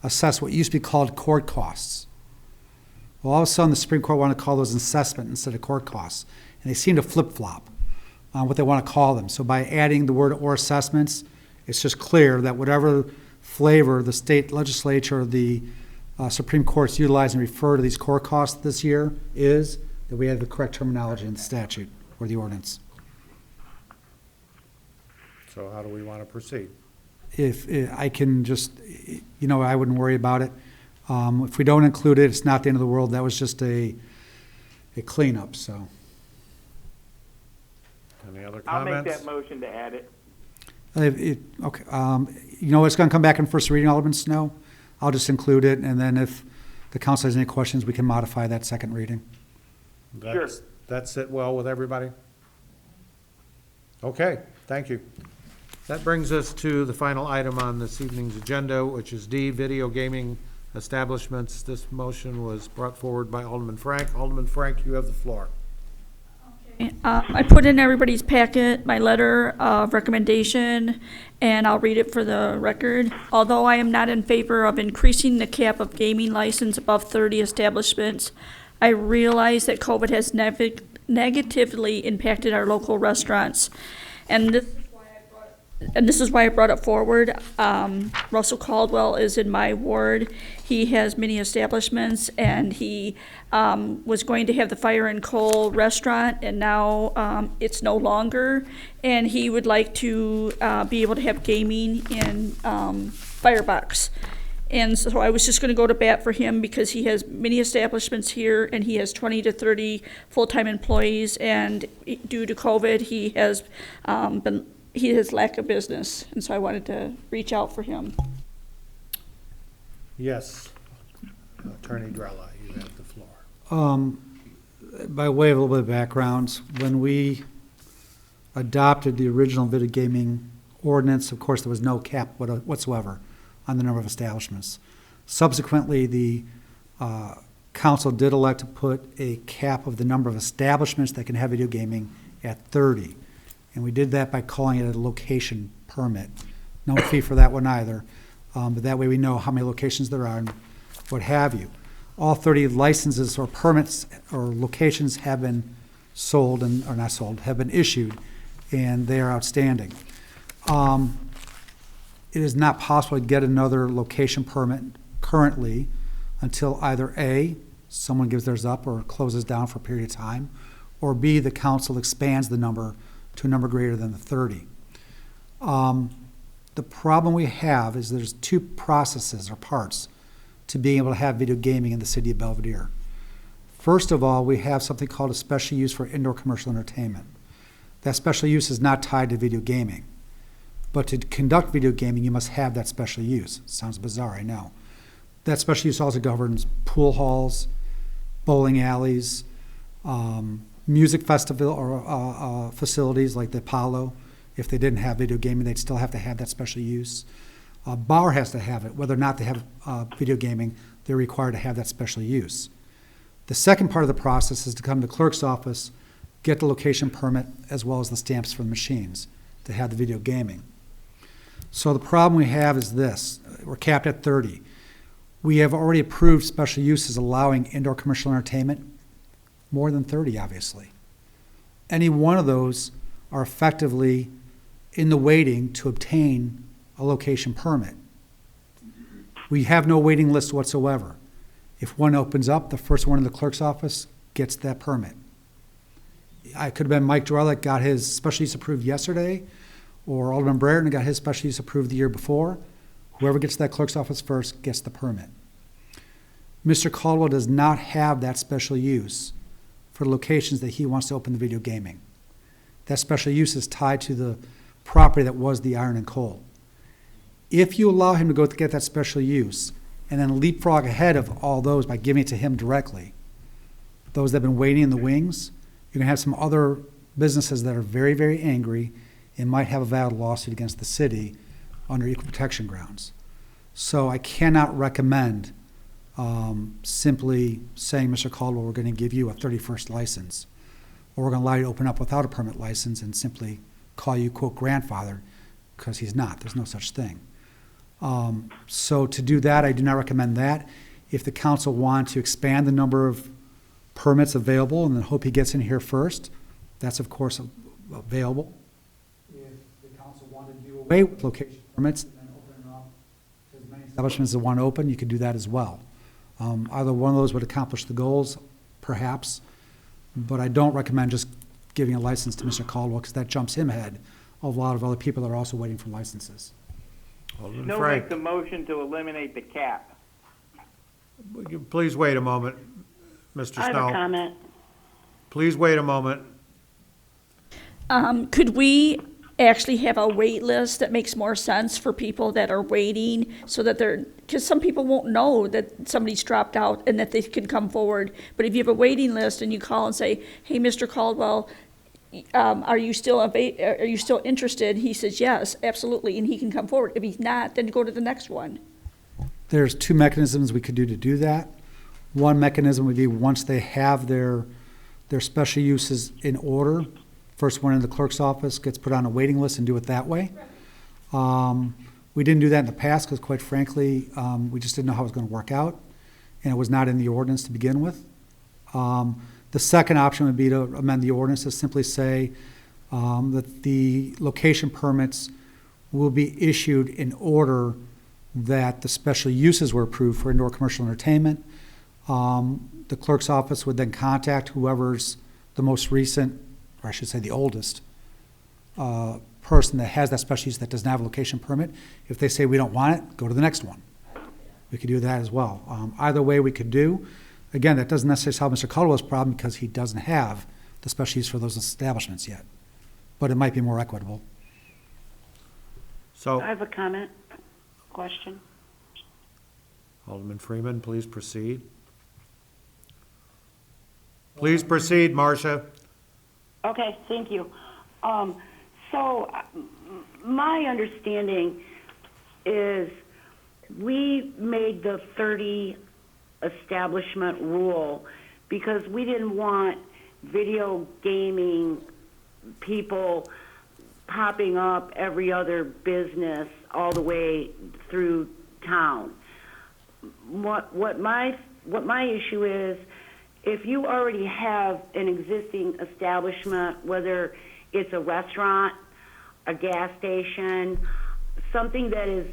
assess what used to be called court costs. Well, all of a sudden, the Supreme Court wanted to call those assessment instead of court costs. and they seem to flip-flop on what they want to call them. So by adding the word "or assessments," it's just clear that whatever flavor the state legislature or the Supreme Court's utilizing to refer to these core costs this year is, that we have the correct terminology in the statute or the ordinance. So how do we want to proceed? If I can just, I wouldn't worry about it. If we don't include it, it's not the end of the world. That was just a cleanup, so. Any other I'll comments? make that motion to add it. Okay, it's going to come back in first reading, Alderman Snow. I'll just include it, and then if the council has any questions, we can modify that second reading. That sit well with everybody? Okay, thank you. That brings us to the final item on this evening's agenda, which is D, video gaming establishments. This motion was brought forward by Alderman Frank. Alderman Frank, you have the floor. I put in everybody's packet my letter of recommendation, and I'll read it for the record. Although I am not in favor of increasing the cap of gaming license above 30 establishments, I realize that COVID has negatively impacted our local restaurants, and this is why I brought it forward. Russell Caldwell is in my ward. He has many establishments, and he was going to have the Fire and Coal restaurant, and now it's no longer. And he would like to be able to have gaming in Firebox. And so I was just going to go to bat for him because he has many establishments here, and he has 20 to 30 full-time employees. And due to COVID, he has lack of business, and so I wanted to reach out for him. Yes. Attorney Drella, you have the floor. By way of a little bit of background, when we adopted the original video gaming ordinance, of course, there was no cap whatsoever on the number of establishments. Subsequently, the council did elect to put a cap of the number of establishments that can have video gaming at 30. And we did that by calling it a location permit. No fee for that one either, but that way we know how many locations there are and what have you. All 30 licenses or permits or locations have been sold or not sold, have been issued, and they are outstanding. It is not possible to get another location permit currently until either A, someone gives theirs up or closes down for a period of time, or B, the council expands the number to a number greater than the 30. The problem we have is there's two processes or parts to being able to have video gaming in the city of Belvedere. First of all, we have something called a special use for indoor commercial entertainment. That special use is not tied to video gaming. But to conduct video gaming, you must have that special use. Sounds bizarre, I know. That special use also governs pool halls, bowling alleys, music festival or facilities like the Apollo. If they didn't have video gaming, they'd still have to have that special use. A bar has to have it. Whether or not they have video gaming, they're required to have that special use. The second part of the process is to come to the clerk's office, get the location permit, as well as the stamps for the machines to have the video gaming. So the problem we have is this. We're capped at 30. We have already approved special uses allowing indoor commercial entertainment, more than 30, obviously. Any one of those are effectively in the waiting to obtain a location permit. We have no waiting list whatsoever. If one opens up, the first one in the clerk's office gets that permit. I could have been Mike Drellick got his special use approved yesterday, or Alderman Brereton got his special use approved the year before. Whoever gets to that clerk's office first gets the permit. Mr. Caldwell does not have that special use for locations that he wants to open the video gaming. That special use is tied to the property that was the Iron and Coal. If you allow him to go to get that special use and then leapfrog ahead of all those by giving it to him directly, those that have been waiting in the wings, you're going to have some other businesses that are very, very angry and might have a valid lawsuit against the city under equal protection grounds. So I cannot recommend simply saying, Mr. Caldwell, we're going to give you a 31st license, or we're going to allow you to open up without a permit license and simply call you, quote, grandfather, because he's not. There's no such thing. So to do that, I do not recommend that. If the council want to expand the number of permits available and then hope he gets in here first, That's of course available. If the council wanted to do away with location permits and then open it up to as many establishments that want to open, you could do that as well. Either one of those would accomplish the goals, perhaps, but I don't recommend just giving a license to Mr. Caldwell because that jumps him ahead of a lot of other people that are also waiting for licenses. Alderman Snow Frank, makes a motion to eliminate the cap. please wait a moment, Mr. I have a Snow. comment. Please wait a moment. Could we actually have a wait list that makes more sense for people that are waiting so that because some people won't know that somebody's dropped out and that they can come forward. But if you have a waiting list and you call and say, hey, Mr. Caldwell, are you still interested? He says, yes, absolutely, and he can come forward. If he's not, then you go to the next one. There's two mechanisms we could do to do that. One mechanism would be once they have their special uses in order, first one in the clerk's office gets put on a waiting list and do it that way. We didn't do that in the past because quite frankly, we just didn't know how it was going to work out, and it was not in the ordinance to begin with. The second option would be to amend the ordinance to simply say that the location permits will be issued in order that the special uses were approved for indoor commercial entertainment. The clerk's office would then contact whoever's the most recent, or I should say the oldest, person that has that special use that does not have a location permit. If they say we don't want it, go to the next one. We could do that as well. Either way we could do. Again, that doesn't necessarily solve Mr. Caldwell's problem because he doesn't have the special use for those establishments yet. But it might be more equitable. So, I have a comment, question. Alderman Freeman, please proceed. Please proceed, Marcia. Okay, thank you. My understanding is we made the 30 establishment rule because we didn't want video gaming people popping up every other business all the way through town. What my issue is, if you already have an existing establishment, whether it's a restaurant, a gas station, something that is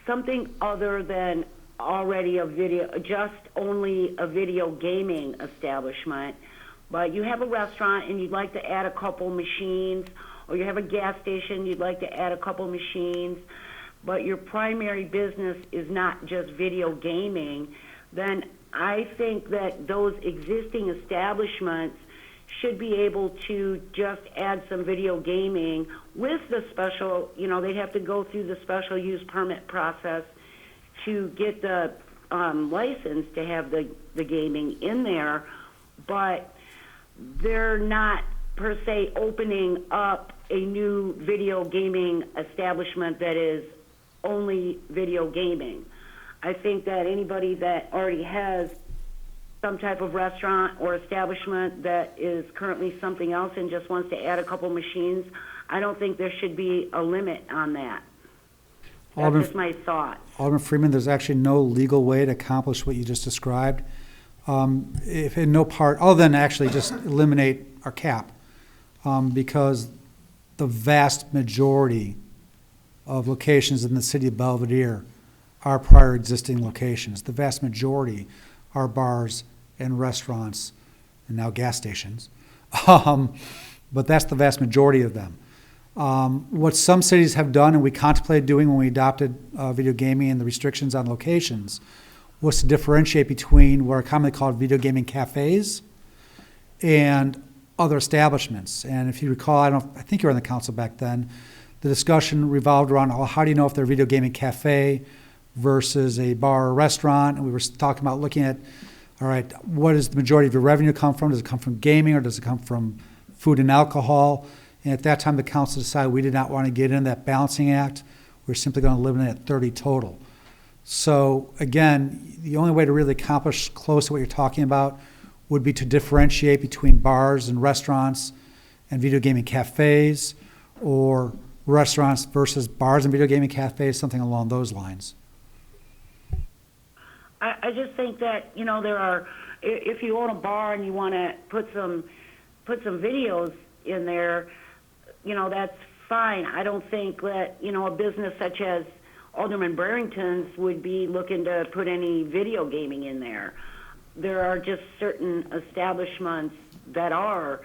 something other than already just only a video gaming establishment, but you have a restaurant and you'd like to add a couple machines, or you have a gas station, you'd like to add a couple machines, but your primary business is not just video gaming, then I think that those existing establishments should be able to just add some video gaming with the special, they'd have to go through the special use permit process to get the license to have the gaming in there, but they're not per se opening up a new video gaming establishment that is only video gaming. I think that anybody that already has some type of restaurant or establishment that is currently something else and just wants to add a couple machines, I don't think there should be a limit on that. That's just my thought. Alderman Freeman, there's actually no legal way to accomplish what you just described. If in no part, other than actually just eliminate our cap, because the vast majority of locations in the city of Belvedere are prior existing locations. The vast majority are bars and restaurants and now gas stations. But that's the vast majority of them. What some cities have done, and we contemplated doing when we adopted video gaming and the restrictions on locations, was to differentiate between what are commonly called video gaming cafes and other establishments. And if you recall, I think you were on the council back then, the discussion revolved around, well, how do you know if they're a video gaming cafe versus a bar or restaurant? And we were talking about looking at, all right, what does the majority of your revenue come from? Does it come from gaming or does it come from food and alcohol? And at that time, the council decided we did not want to get in that balancing act. We're simply going to eliminate at 30 total. So again, the only way to really accomplish close to what you're talking about would be to differentiate between bars and restaurants and video gaming cafes, or restaurants versus bars and video gaming cafes, something along those lines. I just think that, there are, if you own a bar and you want to put put some videos in there, you know, that's fine. I don't think that, you know, a business such as Alderman Barrington's would be looking to put any video gaming in there. There are just certain establishments that are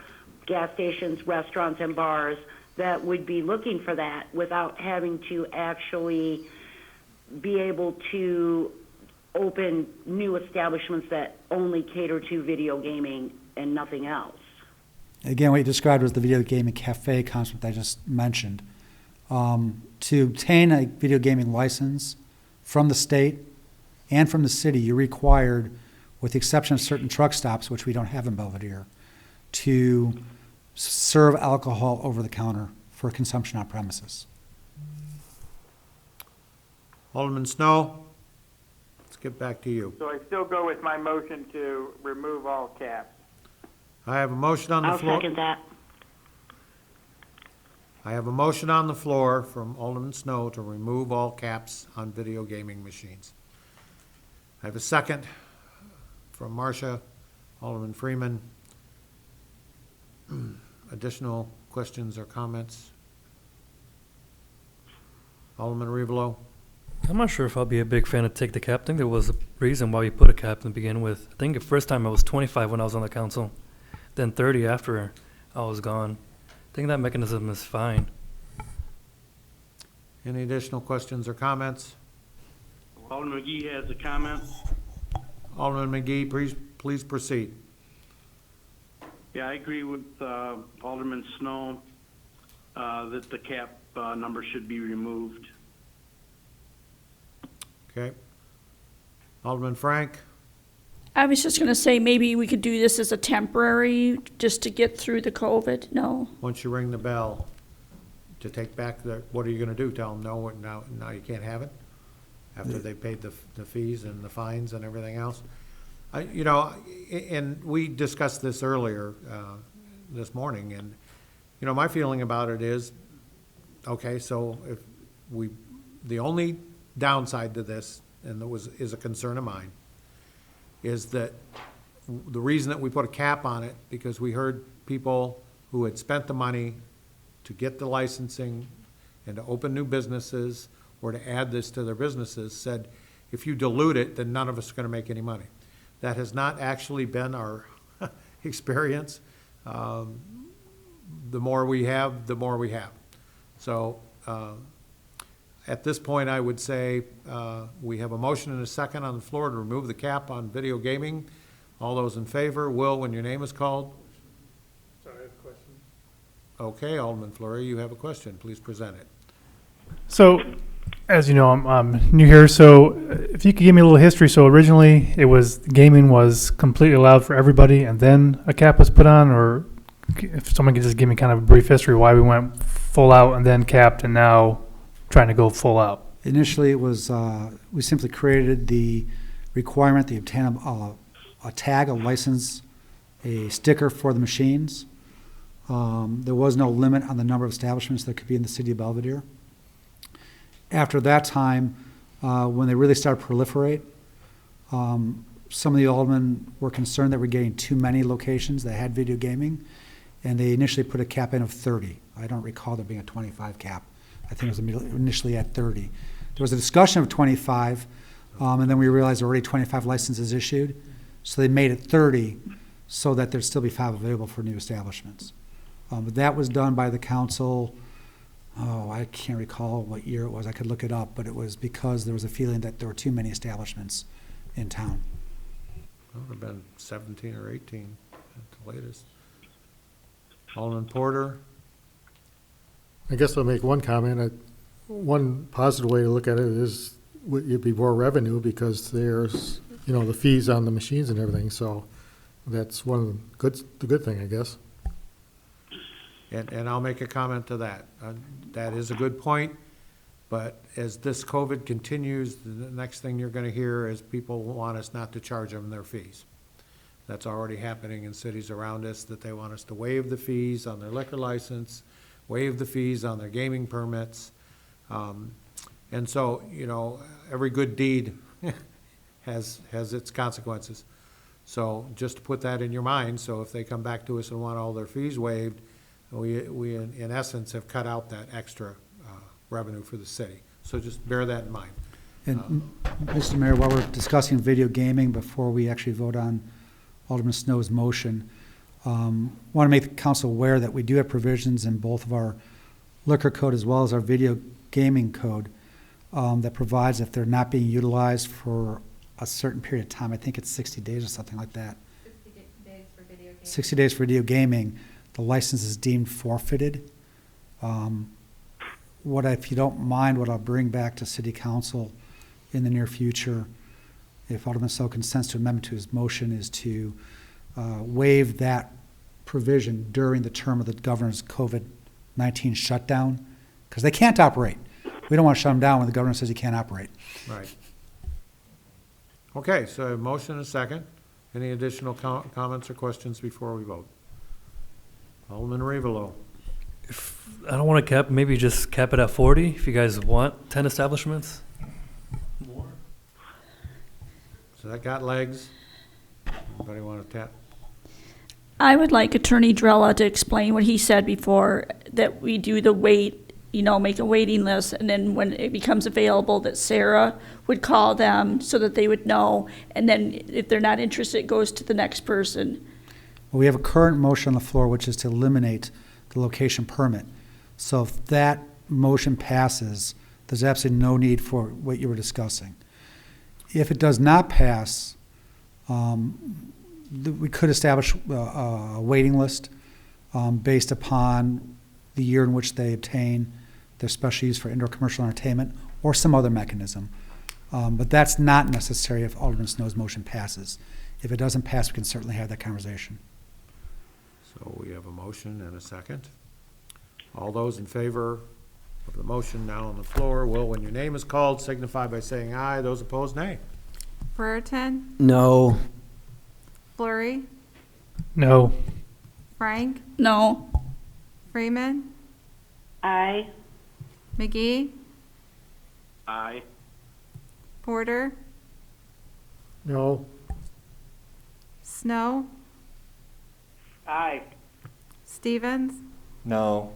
gas stations, restaurants, and bars that would be looking for that without having to actually be able to open new establishments that only cater to video gaming and nothing else. Again, what you described was the video gaming cafe concept I just mentioned. To obtain a video gaming license from the state and from the city, you're required, with the exception of certain truck stops, which we don't have in Belvedere, to serve alcohol over the counter for consumption on premises. Alderman Snow, let's get back to you. So I still go with my motion to remove all caps. I have a motion on the I'll floor. second that. I have a motion on the floor from Alderman Snow to remove all caps on video gaming machines. I have a second from Marcia, Alderman Freeman. Additional questions or comments? Alderman Revelo? I'm not sure if I'll be a big fan of take the cap. I think there was a reason why we put a cap to begin with. I think the first time I was 25 when I was on the council, then 30 after I was gone. I think that mechanism is fine. Any additional questions or comments? Alderman McGee has a comment. Alderman McGee, please proceed. Yeah, I agree with Alderman Snow that the cap number should be removed. Okay. Alderman Frank? I was just gonna say, maybe we could do this as a temporary, just to get through the COVID, no? Once you ring the bell to take back the, what are you gonna do? Tell them no, now you can't have it? After they paid the fees and the fines and everything else? You know, and we discussed this earlier, this morning, and, you know, my feeling about it is, okay, so if the only downside to this, and is a concern of mine, is that the reason that we put a cap on it, because we heard people who had spent the money to get the licensing and to open new businesses or to add this to their businesses said, if you dilute it, then none of us are gonna make any money. That has not actually been our experience. The more we have, the more we have. So, at this point, I would say we have a motion and a second on the floor to remove the cap on video gaming. All those in favor? Will, when your name is called? Sorry, I have a question. Okay, Alderman Fleury, you have a question. Please present it. So, as you know, I'm new here, so if you could give me a little history. So originally, gaming was completely allowed for everybody, and then a cap was put on, or if someone could just give me kind of a brief history why we went full out and then capped, and now trying to go full out. Initially, it was, we simply created the requirement that you obtain a tag, a license, a sticker for the machines. There was no limit on the number of establishments that could be in the city of Belvedere. After that time, when they really started to proliferate, some of the aldermen were concerned that we're getting too many locations that had video gaming, and they initially put a cap in of 30. I don't recall there being a 25 cap. I think it was initially at 30. There was a discussion of 25, and then we realized there were already 25 licenses issued, so they made it 30 so that there'd still be 5 available for new establishments. But that was done by the council. I can't recall what year it was. I could look it up, but it was because there was a feeling that there were too many establishments in town. Well, it would have been 17 or 18 at the latest. Alderman Porter? I guess I'll make one comment. One positive way to look at it is it'd be more revenue because there's, the fees on the machines and everything. So that's one of the good thing, I guess. And I'll make a comment to that. That is a good point, but as this COVID continues, the next thing you're gonna hear is people want us not to charge them their fees. That's already happening in cities around us, that they want us to waive the fees on their liquor license, waive the fees on their gaming permits. And so, every good deed has its consequences. So just to put that in your mind, so if they come back to us and want all their fees waived, we in essence have cut out that extra revenue for the city. So just bear that in mind. And, Mr. Mayor, while we're discussing video gaming, before we actually vote on Alderman Snow's motion, want to make the council aware that we do have provisions in both of our liquor code as well as our video gaming code that provides if they're not being utilized for a certain period of time, I think it's 60 days or something like that. 60 days for video gaming. 60 days for video gaming, the license is deemed forfeited. If you don't mind, what I'll bring back to city council in the near future, if Alderman Snow consents to amendment to his motion, is to waive that provision during the term of the governor's COVID-19 shutdown, because they can't operate. We don't want to shut them down when the governor says he can't operate. Right. Okay, so a motion and a second. Any additional comments or questions before we vote? Alderman Revalo. I don't want to cap, maybe just cap it at 40 if you guys want 10 establishments. More. So that got legs. Anybody want to tap? I would like Attorney Drella to explain what he said before, that we do the wait, make a waiting list, and then when it becomes available, that Sarah would call them so that they would know, and then if they're not interested, it goes to the next person. Well, we have a current motion on the floor, which is to eliminate the location permit. So if that motion passes, there's absolutely no need for what you were discussing. If it does not pass, we could establish a waiting list based upon the year in which they obtain their special use for indoor commercial entertainment or some other mechanism. But that's not necessary if Alderman Snow's motion passes. If it doesn't pass, we can certainly have that conversation. So we have a motion and a second. All those in favor of the motion now on the floor will, when your name is called, signify by saying aye. Those opposed, nay. Brereton, No. Fleury, No. Frank, No. Freeman, Aye. McGee, Aye. Porter, No. Snow, Aye. Stevens, No.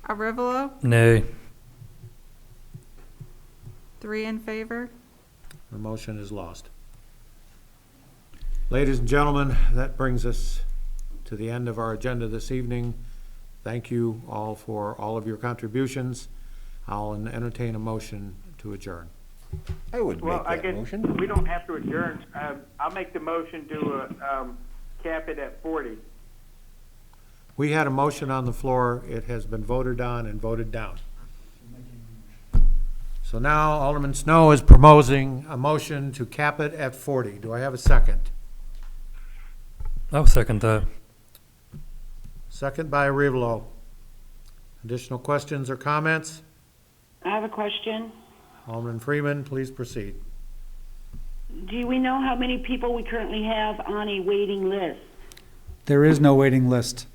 Arivalo, Nay. 3 in favor. The motion is lost. Ladies and gentlemen, that brings us to the end of our agenda this evening. Thank you all for all of your contributions. I'll entertain a motion to adjourn. I would Well, make I that guess motion. we don't have to adjourn. I'll make the motion to cap it at 40. We had a motion on the floor. It has been voted on and voted down. So now Alderman Snow is proposing a motion to cap it at 40. Do I have a second? I'll second that. Second by Revalo. Additional questions or comments? I have a question. Alderman Freeman, please proceed. Do we know how many people we currently have on a waiting list? There is no waiting list.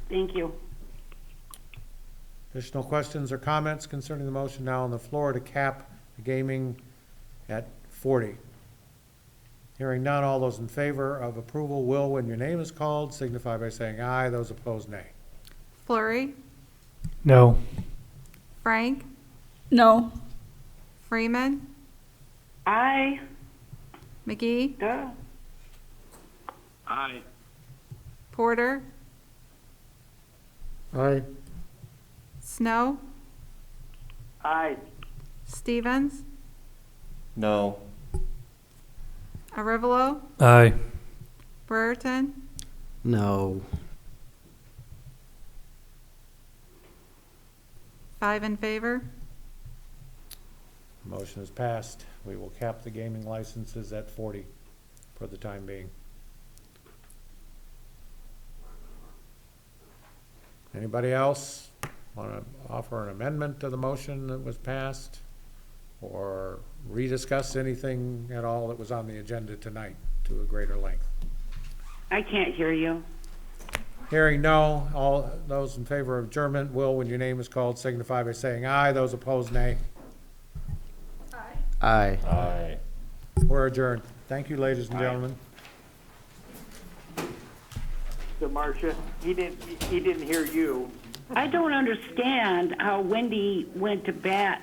Thank you. Additional questions or comments concerning the motion now on the floor to cap the gaming at 40? Hearing none, all those in favor of approval will, when your name is called, signify by saying aye. Those opposed, nay. Fleury, No. Frank, No. Freeman, Aye. McGee, Duh. Aye. Porter, Aye. Snow, Aye. Stevens, No. Arivalo, Aye. Brereton, No. 5 in favor. Motion is passed. We will cap the gaming licenses at 40 for the time being. Anybody else want to offer an amendment to the motion that was passed? Or rediscuss anything at all that was on the agenda tonight to a greater length? I can't hear you. Hearing no, all those in favor of adjournment will, when your name is called, signify by saying aye. Those opposed, nay. Aye. Aye. We're adjourned. Thank you, ladies and gentlemen. So Marcia, he didn't hear you. I don't understand how Wendy went to bat